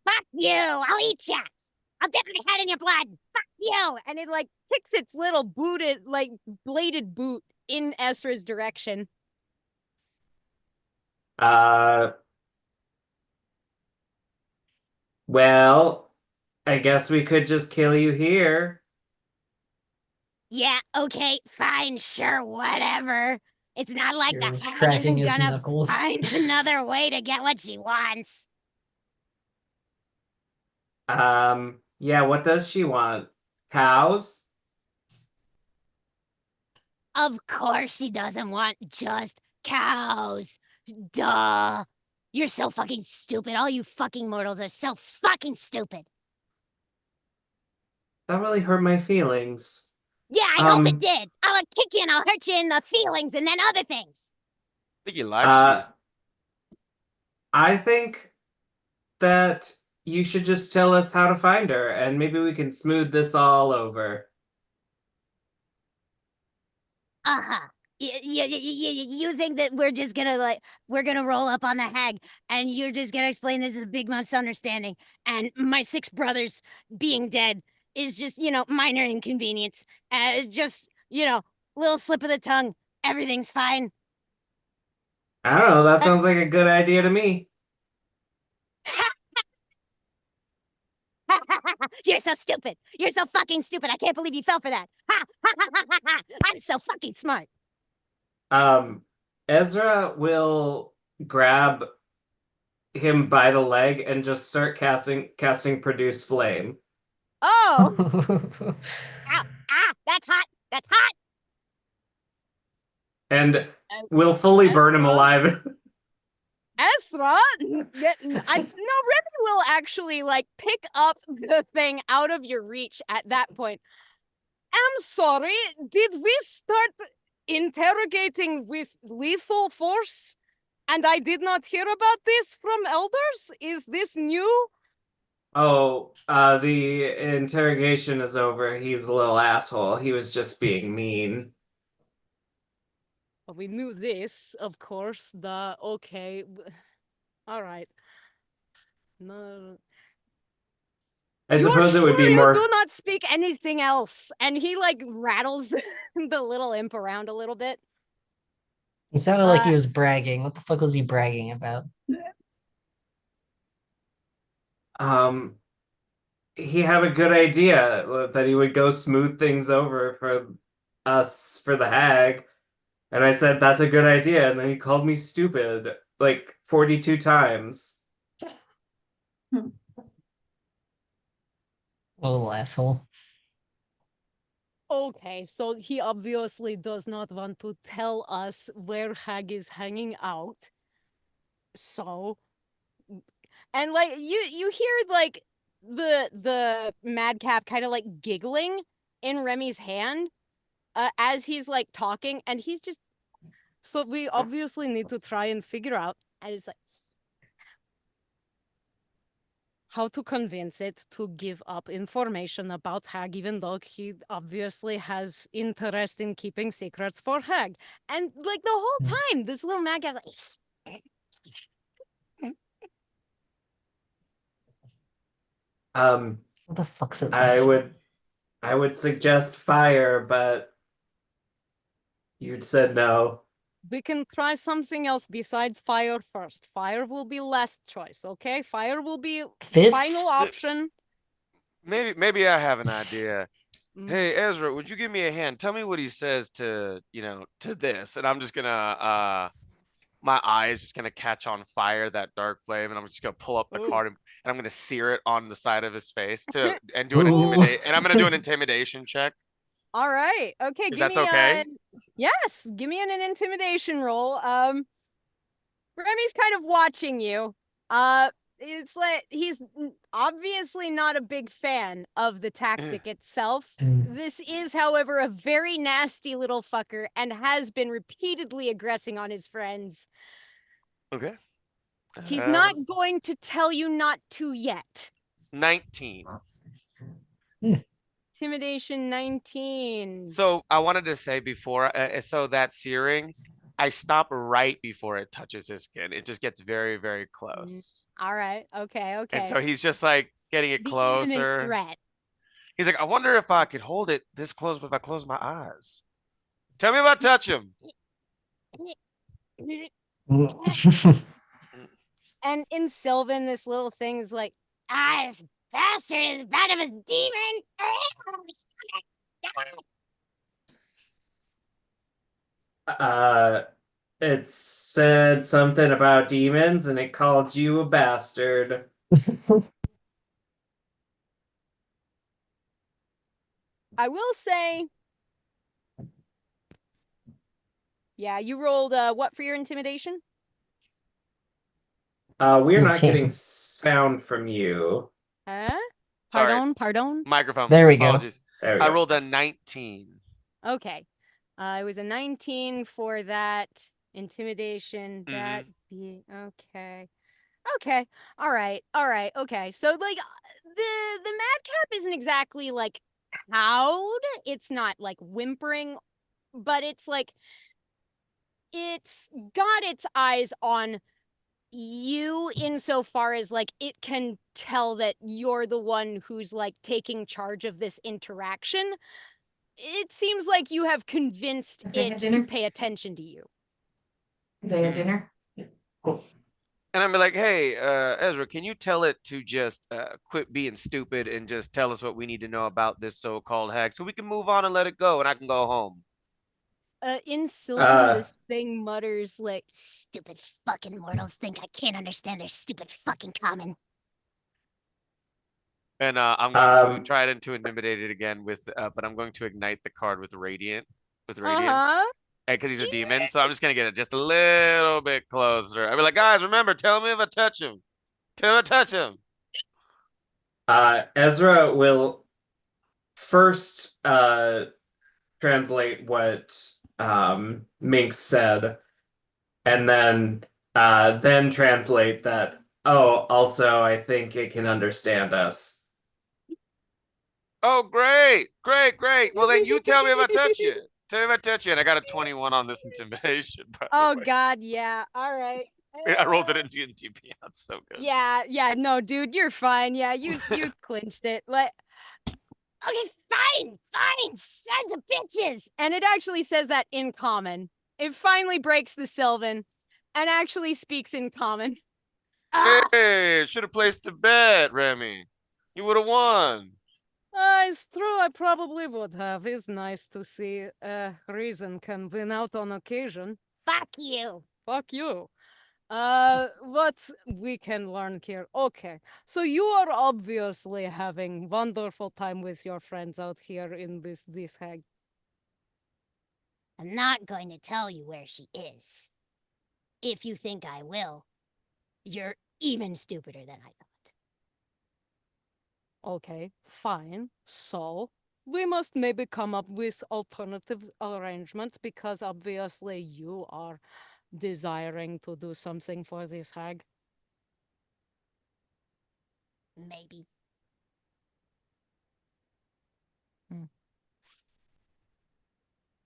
Fuck you! I'll eat ya! I'll dip my head in your blood! Fuck you! And it like kicks its little bladed boot in Ezra's direction. Well, I guess we could just kill you here. Yeah, okay, fine, sure, whatever. It's not like the He's hag cracking isn't his gonna knuckles. find another way to get what she wants. Yeah, what does she want? Cows? Of course she doesn't want just cows. Duh. You're so fucking stupid. All you fucking mortals are so fucking stupid. That really hurt my feelings. Yeah, I hope it did. I'll kick you and I'll hurt you in the feelings and then other things. I think he likes you. I think that you should just tell us how to find her, and maybe we can smooth this all over. Uh-huh. You think that we're just gonna we're gonna roll up on the hag and you're just gonna explain this is a big misunderstanding and my 6 brothers being dead is just, minor inconvenience. Just, little slip of the tongue. Everything's fine. I don't know, that sounds like a good idea to me. You're so stupid. You're so fucking stupid. I can't believe you fell for that. I'm so fucking smart. Ezra will grab him by the leg and just start casting produce flame. Oh. Ow. That's hot. That's hot. And we'll fully burn him alive. Ezra? No, Remy will actually pick up the thing out of your reach at that point. I'm sorry, did we start interrogating with lethal force? And I did not hear about this from elders? Is this new? Oh, the interrogation is over. He's a little asshole. He was just being mean. We knew this, of course. Okay. All right. No. I suppose it would be more. You do not speak anything else. And he rattles the little imp around a little bit. He sounded like he was bragging. What the fuck was he bragging about? He had a good idea that he would go smooth things over for us for the hag. And I said, that's a good idea. And then he called me stupid 42 times. Little asshole. Okay, so he obviously does not want to tell us where Hag is hanging out. So, and you hear the madcap kind of giggling in Remy's hand as he's talking, and he's just, so we obviously need to try and figure out, and it's how to convince it to give up information about Hag, even though he obviously has interest in keeping secrets for Hag. And the whole time, this little madcap's What the fuck's a I vacuum? would suggest fire, but you said no. We can try something else besides fire first. Fire will be last choice, okay? Fire will be Fists? final option. Maybe I have an idea. Mm. Hey, Ezra, would you give me a hand? Tell me what he says to, to this. And I'm just gonna my eye is just gonna catch on fire, that dark flame, and I'm just gonna pull up the Ooh. card and I'm gonna sear it on the side of his face and do an Ooh. I'm gonna do an intimidation check. All right. Okay, If give that's me okay. yes, give me an intimidation roll. Remy's kind of watching you. It's like he's obviously not a big fan of the tactic itself. This is, however, a very nasty little fucker and has been repeatedly aggressing on his friends. Okay. He's not going to tell you not to yet. 19. Intimidation 19. So I wanted to say before, so that searing, I stop right before it touches his skin. It just gets very, very close. All right. Okay. And Okay. so he's just like getting it The imminent closer. threat. He's like, I wonder if I could hold it this close if I close my eyes. Tell me about touch him. And in Sylvan, this little thing is like, this bastard is as bad of a demon. It said something about demons and it called you a bastard. I will say, yeah, you rolled what for your intimidation? We're not Okay. getting sound from you. Huh? Sorry. Pardon. Microphone. There we go. Apologies. There we I go. rolled a 19. Okay. It was a 19 for that intimidation. That be okay. Okay. All right. Okay. So like the madcap isn't exactly like cowed. It's not like whimpering, but it's like it's got its eyes on you insofar as like it can tell that you're the one who's like taking charge of this interaction. It seems like you have convinced Have they it had to dinner? pay attention to you. They had dinner? Cool. And I'm like, hey, Ezra, can you tell it to just quit being stupid and just tell us what we need to know about this so-called hack so we can move on and let it go and I can go home? In Sylvan, this thing mutters like, "Stupid fucking mortals think I can't understand their stupid fucking common." And I'm going to try to intimidate it again with, but I'm going to ignite the card with radiance. Because he's a demon, so I'm just gonna get it just a little bit closer. I'll be like, guys, remember, tell me if I touch him. Tell me if I touch him. Ezra will first translate what Minx said, and then translate that. Oh, also, I think it can understand us. Oh, great. Well, then you tell me if I touch you. Tell me if I touch you. And I got a 21 on this intimidation. Oh God, yeah. All right. I rolled it into TP. That's so good. Yeah. No, dude, you're fine. Yeah, you clinched it. Like, okay, fine, sons of bitches. And it actually says that in common. It finally breaks the Sylvan, and actually speaks in common. Hey, should have placed a bet, Remy. You would have won. It's true, I probably would have. It's nice to see reason can win out on occasion. Fuck you. What we can learn here. Okay, so you are obviously having wonderful time with your friends out here in this hag. I'm not going to tell you where she is. If you think I will, you're even stupider than I thought. Okay, fine. So we must maybe come up with alternative arrangements because obviously you are desiring to do something for this hag. Maybe.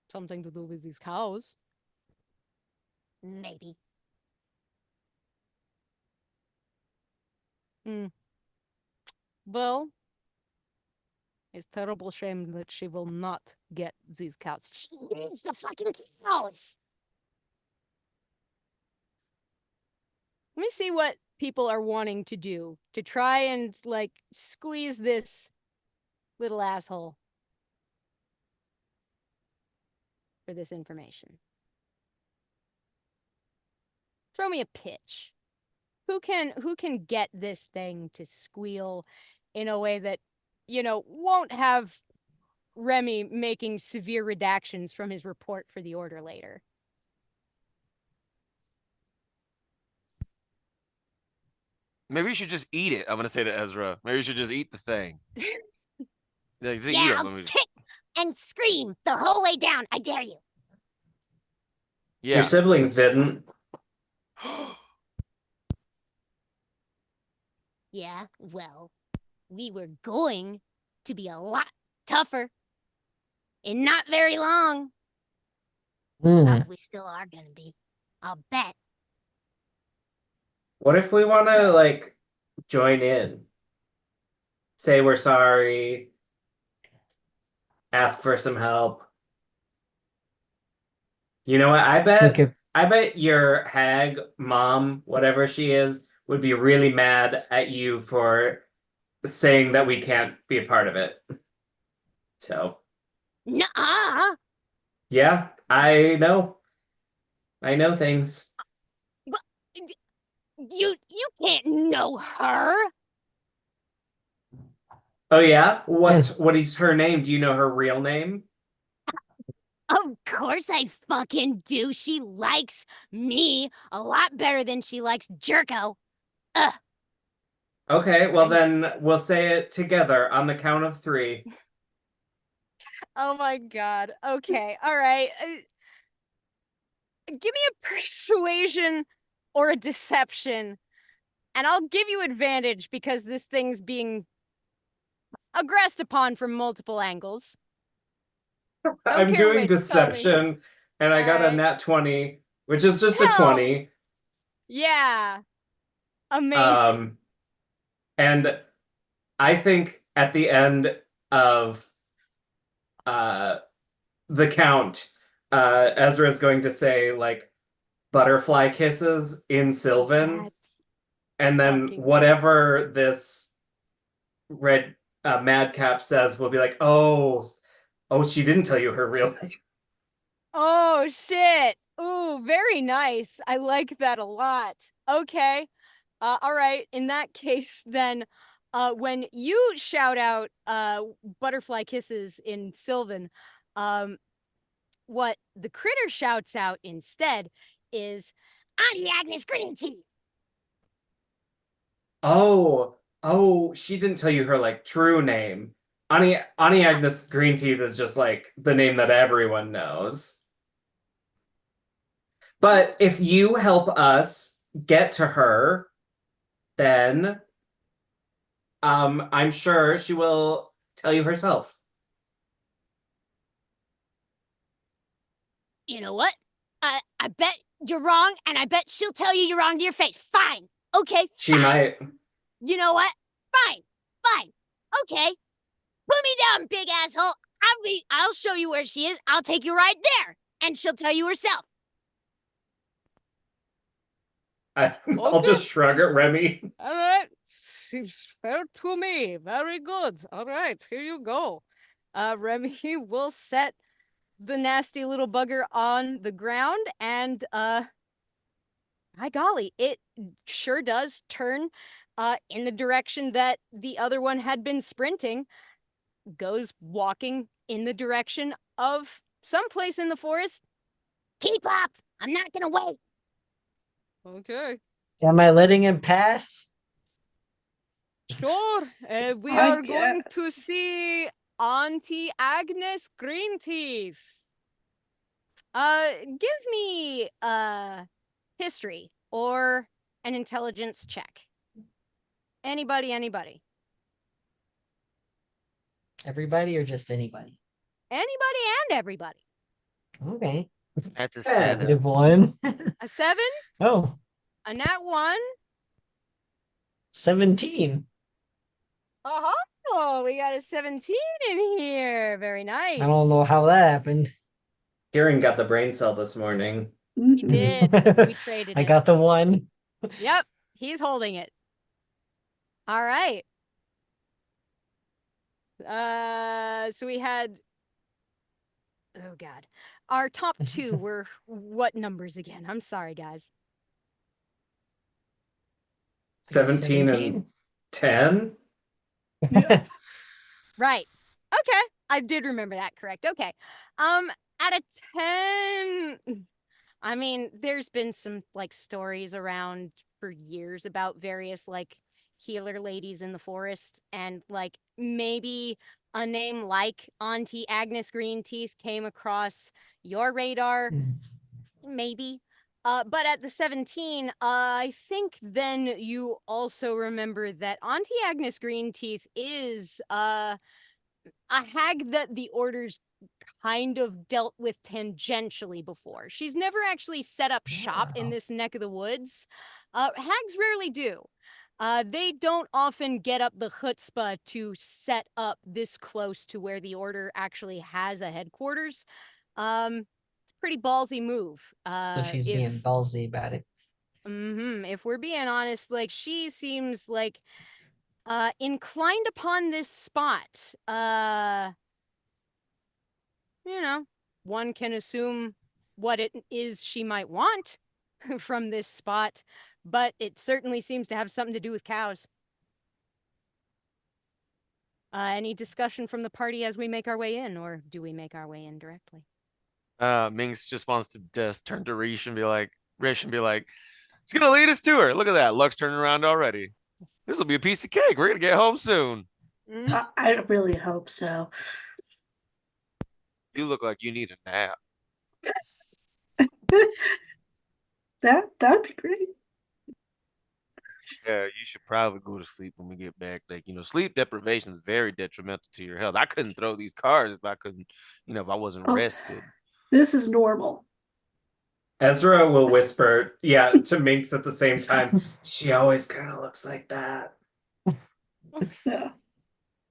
Something to do with these cows. Maybe. Well, it's terrible shame that she will not get these cows. She needs the fucking cows. Let me see what people are wanting to do to try and, like, squeeze this little asshole for this information. Throw me a pitch. Who can get this thing to squeal in a way that, won't have Remy making severe redactions from his report for the order later? Maybe you should just eat it. I'm gonna say to Ezra. Maybe you should just eat the thing. Yeah, just eat Yeah, it. I'll kick and scream the whole way down. I dare you. Yeah. Your siblings didn't. Yeah, well, we were going to be a lot tougher in not very long. Probably still are gonna be. I'll bet. What if we want to, like, join in? Say we're sorry. Ask for some help. You know what? Okay. I bet your hag mom, whatever she is, would be really mad at you for saying that we can't be a part of it. So, Nuh-uh. yeah, I know. I know things. You can't know her. Oh yeah? What is her name? Do you know her real name? Of course I fucking do. She likes me a lot better than she likes Jerko. Ugh. Okay, well then we'll say it together on the count of 3. Oh my god. Okay. All right. Give me a persuasion or a deception, and I'll give you advantage because this thing's being aggressed upon from multiple angles. I'm care doing which, tell me. deception, and I got a Alright. nat 20, which is just a Hell. 20. Yeah. Amazing. And I think at the end of the count, Ezra's going to say, like, butterfly kisses in Sylvan, That's and then fucking whatever this red madcap says will be like, oh, she didn't tell you her real name. Oh shit. Ooh, very nice. I like that a lot. Okay. All right. In that case, then, when you shout out butterfly kisses in Sylvan, what the critter shouts out instead is Auntie Agnes Green Tea. Oh, she didn't tell you her, like, true name. Ani Agnes Greenteeth is just, like, the name that everyone knows. But if you help us get to her, then I'm sure she will tell you herself. You know what? I bet you're wrong, and I bet she'll tell you you're wrong to your face. Fine. Okay, She fine. might. You know what? Fine. Okay. Put me down, big asshole. I'll show you where she is. I'll take you right there. And she'll tell you herself. I'll just shrug at Remy. all right. Seems fair to me. Very good. All right, here you go. Remy will set the nasty little bugger on the ground, and by golly, it sure does turn in the direction that the other one had been sprinting, goes walking in the direction of someplace in the forest. Keep up. I'm not gonna wait. Okay. Am I letting him pass? Sure. We I are going to guess. see Auntie Agnes Greenteeth. Give me history or an intelligence check. Anybody. Everybody or just anybody? Anybody and everybody. Okay. That's a Yeah, setup. negative 1. A 7, Oh, a nat 1, 17. a Oh, we got a 17 in here. Very nice. I don't know how that happened. Kieran got the brain cell this morning. He did. We traded I it. got the one. Yep, he's holding it. All right. So we had, oh God, our top two were what numbers again? I'm sorry, guys. 17 and 10? Right. Okay. I did remember that correct. Okay. At a 10, I mean, there's been some like stories around for years about various like healer ladies in the forest, and like maybe a name like Auntie Agnes Greenteeth came across your radar, maybe. But at the 17, I think then you also remember that Auntie Agnes Greenteeth is a hag that the orders kind of dealt with tangentially before. She's never actually set up shop in this neck of the woods. Hags rarely do. They don't often get up the chutzpah to set up this close to where the order actually has a headquarters. It's a pretty ballsy move. So she's being ballsy about it. If we're being honest, like she seems like inclined upon this spot. You know, one can assume what it is she might want from this spot, but it certainly seems to have something to do with cows. Any discussion from the party as we make our way in, or do we make our way in directly? Minx just wants to just turn to Rish and be like, he's gonna lead us to her. Look at that. Luck's turning around already. This will be a piece of cake. We're gonna get home soon. I really hope so. You look like you need a nap. That'd be great. Yeah, you should probably go to sleep when we get back. Like, sleep deprivation is very detrimental to your health. I couldn't throw these cars if I couldn't, if I wasn't rested. This is normal. Ezra will whisper, to Minx at the same time. She always kind of looks like that. Yeah.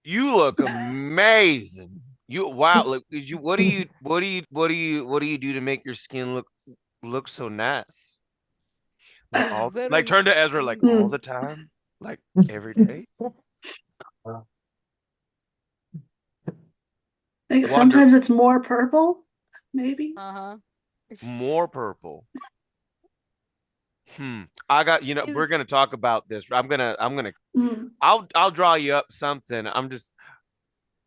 You look amazing. Wow. Look, what do you do to make your skin look so nice? Like turn to Ezra like all the time, like every day. Like sometimes it's more purple, maybe. More purple. I got, we're gonna talk about this. I'll draw you up something.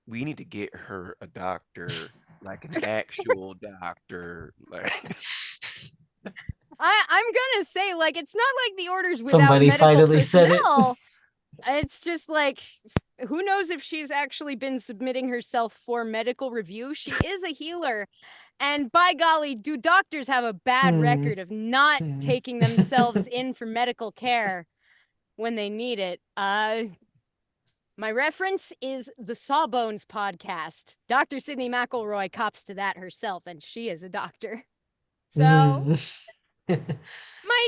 We need to get her a doctor, like an actual doctor. Like I'm gonna say, like, it's not like the order's without Somebody medical finally personnel. said it. It's just like, who knows if she's actually been submitting herself for medical review. She is a healer. And by golly, do doctors have a bad record of not taking themselves in for medical care when they need it. My reference is the Sawbones podcast. Dr. Sydney McElroy cops to that herself, and she is a doctor. So, might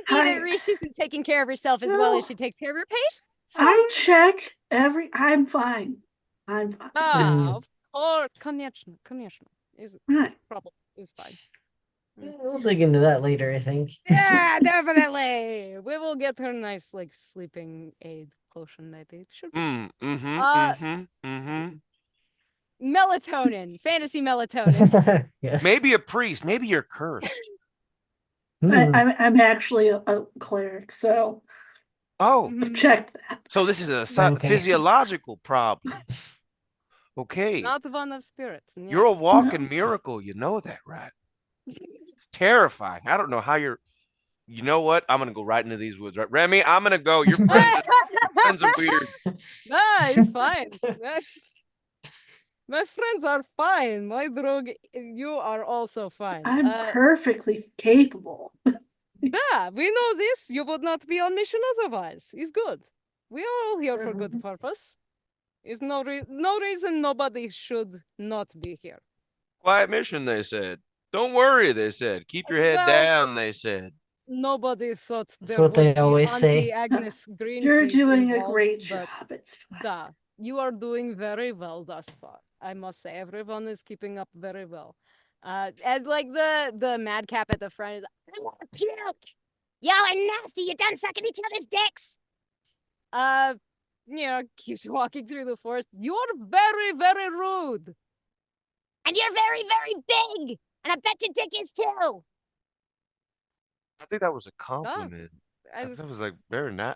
be that Rish isn't taking care of herself as well as she takes care of her patients. I check I'm fine. I'm fine. Of course. Конечно. Is Right. problem is fine. We'll dig into that later, I think. Yeah, definitely. We will get her a nice, like, sleeping aid potion, maybe. It should be. Melatonin. Fantasy melatonin. Yes. maybe a priest. Maybe you're cursed. I'm actually a cleric, so I've checked that. So this is a Okay. physiological problem. Okay. Not one of spirits. Yes. You're a walking miracle. You know that, right? It's terrifying. I don't know how you're. You know what? I'm gonna go right into these woods, right? Remy, I'm gonna go. Your friends are weird. It's fine. My friends are fine. My drug, you are also fine. I'm perfectly capable. Yeah, we know this. You would not be on mission otherwise. It's good. We are all here for good purpose. Is no reason nobody should not be here. Quiet mission, they said. Don't worry, they said. Keep your head down, they said. Nobody thought That's what they always say. Agnes Green You're doing a involved, great but job. It's fine. da. You are doing very well thus far. I must say, everyone is keeping up very well. And like the madcap at the front is, I'm gonna puke. Y'all are nasty. You done sucking each other's dicks. keeps walking through the forest. You're very, very rude. And you're very, very big. And I bet your dick is too. I think that was a compliment. I, That was like very nice.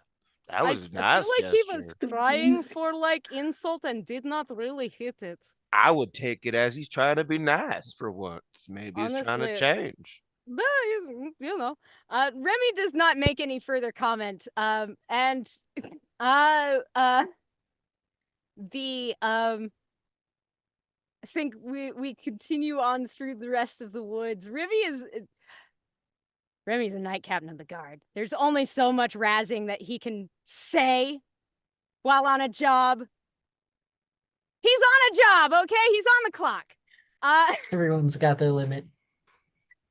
That I, was a I feel nice like he was gesture. trying Confusing. for like insult and did not really hit it. I would take it as he's trying to be nice for once. Maybe he's trying to Honestly, change. Remy does not make any further comment. And the I think we continue on through the rest of the woods. Remy's a knight captain of the guard. There's only so much razzing that he can say while on a job. He's on a job, okay? He's on the clock. Everyone's got their limit.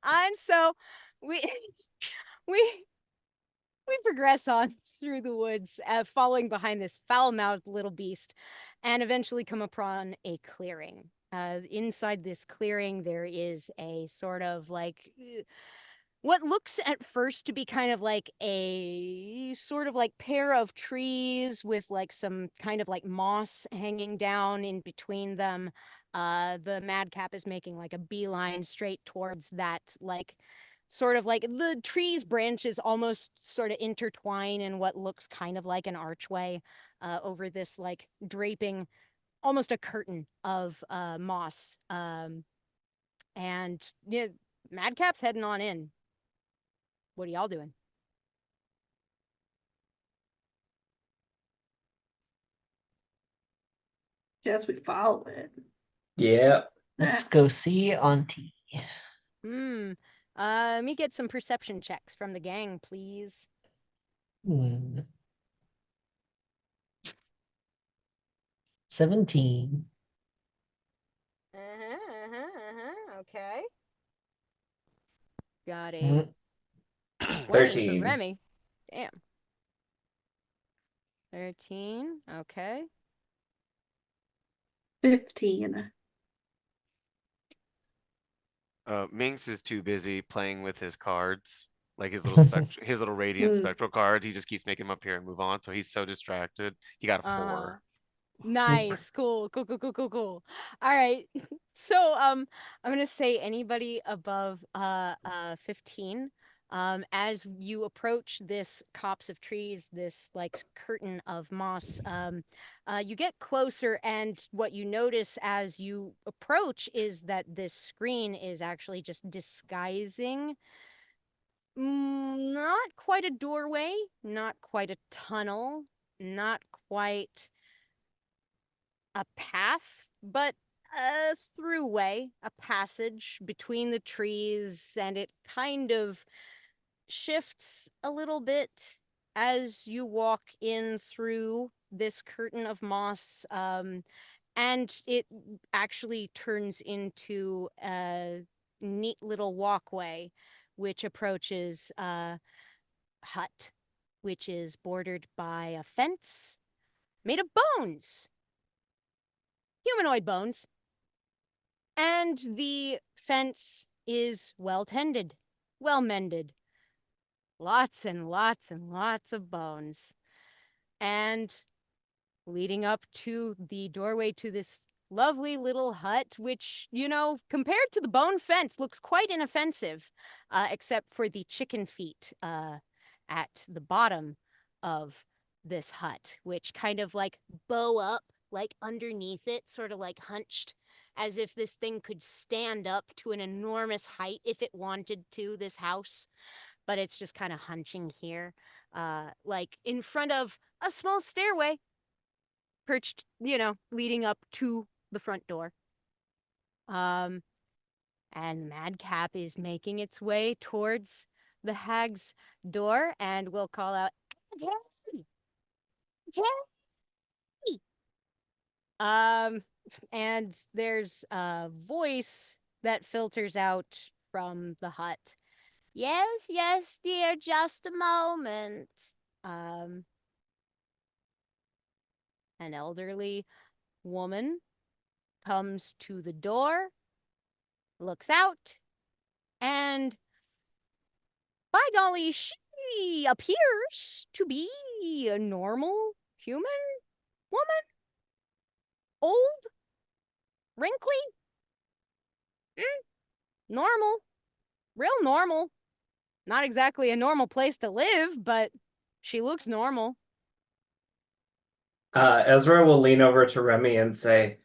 And so we progress on through the woods, following behind this foul-mouthed little beast, and eventually come upon a clearing. Inside this clearing, there is a sort of like what looks at first to be kind of like a sort of like pair of trees with like some kind of like moss hanging down in between them. The madcap is making like a beeline straight towards that, like sort of like the tree's branches almost sort of intertwine in what looks kind of like an archway over this like draping, almost a curtain of moss. And yeah, madcap's heading on in. What are y'all doing? Guess we follow it. Yeah. Let's go see Auntie. Let me get some perception checks from the gang, please. 17. Okay. Got a Mm. 20 13. for Remy. Damn. 13. Okay. 15. Minx is too busy playing with his cards, like his little his little radiant Hmm. spectral cards. He just keeps making them appear and move on. So he's so distracted. He got a 4. Nice. Cool. All right. So I'm gonna say anybody above 15. As you approach this copse of trees, this like curtain of moss, you get closer, and what you notice as you approach is that this screen is actually just disguising not quite a doorway, not quite a tunnel, not quite a path, but a throughway, a passage between the trees, and it kind of shifts a little bit as you walk in through this curtain of moss, and it actually turns into a neat little walkway which approaches a hut, which is bordered by a fence made of bones, humanoid bones. And the fence is well tended, well mended. Lots and lots and lots of bones. And leading up to the doorway to this lovely little hut, which, compared to the bone fence, looks quite inoffensive, except for the chicken feet at the bottom of this hut, which kind of like bow up like underneath it, sort of like hunched, as if this thing could stand up to an enormous height if it wanted to, this house. But it's just kind of hunching here, like in front of a small stairway perched, leading up to the front door. And Madcap is making its way towards the hag's door, and will call out, "Terry! Terry!" And there's a voice that filters out from the hut. "Yes, yes, dear, just a moment." And an elderly woman comes to the door, looks out, and by golly, she appears to be a normal human woman. Old, wrinkly, normal, real normal. Not exactly a normal place to live, but she looks normal. Ezra will lean over to Remy and say,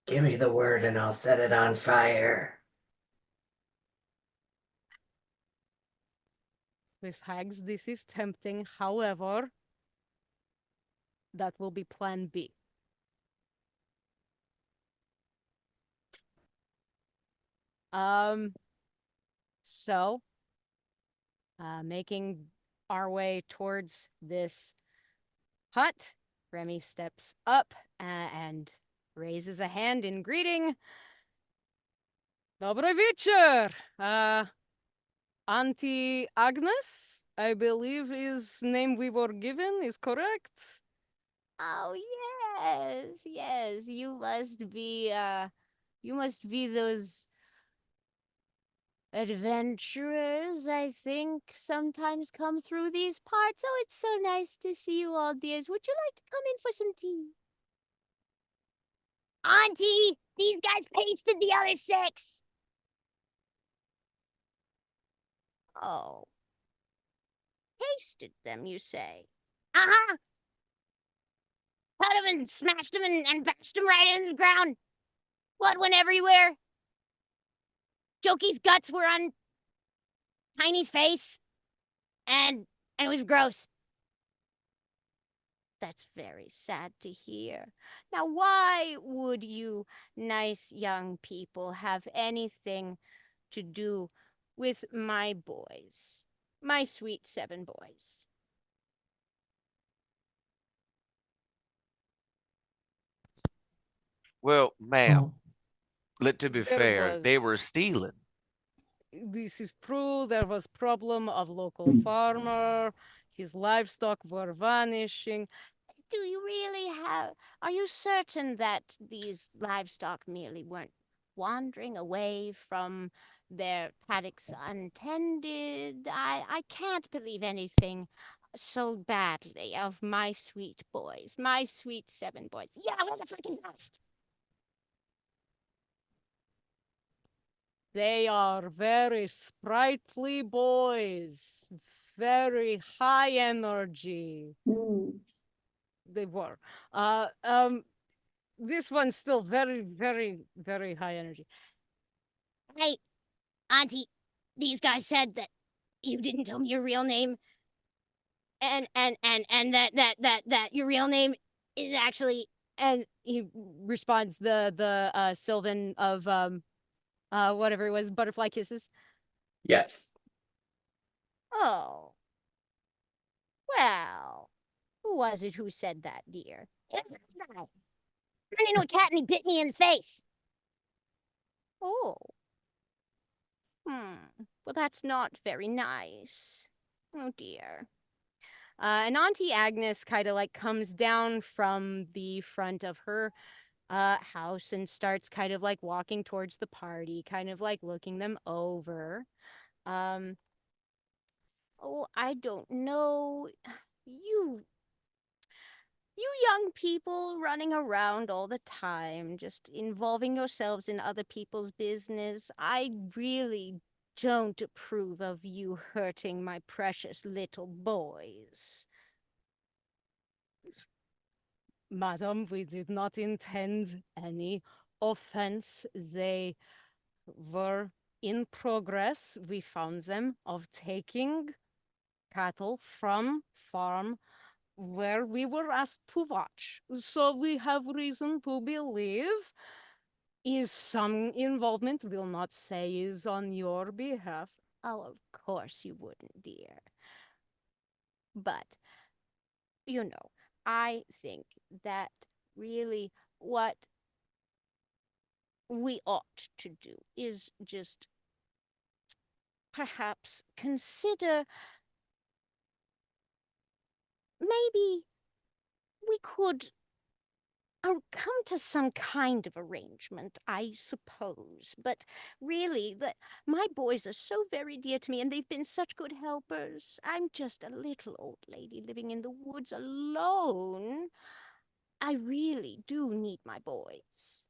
"Give me the word and I'll set it on fire." Miss Hags, this is tempting. However, that will be plan B. So, making our way towards this hut, Remy steps up and raises a hand in greeting. Dobry wieczór! Auntie Agnes, I believe is name we were given, is correct? Oh, yes. You must be those adventurers, I think, sometimes come through these parts. Oh, it's so nice to see you all, dears. Would you like to come in for some tea? Auntie, these guys pasted the other 6. Oh. Pasted them, you say? Uh-huh. Cut them and smashed them and bashed them right into the ground. Blood went everywhere. Jokey's guts were on Tiny's face. And it was gross. That's very sad to hear. Now, why would you nice young people have anything to do with my boys? My sweet 7 boys. Well, ma'am, Oh. to be There fair, they were was- stealing. This is true. There was problem of local farmer. His livestock were vanishing. Do you really have... Are you certain that these livestock merely weren't wandering away from their paddocks untended? I can't believe anything so badly of my sweet boys. My sweet 7 boys. Yeah, we're the fucking best. They are very sprightly boys. Very high energy. Mm. They were. This one's still very, very, very high energy. Hey, Auntie, these guys said that you didn't tell me your real name. And that your real name is actually... And he responds the Sylvan of whatever it was, butterfly kisses. Yes. Oh. Well, who was it who said that, dear? It was that guy. Ran into a cat and he bit me in the face. Oh. Well, that's not very nice. Oh dear. And Auntie Agnes kind of like comes down from the front of her house and starts kind of like walking towards the party, kind of like looking them over. Oh, I don't know. You young people running around all the time, just involving yourselves in other people's business. I really don't approve of you hurting my precious little boys. Madam, we did not intend any offense. They were in progress. We found them of taking cattle from farm where we were asked to watch. So we have reason to believe is some involvement, will not say is on your behalf. Oh, of course you wouldn't, dear. But, you know, I think that really what we ought to do is just perhaps consider maybe we could come to some kind of arrangement, I suppose. But really, my boys are so very dear to me, and they've been such good helpers. I'm just a little old lady living in the woods alone. I really do need my boys.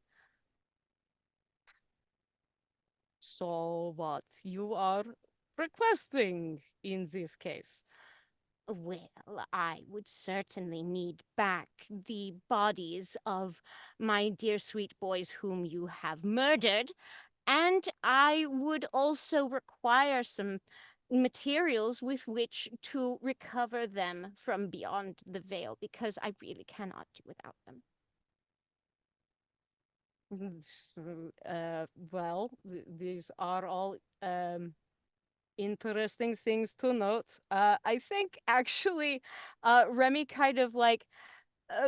So what you are requesting in this case? Well, I would certainly need back the bodies of my dear sweet boys whom you have murdered, and I would also require some materials with which to recover them from beyond the veil, because I really cannot do without them. Well, these are all interesting things to note. I think actually, Remy kind of like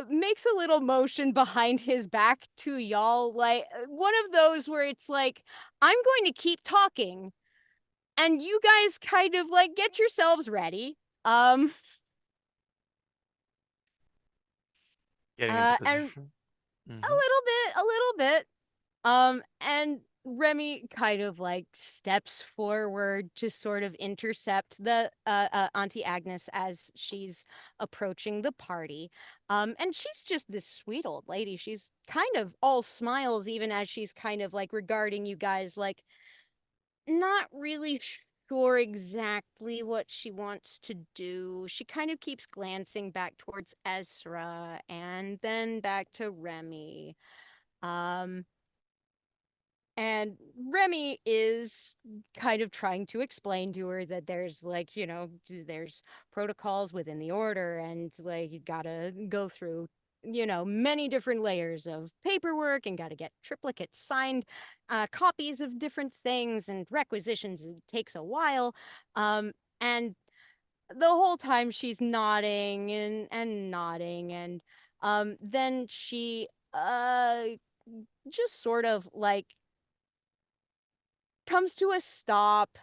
makes a little motion behind his back to y'all, like one of those where it's like, I'm going to keep talking, and you guys kind of like get yourselves ready. Getting into And position. a little bit. And Remy kind of like steps forward to sort of intercept the Auntie Agnes as she's approaching the party. And she's just this sweet old lady. She's kind of all smiles, even as she's kind of like regarding you guys, like not really sure exactly what she wants to do. She kind of keeps glancing back towards Ezra and then back to Remy. Um, and Remy is kind of trying to explain to her that there's like, there's protocols within the order, and like you gotta go through, many different layers of paperwork and gotta get triplicate signed copies of different things and requisitions. It takes a while. And the whole time she's nodding and nodding, and then she just sort of like comes to a stop,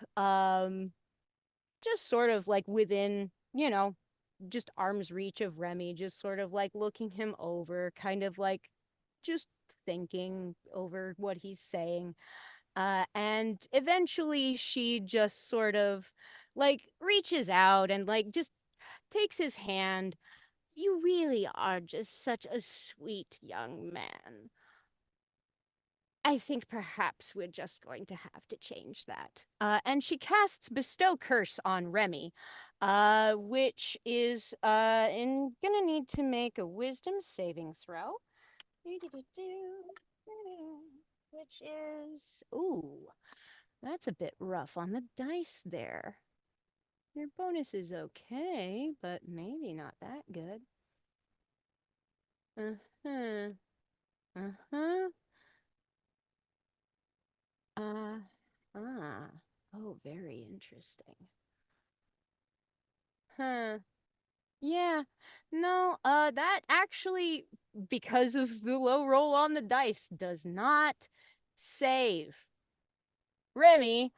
just sort of like within, just arm's reach of Remy, just sort of like looking him over, kind of like just thinking over what he's saying. And eventually she just sort of like reaches out and like just takes his hand. You really are just such a sweet young man. I think perhaps we're just going to have to change that. And she casts Bestow Curse on Remy, which is gonna need to make a wisdom saving throw. Which is, ooh, that's a bit rough on the dice there. Your bonus is okay, but maybe not that good. Uh-huh. Uh-huh. Oh, very interesting. Huh. Yeah. No, that actually, because of the low roll on the dice, does not save. Remy,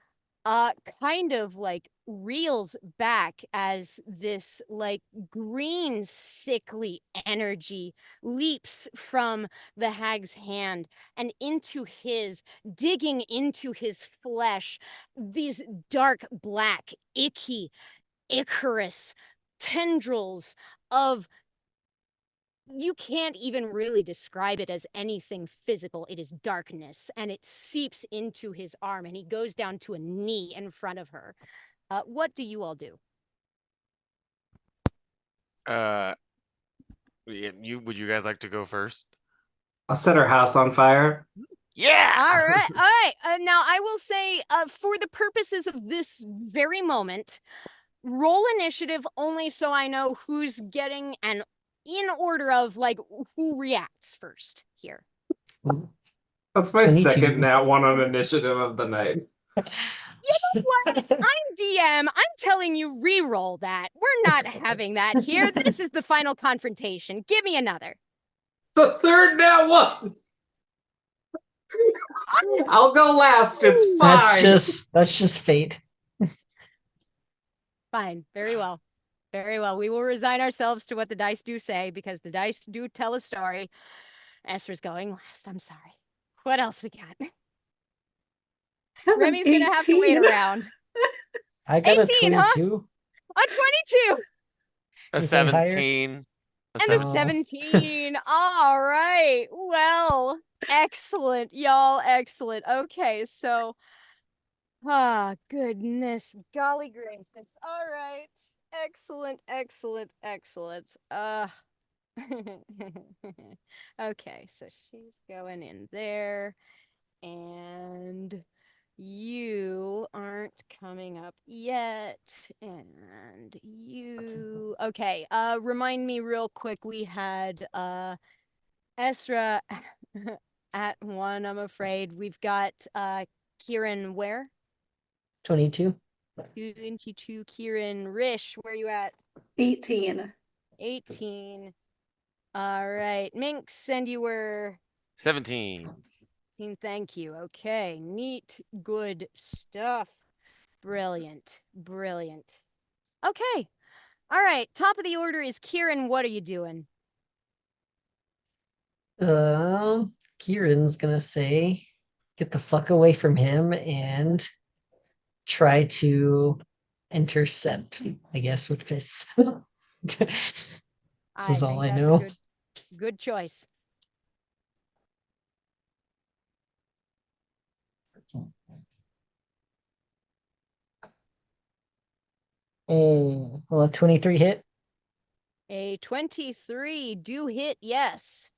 kind of like reels back as this like green sickly energy leaps from the hag's hand and into his, digging into his flesh. These dark black icky Icarus tendrils of, you can't even really describe it as anything physical. It is darkness, and it seeps into his arm, and he goes down to a knee in front of her. What do you all do? Yeah, would you guys like to go first? I'll set her house on fire. Yeah. All right. Now I will say, for the purposes of this very moment, roll initiative only so I know who's getting an in order of like who reacts first here. That's my 22. second nat one on initiative of the night. You know what? I'm DM. I'm telling you, re-roll that. We're not having that here. This is the final confrontation. Give me another. The third nat one. I'll go last. It's fine. That's just fate. Fine. Very well. Very well. We will resign ourselves to what the dice do say, because the dice do tell a story. Esther's going last. I'm sorry. What else we got? Have an Remy's gonna have to wait 18. around. I got a 18, huh? 22. A 22 A Anything higher? 17. A and a 17. 17. All right. Well, excellent, y'all. Excellent. Okay, so goodness, golly gracious. All right. Excellent, excellent, excellent. Okay, so she's going in there, and you aren't coming up yet, and you okay, remind me real quick, we had Esra at 1, I'm afraid. We've got Kieran where? 22. 22. Kieran. Rish, where you at? 18. 18. All right. Minx, and you were 17. Thank you. Okay. Neat. Good stuff. Brilliant. Brilliant. Okay. All right. Top of the order is Kieran. What are you doing? Kieran's gonna say, get the fuck away from him and try to intercept, I guess, with this. This is all I think that's know. a good choice. Will a 23 hit? A 23 do hit, yes.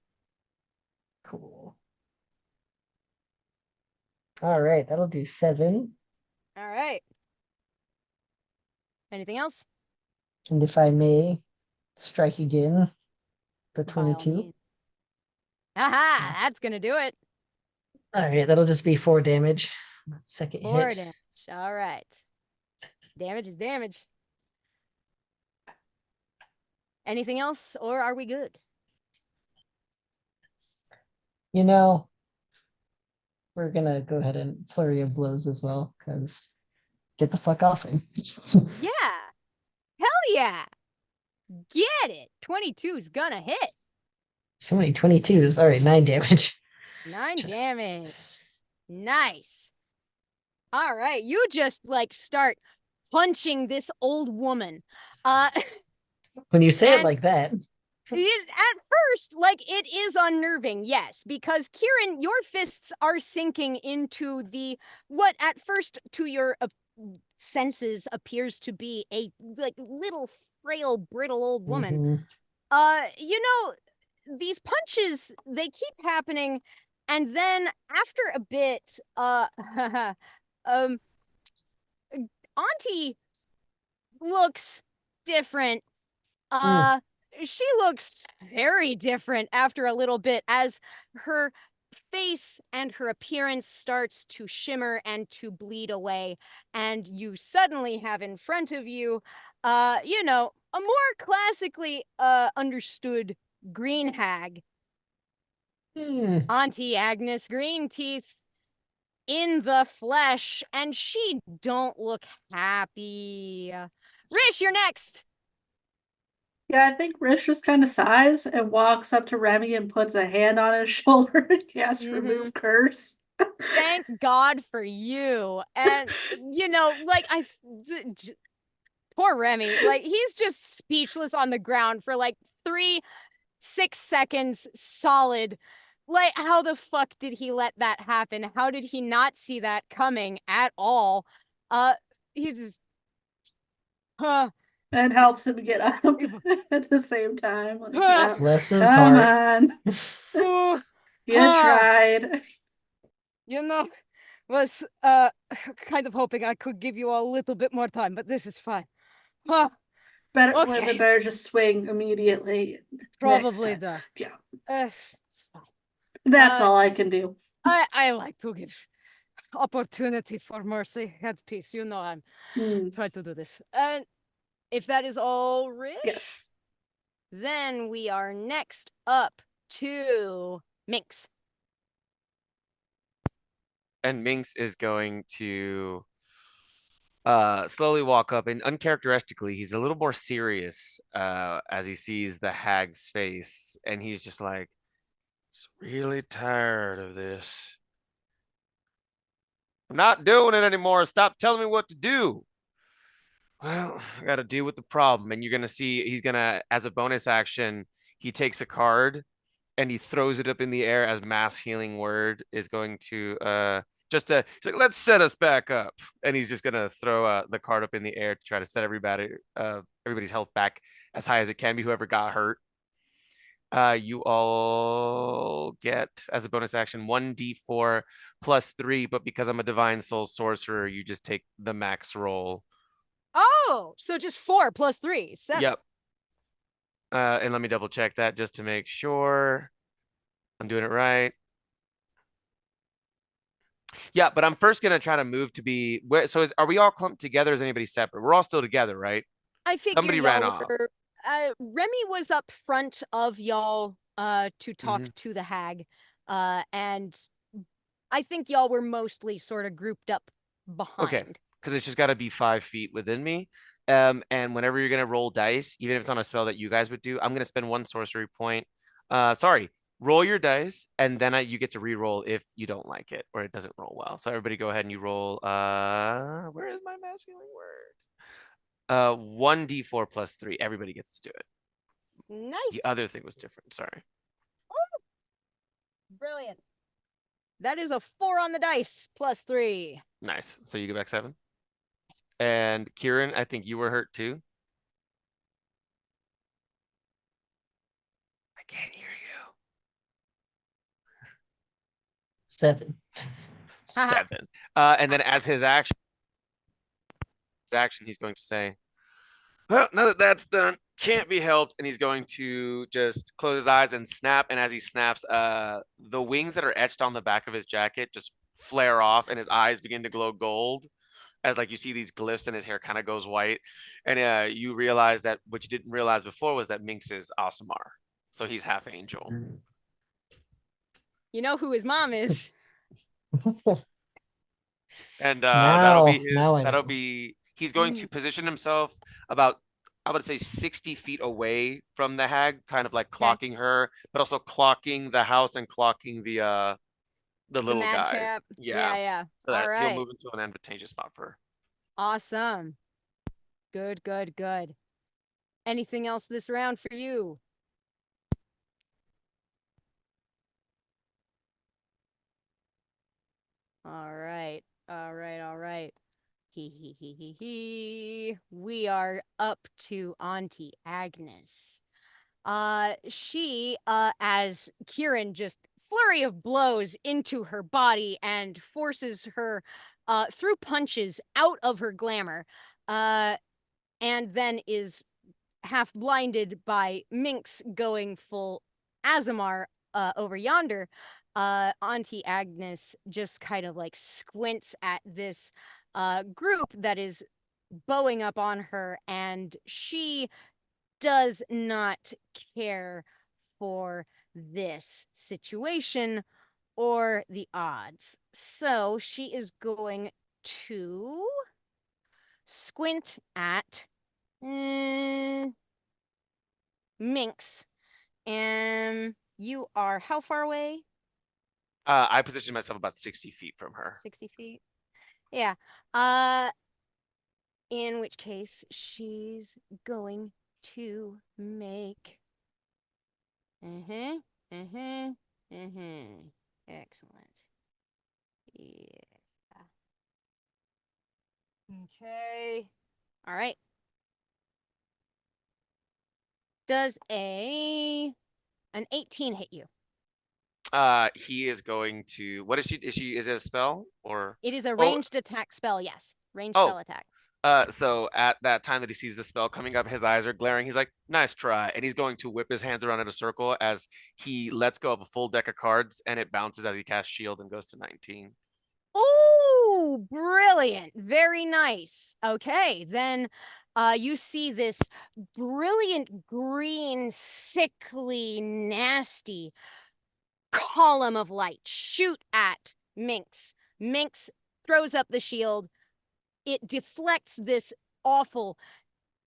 Cool. All right, that'll do 7. All right. Anything else? And if I may strike again, the By all 22. means. Aha, that's gonna do it. All right, that'll just be 4 damage. Second 4 hit. damage. All right. Damage is damage. Anything else, or are we good? You know, we're gonna go ahead and flurry of blows as well, because get the fuck off him. Yeah. Hell yeah. Get it. 22's gonna hit. So many 22s. All right, 9 damage. 9 Just- damage. Nice. All right, you just like start punching this old woman. When you say it And- like that, At first, like, it is unnerving, yes, because Kieran, your fists are sinking into what at first to your senses appears to be a like little frail, brittle old woman. mhm. These punches, they keep happening, and then after a bit, Auntie looks different. She looks very different after a little bit as her face and her appearance starts to shimmer and to bleed away, and you suddenly have in front of you, a more classically understood green hag, Auntie Agnes Greenteeth, in the flesh, and she don't look happy. Rish, you're next. Yeah, I think Rish just kind of sighs and walks up to Remy and puts a hand on his shoulder and casts remove curse. Thank God for you. And poor Remy, like he's just speechless on the ground for like 6 seconds solid. Like, how the fuck did he let that happen? How did he not see that coming at all? He's just And helps him get up at the same time. Like, yeah, Bless his come heart. on. You tried. Was kind of hoping I could give you a little bit more time, but this is fine. Better Okay. women better just swing immediately. Probably next time. Yeah. it's fine. That's all I can do. I like to give opportunity for mercy and peace. I'm trying to do this. And if that is all, Rich, Yes. then we are next up to Minx. And Minx is going to slowly walk up, and uncharacteristically he's a little more serious as he sees the hag's face, and he's just like, It's really tired of this. I'm not doing it anymore. Stop telling me what to do. Well, I got to deal with the problem. And you're going to see he's going to, as a bonus action, he takes a card and he throws it up in the air as mass healing word is going to, he's like, let's set us back up. And he's just going to throw the card up in the air to try to set everybody's health back as high as it can be, whoever got hurt. You all get, as a bonus action, 1d4 plus 3, but because I'm a divine soul sorcerer, you just take the max roll. Oh, so just 4 plus 3, 7. Yep. And let me double check that just to make sure I'm doing it right. Yeah, but I'm first gonna try to move to be so are we all clumped together? Is anybody separate? We're all still together, right? I figure Somebody ran y'all off. were. Remy was up front of y'all to talk Mhm. to the hag, and I think y'all were mostly sort of grouped up behind. Okay, because it's just got to be 5 feet within me. And whenever you're gonna roll dice, even if it's on a spell that you guys would do, I'm gonna spend 1 sorcery point. Sorry, roll your dice, and then you get to re-roll if you don't like it or it doesn't roll well. So everybody, go ahead and you roll. Where is my mass healing word? 1d4 plus 3. Everybody gets to do it. Nice. The other thing was different. Sorry. Brilliant. That is a 4 on the dice plus 3. Nice. So you go back 7. And Kieran, I think you were hurt too. I can't hear you. 7. 7. And then as his action, he's going to say, well, now that that's done, can't be helped. And he's going to just close his eyes and snap. And as he snaps, the wings that are etched on the back of his jacket just flare off and his eyes begin to glow gold. As like you see these glyphs and his hair kind of goes white. And you realize that what you didn't realize before was that Minx is Aasimar. So he's half angel. You know who his mom is. And Now I know. He's going to position himself about, I would say, 60 feet away from the hag, kind of like clocking her, but also clocking the house and clocking the little guy. Madcap. Yeah. Yeah. So that All he'll right. move into an advantageous spot for her. Awesome. Good. Anything else this round for you? All right. He. We are up to Auntie Agnes. She, as Kieran just flurry of blows into her body and forces her, through punches out of her glamour, and then is half blinded by Minx going full Azamar over yonder. Auntie Agnes just kind of like squints at this group that is bowing up on her, and she does not care for this situation or the odds. So she is going to squint at Minx. And you are how far away? I positioned myself about 60 feet from her. 60 feet. Yeah. In which case she's going to make excellent. Yeah. Okay. All right. Does an 18 hit you? He is going to, what is she? Is it a spell or? It is a ranged attack spell, yes. Ranged spell attack. So at that time that he sees the spell coming up, his eyes are glaring. He's like, nice try. And he's going to whip his hands around in a circle as he lets go of a full deck of cards and it bounces as he casts shield and goes to 19. Oh, brilliant. Very nice. Okay, then you see this brilliant green, sickly, nasty column of light shoot at Minx. Minx throws up the shield. It deflects this awful,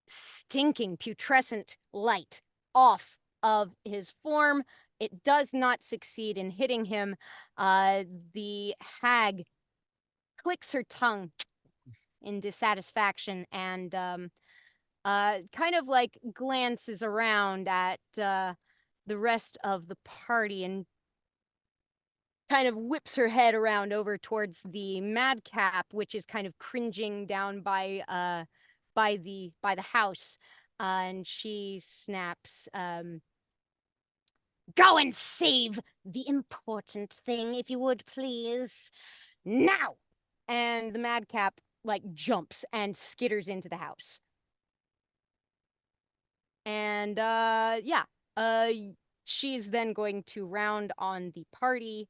stinking, putrescent light off of his form. It does not succeed in hitting him. The hag clicks her tongue in dissatisfaction and kind of like glances around at the rest of the party and kind of whips her head around over towards the madcap, which is kind of cringing down by the house, and she snaps, "Go and save the important thing, if you would, please, now!" And the madcap like jumps and skitters into the house. And yeah, she's then going to round on the party,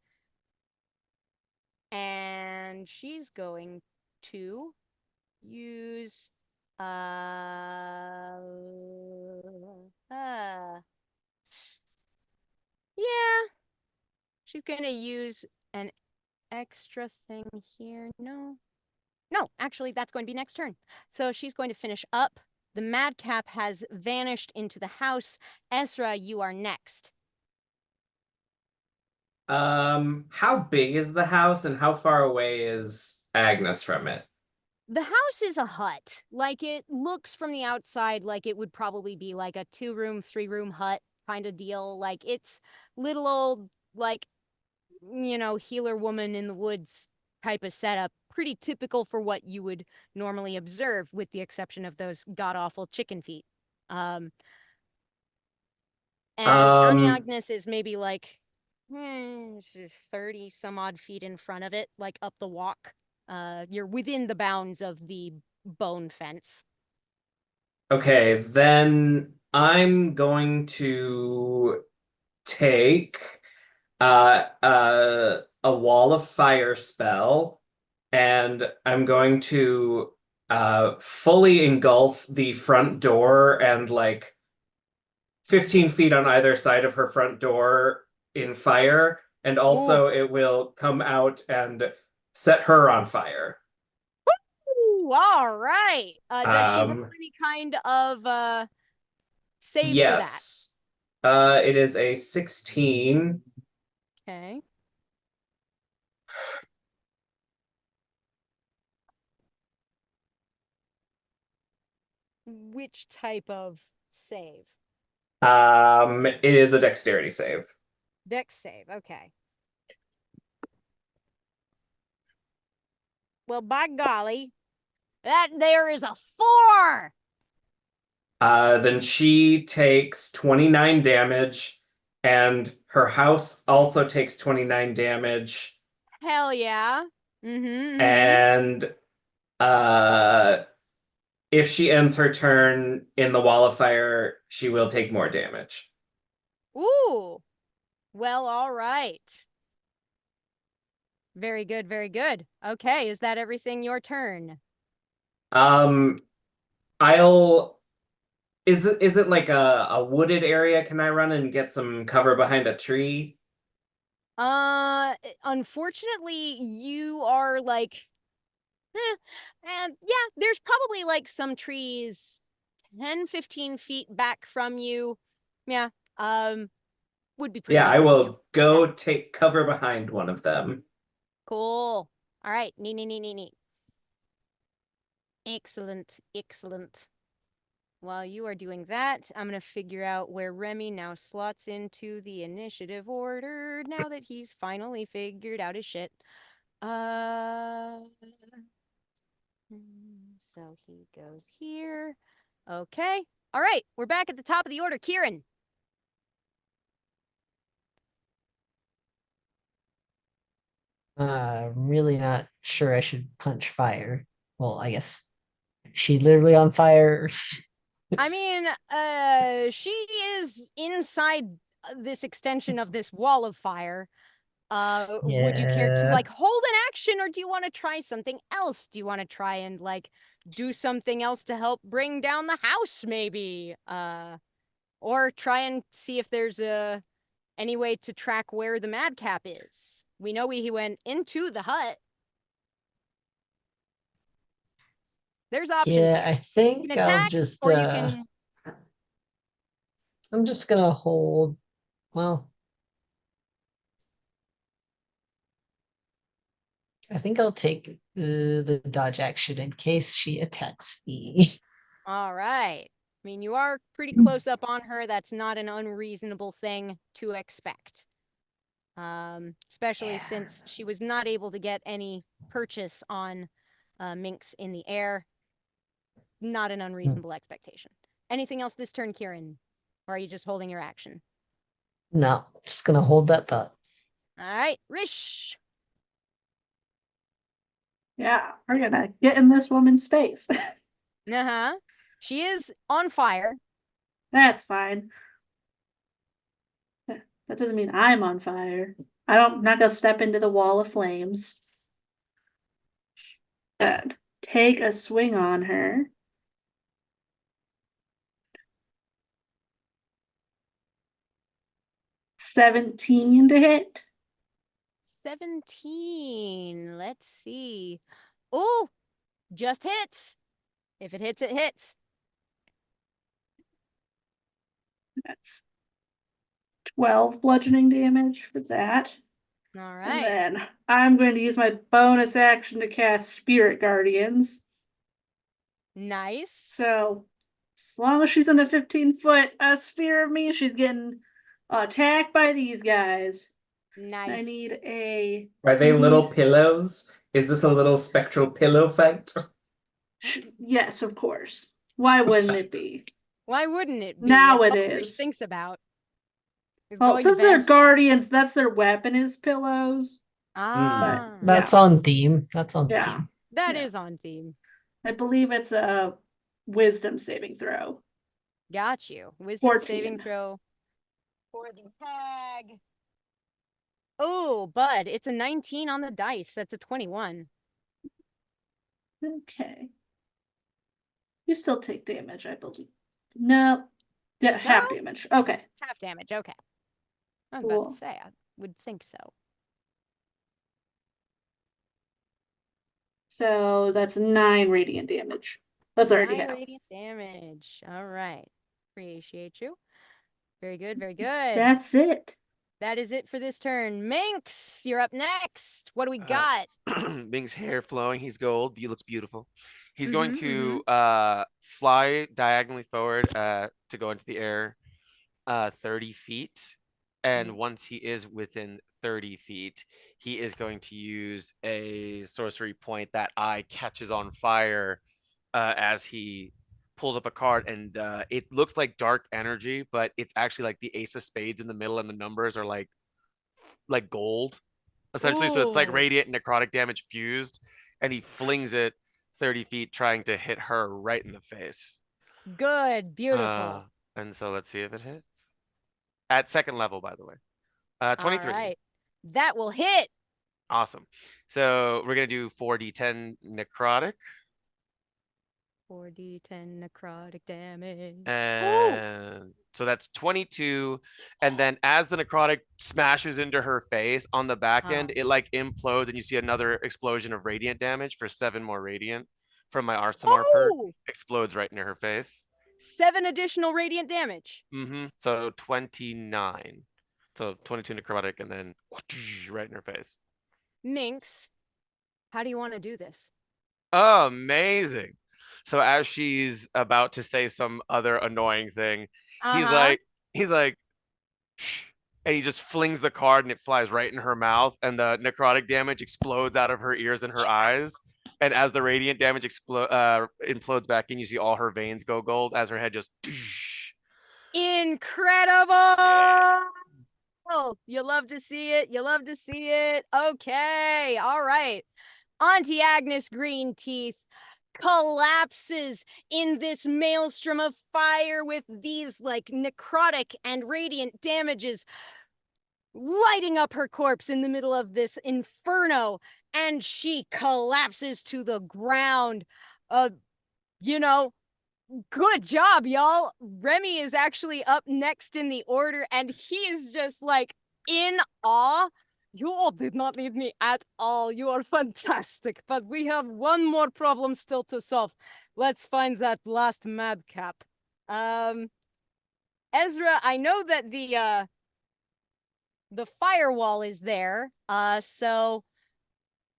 and she's going to use yeah, she's gonna use an extra thing here. No, actually, that's going to be next turn. So she's going to finish up. The madcap has vanished into the house. Ezra, you are next. How big is the house and how far away is Agnes from it? The house is a hut. Like, it looks from the outside like it would probably be like a 2-room, 3-room hut kind of deal. Like, it's little old, like, healer woman in the woods type of setup. Pretty typical for what you would normally observe, with the exception of those god-awful chicken feet. And Agnes is maybe like 30 some odd feet in front of it, like up the walk. You're within the bounds of the bone fence. Okay, then I'm going to take a wall of fire spell, and I'm going to fully engulf the front door and like 15 feet on either side of her front door in fire, and also it will come out and set her on fire. Ooh, all right. Does she roll any kind of save for that? Yes. It is a 16. Okay. Which type of save? It is a dexterity save. Dex save, okay. Well, by golly, that there is a 4! Then she takes 29 damage, and her house also takes 29 damage. Hell yeah. And if she ends her turn in the wall of fire, she will take more damage. Ooh. Well, all right. Very good, very good. Okay, is that everything? Your turn? Is it like a wooded area? Can I run and get some cover behind a tree? Unfortunately, you are like, and yeah, there's probably like some trees 10-15 feet back from you. Yeah, would be pretty Yeah, I easy to will do. go take cover behind one of them. Cool. All right, neat. Excellent, excellent. While you are doing that, I'm going to figure out where Remy now slots into the initiative order now that he's finally figured out his shit. So he goes here. Okay. All right, we're back at the top of the order. Kieran. I'm really not sure I should punch fire. Well, I guess she literally on fire. I mean, she is inside this extension of this wall of fire. Would you care to like hold an action, or do you want to try something else? Do you want to try and like do something else to help bring down the house, maybe? Or try and see if there's any way to track where the madcap is. We know he went into the hut. There's options Yeah, here. I You think can I'll attack, just or you can. I'm just gonna hold. Well, I think I'll take the dodge action in case she attacks me. All right. I mean, you are pretty close up on her. That's not an unreasonable thing to expect. Especially since she was not able to get any purchase on Minx in the air. Not an unreasonable expectation. Anything else this turn, Kieran? Or are you just holding your action? No, just gonna hold that thought. All right, Rish. Yeah, we're gonna get in this woman's space. Uh-huh. She is on fire. That's fine. That doesn't mean I'm on fire. I'm not gonna step into the wall of flames. Good. Take a swing on her. $17 to hit. 17. Let's see. Oh, just hits. If it hits, it hits. That's 12 bludgeoning damage for that. All And right. then I'm going to use my bonus action to cast Spirit Guardians. Nice. So, as long as she's in a 15-foot sphere of me, she's getting attacked by these guys. Nice. I need a. Are they little Yes. pillows? Is this a little spectral pillow fight? Yes, of course. Why wouldn't it be? Why wouldn't it be? Now That's it all Rish is. thinks about. Is Well, going to since they're bed. guardians, that's their weapon is pillows. Ah. That's Yeah. on theme. That's on Yeah. theme. That Yeah. is on theme. I believe it's a wisdom saving throw. Got you. Wisdom 14. saving throw for the tag. Oh, bud, it's a 19 on the dice. That's a 21. Okay. You still take damage, I believe. No. Yeah, half No? damage. Okay. Half damage. Okay. I was about Cool. to say, I would think so. So that's 9 radiant damage. That's already 9 half. radiant damage. All right. Appreciate you. Very good. Very good. That's it. That is it for this turn. Minx, you're up next. What do we got? Bing's hair flowing. He's gold. He looks beautiful. He's going Mhm, to fly diagonally forward to go into the air 30 feet. And once he is within 30 feet, he is going to use a sorcery point that eye catches on fire as he pulls up a card, and it looks like dark energy, but it's actually like the ace of spades in the middle, and the numbers are like gold essentially. So it's like Ooh. radiant and necrotic damage fused, and he flings it 30 feet, trying to hit her right in the face. Good. Beautiful. And so let's see if it hits. At second level, by the way. 23. All right. That will hit. Awesome. So we're gonna do 4d10 necrotic. 4d10 necrotic damage. Ooh. And so that's 22. And then as the necrotic smashes into her face on the back end, it like implodes, and you see another explosion of radiant damage for 7 more radiant from my Arsamar perk. Explodes right into her face. 7 additional radiant damage. So 29. So 22 necrotic, and then right in her face. Minx, how do you want to do this? Amazing. So as she's about to say some other annoying thing, he's like, shh, and he just flings the card, and it flies right in her mouth, and the necrotic damage explodes out of her ears and her eyes. And as the radiant damage implodes back in, you see all her veins go gold as her head just. Incredible! Yeah. Oh, you love to see it. You love to see it. Okay, all right. Auntie Agnes Green Teeth collapses in this maelstrom of fire with these like necrotic and radiant damages lighting up her corpse in the middle of this inferno, and she collapses to the ground. You know, good job, y'all. Remy is actually up next in the order, and he is just like in awe. You all did not need me at all. You are fantastic, but we have one more problem still to solve. Let's find that last madcap. Ezra, I know that the firewall is there. So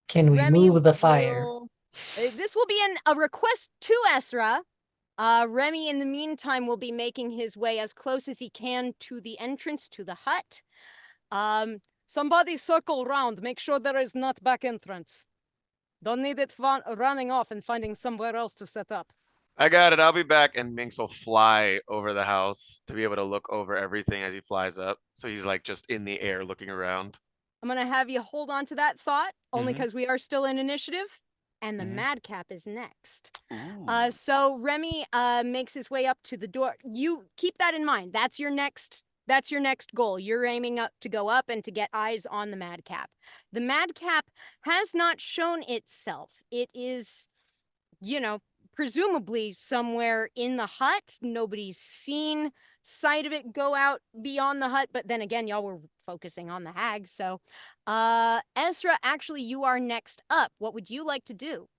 Can we Remy move the fire? This will be a request to Ezra. Remy, in the meantime, will be making his way as close as he can to the entrance to the hut. Somebody circle around. Make sure there is not back entrance. Don't need it running off and finding somewhere else to set up. I got it. I'll be back. And Minx will fly over the house to be able to look over everything as he flies up. So he's like just in the air looking around. I'm going to have you hold on to that thought, only Mhm. because we are still in initiative. And the Mhm. madcap is next. Ooh. So Remy makes his way up to the door. You keep that in mind. That's your next goal. You're aiming up to go up and to get eyes on the madcap. The madcap has not shown itself. It is, presumably somewhere in the hut. Nobody's seen sight of it go out beyond the hut, but then again, y'all were focusing on the hag. So Ezra, actually, you are next up. What would you like to do?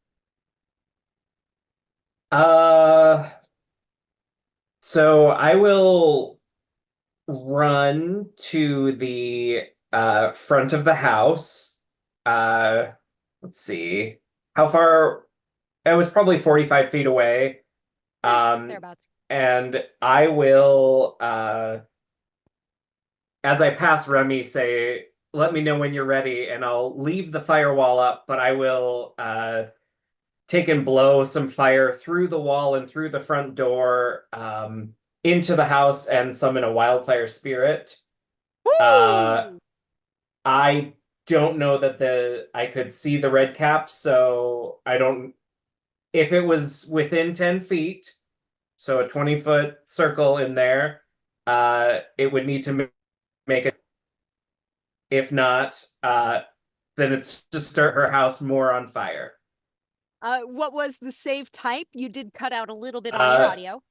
So I will run to the front of the house. Let's see. How far? It was probably 45 feet away. Thereabouts. And I will as I pass Remy, say, let me know when you're ready, and I'll leave the firewall up, but I will take and blow some fire through the wall and through the front door into the house and summon a wildfire spirit. I don't know that I could see the red cap, so I don't. If it was within 10 feet, so a 20-foot circle in there, it would need to make it. If not, then it's just start her house more on fire. What was the save type? You did cut out a little bit on your audio.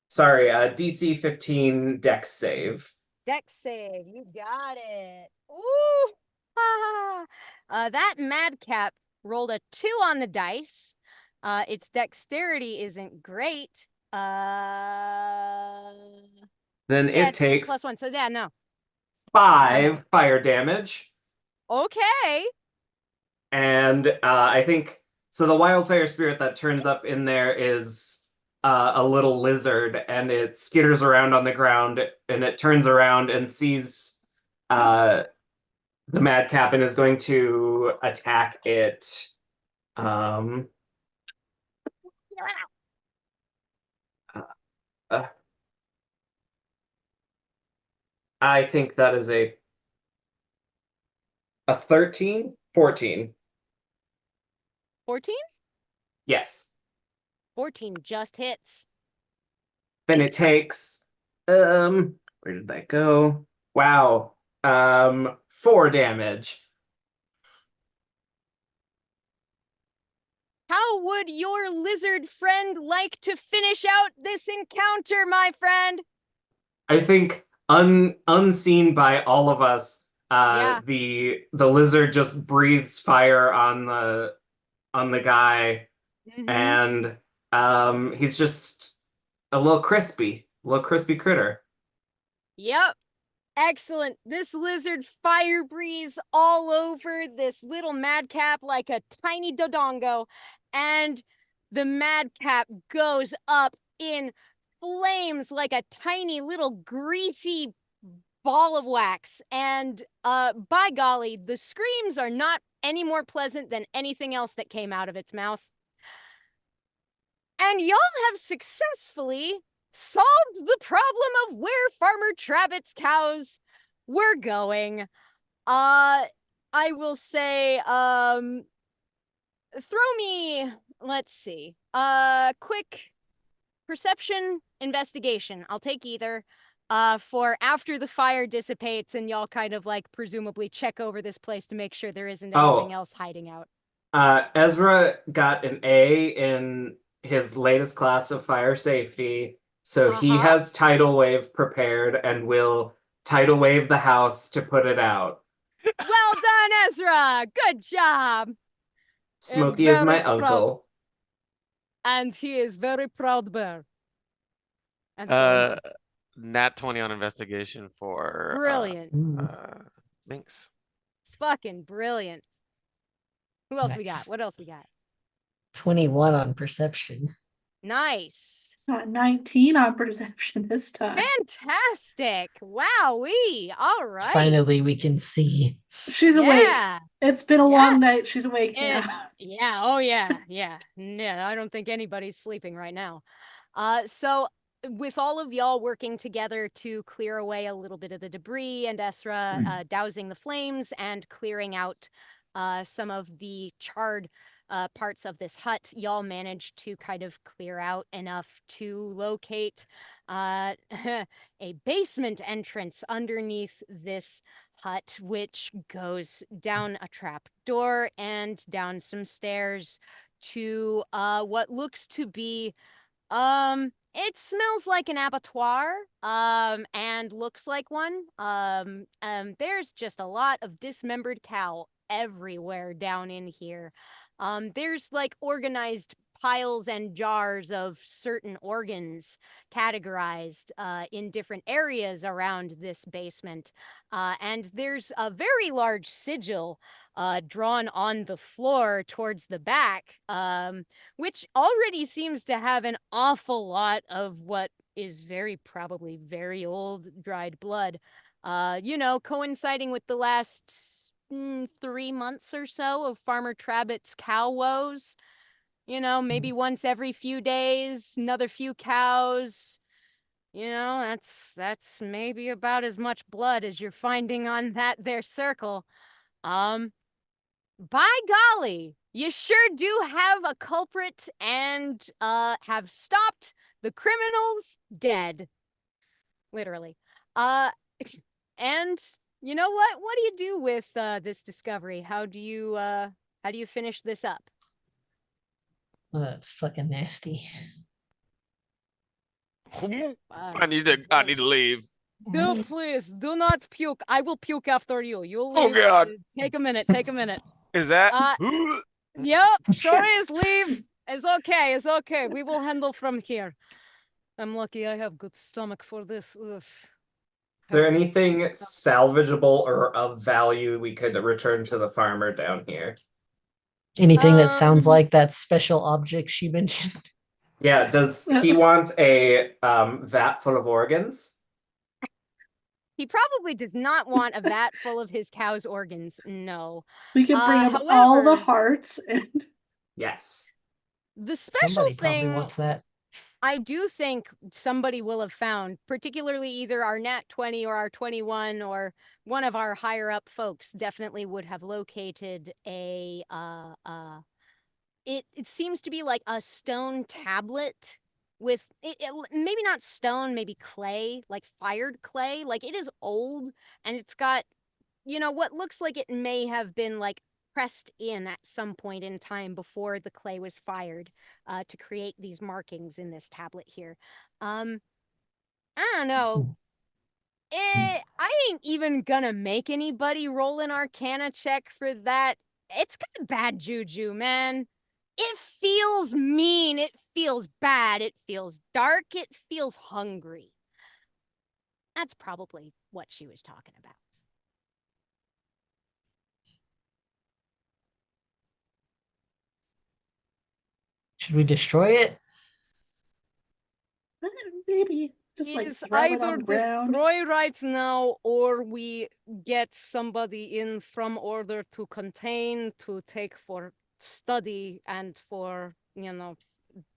Sorry, DC 15 Dex save. Dex save, you got it. Ooh! That madcap rolled a 2 on the dice. Its dexterity isn't great. Then Yeah, it it's just a takes +1, so yeah, no. 5 fire damage. Okay. And I think so. The wildfire spirit that turns up in there is a little lizard, and it skitters around on the ground, and it turns around and sees the madcap and is going to attack it. I think that is a 13, 14. 14? Yes. 14 just hits. Then it takes where did that go? Wow. 4 damage. How would your lizard friend like to finish out this encounter, my friend? I think unseen by all of us, Yeah. the lizard just breathes fire on the guy, and he's just a little crispy critter. Yep. Excellent. This lizard fire breathes all over this little madcap like a tiny dodongo, and the madcap goes up in flames like a tiny little greasy ball of wax. And by golly, the screams are not any more pleasant than anything else that came out of its mouth. And y'all have successfully solved the problem of where Farmer Trabett's cows were going. I will say, throw me, let's see, quick perception investigation. I'll take either. For after the fire dissipates and y'all kind of like presumably check over this place to make sure there isn't anything else hiding out. Ezra got an A in his latest class of fire safety, so he has tidal wave prepared and will tidal wave the house to put it out. Well done, Ezra. Good job. Smokey is my uncle. And he is very proud bear. And so nat 20 on investigation for brilliant. Minx. Fucking brilliant. Who else we got? Nice. What else we got? 21 on perception. Nice. Got 19 on perception this time. Fantastic. Wowee. All right. Finally, we can see. She's awake. Yeah. It's been a Yeah. long night. She's awake Eh, now. yeah. Oh, yeah. Yeah. No, I don't think anybody's sleeping right now. So with all of y'all working together to clear away a little bit of the debris and Esra dousing the flames and clearing out some of the charred parts of this hut, y'all managed to kind of clear out enough to locate a basement entrance underneath this hut, which goes down a trap door and down some stairs to what looks to be it smells like an abattoir, and looks like one. There's just a lot of dismembered cow everywhere down in here. There's like organized piles and jars of certain organs categorized in different areas around this basement. And there's a very large sigil drawn on the floor towards the back, which already seems to have an awful lot of what is very probably very old dried blood. Coinciding with the last 3 months or so of Farmer Trabett's cow woes. Maybe once every few days, another few cows. That's maybe about as much blood as you're finding on that there circle. By golly, you sure do have a culprit and have stopped the criminals dead. Literally. And you know what? What do you do with this discovery? How do you finish this up? Oh, that's fucking nasty. I need to leave. Do please do not puke. I will puke after you. You'll Oh, leave. God. Take a minute. Take a minute. Is that? Yep, sure is. Leave. It's okay. It's okay. We will handle from here. I'm lucky I have good stomach for this. Ugh. Is there anything salvageable or of value we could return to the farmer down here? Anything that sounds like that special object she mentioned. Yeah, does he want a vat full of organs? He probably does not want a vat full of his cow's organs. No. We can bring him all the however, hearts and Yes. the special Somebody probably thing wants that. I do think somebody will have found, particularly either our Nat 20 or our 21 or one of our higher up folks definitely would have located it seems to be like a stone tablet with maybe not stone, maybe clay, like fired clay. Like it is old and it's got, what looks like it may have been like pressed in at some point in time before the clay was fired to create these markings in this tablet here. I don't know. I ain't even gonna make anybody roll an Arcana check for that. It's got bad juju, man. It feels mean. It feels bad. It feels dark. It feels hungry. That's probably what she was talking about. Should we destroy it? maybe just like Is drop it on either the ground. destroy right now or we get somebody in from order to contain, to take for study and for, dispelling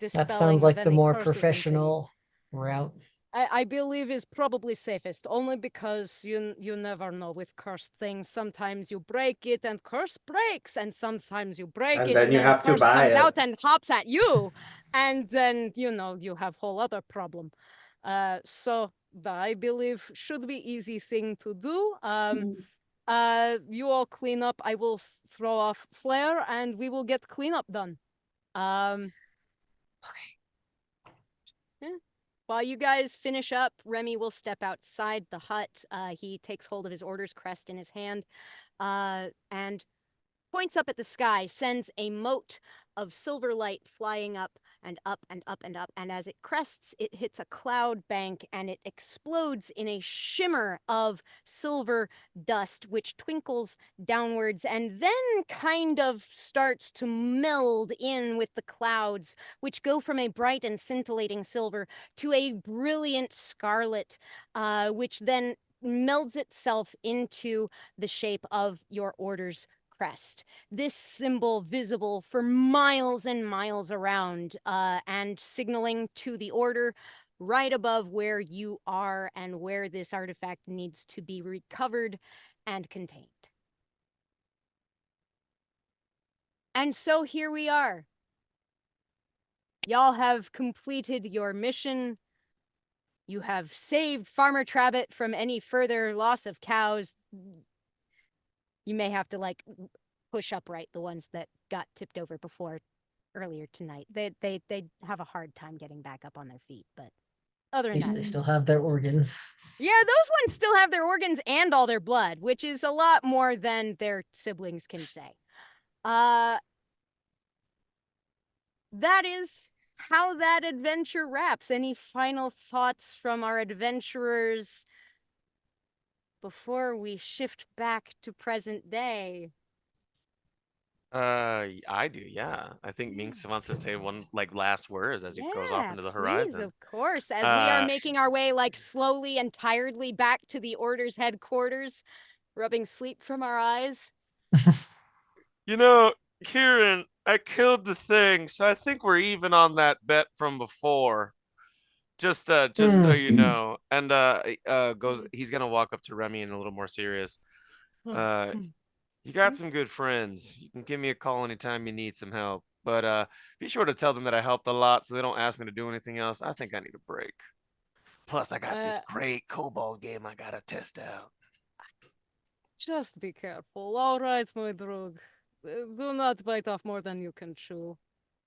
That sounds of like the any more curses and things. professional route. I believe is probably safest, only because you never know with cursed things. Sometimes you break it and curse breaks, and sometimes you break And it then and you then have to curse buy comes it. out and hops at you, and then you have whole other problem. So I believe should be easy thing to do. You all clean up. I will throw off flare, and we will get cleanup done. Yeah. While you guys finish up, Remy will step outside the hut. He takes hold of his orders crest in his hand, and points up at the sky, sends a mote of silver light flying up and up and up and up. And as it crests, it hits a cloud bank and it explodes in a shimmer of silver dust, which twinkles downwards and then kind of starts to meld in with the clouds, which go from a bright and scintillating silver to a brilliant scarlet, which then melds itself into the shape of your order's crest. This symbol visible for miles and miles around, and signaling to the order right above where you are and where this artifact needs to be recovered and contained. And so here we are. Y'all have completed your mission. You have saved Farmer Trabett from any further loss of cows. You may have to like push upright the ones that got tipped over before earlier tonight. They have a hard time getting back up on their feet, but other At than least that, they still have their organs. yeah, those ones still have their organs and all their blood, which is a lot more than their siblings can say. That is how that adventure wraps. Any final thoughts from our adventurers before we shift back to present day? I do, yeah. I think Minx wants to say one like last words as he goes off Yeah, into the please, horizon. of course. As we are Uh, making our way like slowly and tiredly back to the Order's headquarters, rubbing sleep from our eyes. You know, Kieran, I killed the thing, so I think we're even on that bet from before. Just so you know. And he's gonna walk up to Remy and a little more serious. Uh, you got some good friends. You can give me a call anytime you need some help. But be sure to tell them that I helped a lot so they don't ask me to do anything else. I think I need a break. Plus, I got this great kobold game I gotta test out. Just be careful. All right, my drug. Do not bite off more than you can chew.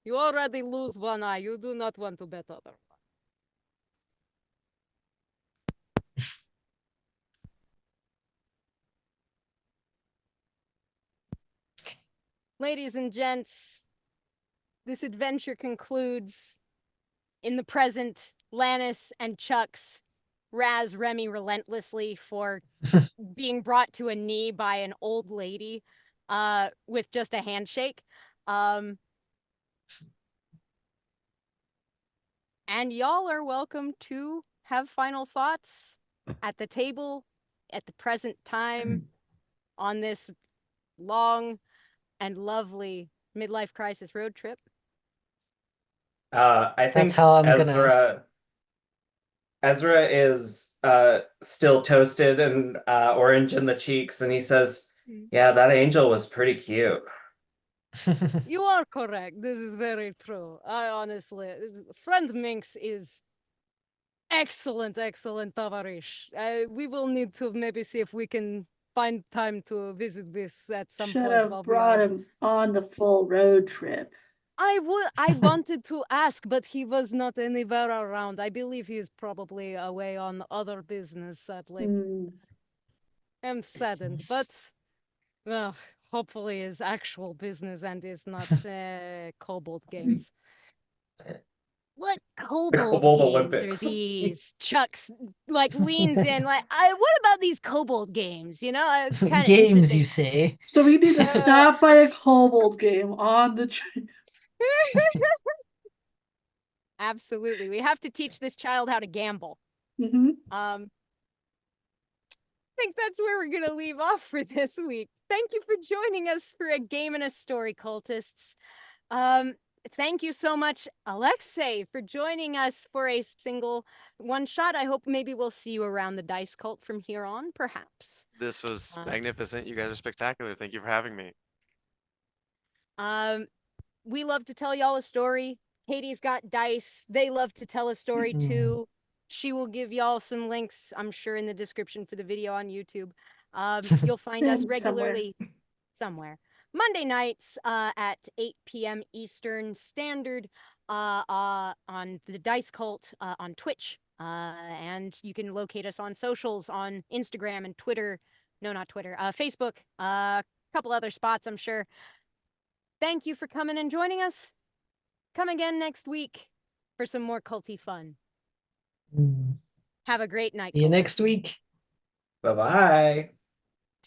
You already lose one eye. You do not want to bet other. Ladies and gents, this adventure concludes. In the present, Lannis and Chucks razz Remy relentlessly for being brought to a knee by an old lady with just a handshake. And y'all are welcome to have final thoughts at the table at the present time on this long and lovely midlife crisis road trip. I That's think how I'm Ezra is still toasted and orange in the cheeks, and he says, "Yeah, that angel was pretty cute." You are correct. This is very true. I honestly, friend Minx is excellent, tavarish. We will need to maybe see if we can find time to visit this at some Should point have while we brought are. him on the full road trip. I wanted to ask, but he was not anywhere around. I believe he is probably away on other business, sadly. I'm saddened, but hopefully his actual business and is not kobold games. What kobold Kobold games Olympics. are these? Chucks like leans in like, what about these kobold games? You know, it's kind of games, interesting. you say. So we need to stop by a kobold game on the trip. Absolutely. We have to teach this child how to gamble. I think that's where we're going to leave off for this week. Thank you for joining us for a game and a story, cultists. Thank you so much, Alexey, for joining us for a single one shot. I hope maybe we'll see you around the Dice Cult from here on, perhaps. This was magnificent. You guys are spectacular. Thank you for having me. We love to tell y'all a story. Katie's got dice. They love to tell a story too. She will give y'all some links, I'm sure, in the description for the video on YouTube. You'll find us regularly somewhere. Monday nights at 8 p.m. Eastern Standard on the Dice Cult on Twitch. And you can locate us on socials on Instagram and Twitter. No, not Twitter. Facebook. couple other spots, I'm sure. Thank you for coming and joining us. Come again next week for some more culty fun. Mm. Have a great night. See you cultists. next week. Bye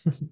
bye.